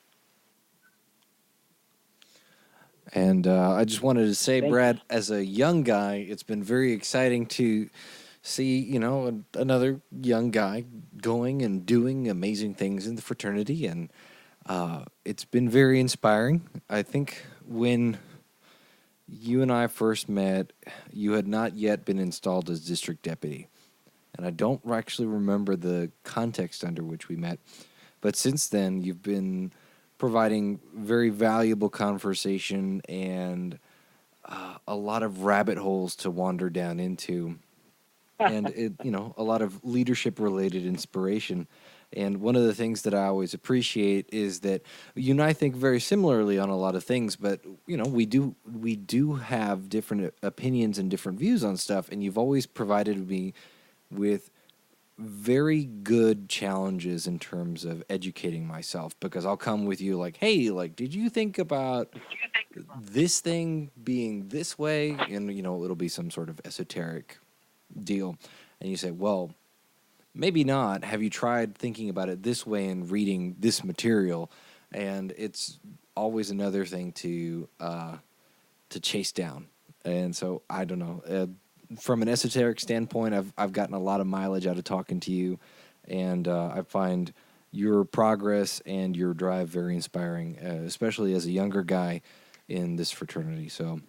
And I just wanted to say, Brad, as a young guy, it's been very exciting to see, another young guy going and doing amazing things in the fraternity. And it's been very inspiring. I think when you and I first met, you had not yet been installed as district deputy. And I don't actually remember the context under which we met. But since then, you've been providing very valuable conversation and a lot of rabbit holes to wander down into. And a lot of leadership related inspiration. And one of the things that I always appreciate is that you and I think very similarly on a lot of things, but we do have different opinions and different views on stuff. And you've always provided me with very good challenges in terms of educating myself, because I'll come with you like, hey, did you think about this thing being this way? And it'll be some sort of esoteric deal, and you say, well, maybe not. Have you tried thinking about it this way and reading this material? And it's always another thing to chase down. And so I don't know, from an esoteric standpoint, I've gotten a lot of mileage out of talking to you, and I find your progress and your drive very inspiring, especially as a younger guy in this fraternity. So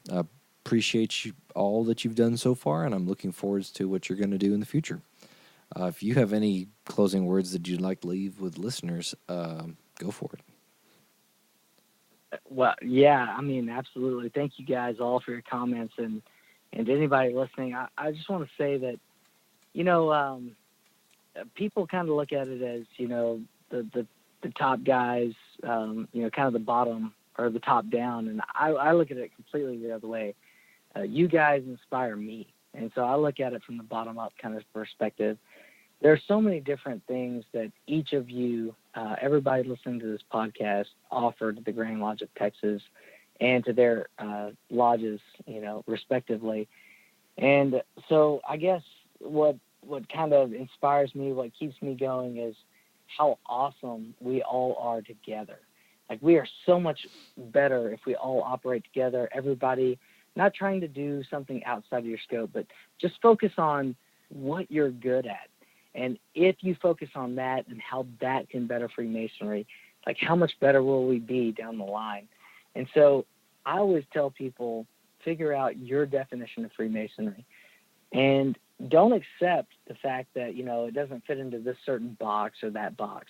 appreciate you all that you've done so far, and I'm looking forward to what you're going to do in the future. If you have any closing words that you'd like to leave with listeners, go for it. Well, yeah, I mean, absolutely. Thank you guys all for your comments, and anybody listening. I just want to say that, people kind of look at it as, the top guys, kind of the bottom or the top down. And I look at it completely the other way. You guys inspire me. And so I look at it from the bottom up kind of perspective. There are so many different things that each of you, everybody listening to this podcast, offered to the Grand Lodge of Texas and to their lodges, respectively. And so I guess what kind of inspires me, what keeps me going, is how awesome we all are together. We are so much better if we all operate together, everybody not trying to do something outside of your scope, but just focus on what you're good at. And if you focus on that and how that can better Freemasonry, how much better will we be down the line? And so I always tell people, figure out your definition of Freemasonry, and don't accept the fact that, it doesn't fit into this certain box or that box.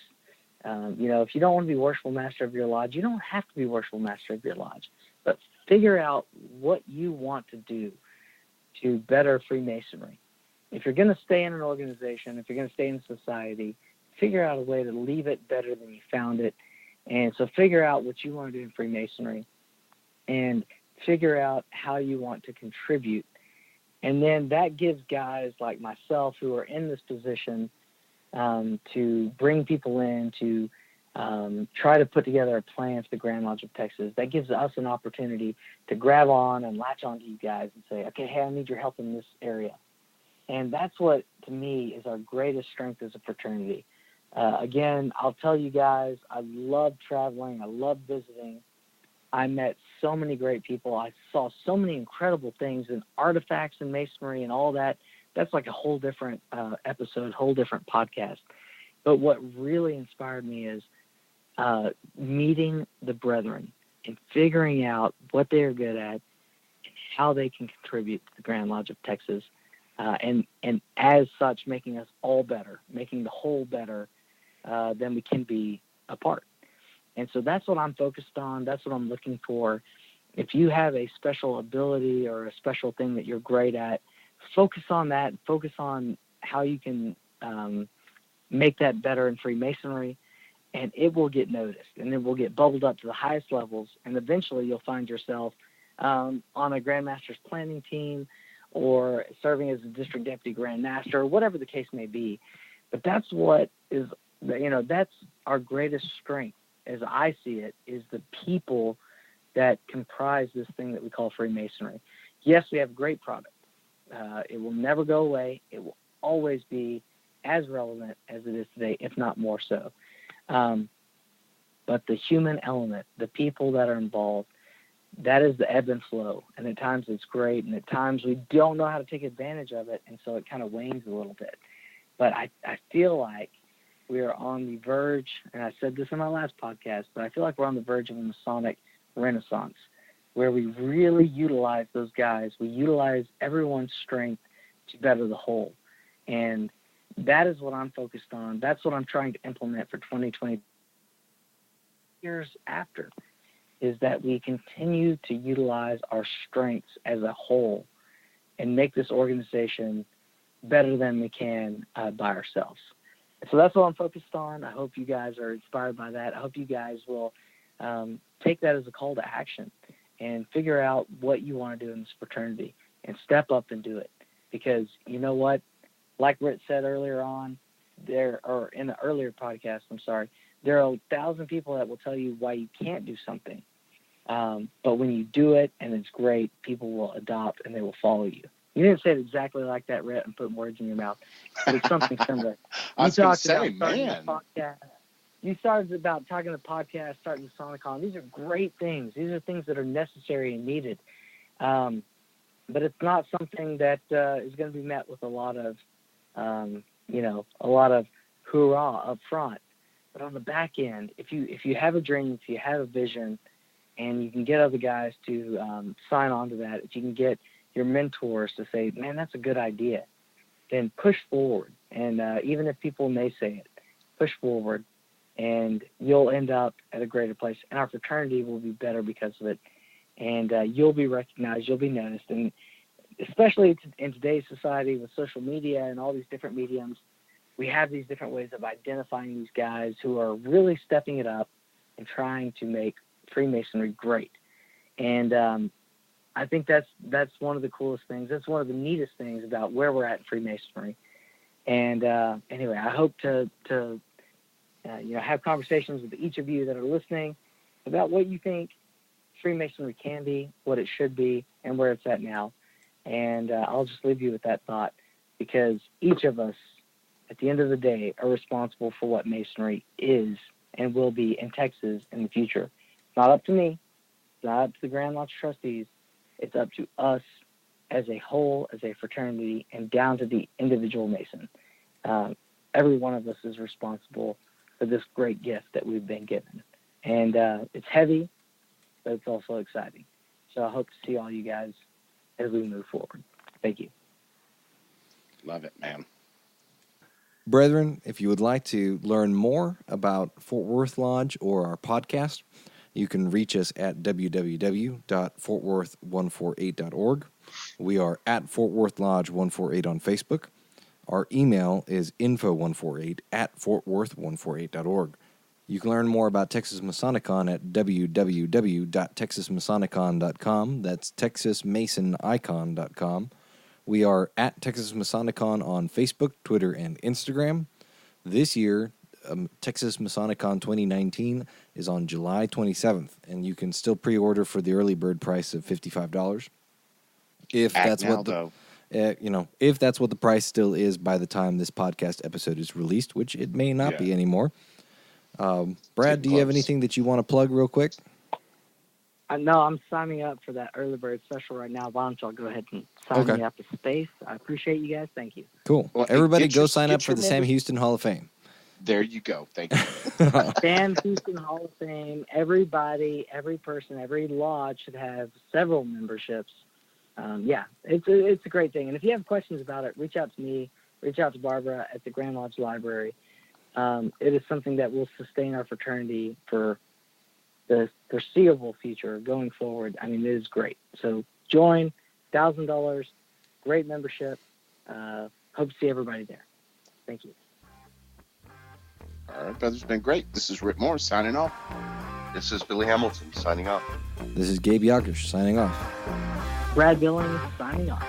If you don't want to be worshipful master of your lodge, you don't have to be worshipful master of your lodge, but figure out what you want to do to better Freemasonry. If you're going to stay in an organization, if you're going to stay in society, figure out a way to leave it better than you found it. And so figure out what you want to do in Freemasonry and figure out how you want to contribute. And then that gives guys like myself who are in this position to bring people in, to try to put together a plan for the Grand Lodge of Texas. That gives us an opportunity to grab on and latch on to you guys and say, okay, hey, I need your help in this area. And that's what, to me, is our greatest strength as a fraternity. Again, I'll tell you guys, I love traveling. I love visiting. I met so many great people. I saw so many incredible things and artifacts and masonry and all that. That's like a whole different episode, whole different podcast. But what really inspired me is meeting the brethren and figuring out what they're good at and how they can contribute to the Grand Lodge of Texas. And as such, making us all better, making the whole better than we can be apart. And so that's what I'm focused on. That's what I'm looking for. If you have a special ability or a special thing that you're great at, focus on that. Focus on how you can make that better in Freemasonry, and it will get noticed, and it will get bubbled up to the highest levels, and eventually you'll find yourself on a Grandmaster's planning team or serving as a district deputy Grandmaster, or whatever the case may be. But that's what is, that's our greatest strength, as I see it, is the people that comprise this thing that we call Freemasonry. Yes, we have great product. It will never go away. It will always be as relevant as it is today, if not more so. But the human element, the people that are involved, that is the ebb and flow. And at times it's great, and at times we don't know how to take advantage of it, and so it kind of wanes a little bit. But I feel like we are on the verge, and I said this in my last podcast, but I feel like we're on the verge of a Masonic renaissance, where we really utilize those guys. We utilize everyone's strength to better the whole. And that is what I'm focused on. That's what I'm trying to implement for 2020 years after, is that we continue to utilize our strengths as a whole and make this organization better than we can by ourselves. So that's what I'm focused on. I hope you guys are inspired by that. I hope you guys will take that as a call to action and figure out what you want to do in this fraternity and step up and do it. Because you know what? Like Rhit said earlier on, or in the earlier podcast, there are 1,000 people that will tell you why you can't do something. But when you do it and it's great, people will adopt and they will follow you. You didn't say it exactly like that, Rhit, and put words in your mouth. But it's something similar. I was going to say, man. You started about talking the podcast, starting the Sonicon. These are great things. These are things that are necessary and needed. But it's not something that is going to be met with a lot of hoorah up front. But on the back end, if you have a dream, if you have a vision, and you can get other guys to sign on to that, if you can get your mentors to say, man, that's a good idea, then push forward. And even if people may say it, push forward, and you'll end up at a greater place. And our fraternity will be better because of it. And you'll be recognized, you'll be noticed. And especially in today's society with social media and all these different mediums, we have these different ways of identifying these guys who are really stepping it up and trying to make Freemasonry great. And I think that's one of the coolest things. That's one of the neatest things about where we're at in Freemasonry. And anyway, I hope to have conversations with each of you that are listening about what you think Freemasonry can be, what it should be, and where it's at now. And I'll just leave you with that thought, because each of us, at the end of the day, are responsible for what Masonry is and will be in Texas in the future. It's not up to me. It's not up to the Grand Lodge trustees. It's up to us as a whole, as a fraternity, and down to the individual Mason. Every one of us is responsible for this great gift that we've been given. And it's heavy, but it's also exciting. So I hope to see all you guys as we move forward. Thank you. Love it, man. Brethren, if you would like to learn more about Fort Worth Lodge or our podcast, you can reach us at www.fortworth148.org. We are at Fort Worth Lodge 148 on Facebook. Our email is info148@fortworth148.org. You can learn more about Texas Masonicon at www.texasmasonicon.com. That's texasmasonicon.com. We are at Texas Masonicon on Facebook, Twitter, and Instagram. This year, Texas Masonicon 2019 is on July 27th, and you can still pre-order for the early bird price of $55. If that's what the price still is by the time this podcast episode is released, which it may not be anymore. Brad, do you have anything that you want to plug real quick? No, I'm signing up for that early bird special right now. Why don't y'all go ahead and sign me up to space? I appreciate you guys. Thank you. Cool. Well, everybody go sign up for the Sam Houston Hall of Fame. There you go. Thank you. Sam Houston Hall of Fame. Everybody, every person, every lodge should have several memberships. It's a great thing. And if you have questions about it, reach out to me, reach out to Barbara at the Grand Lodge Library. It is something that will sustain our fraternity for the foreseeable future going forward. I mean, it is great. So join, $1,000, great membership. Hope to see everybody there. Thank you. All right, brother. It's been great. This is Rhit Moore signing off. This is Billy Hamilton signing off. This is Gabe Jagush signing off. Brad Billings signing off.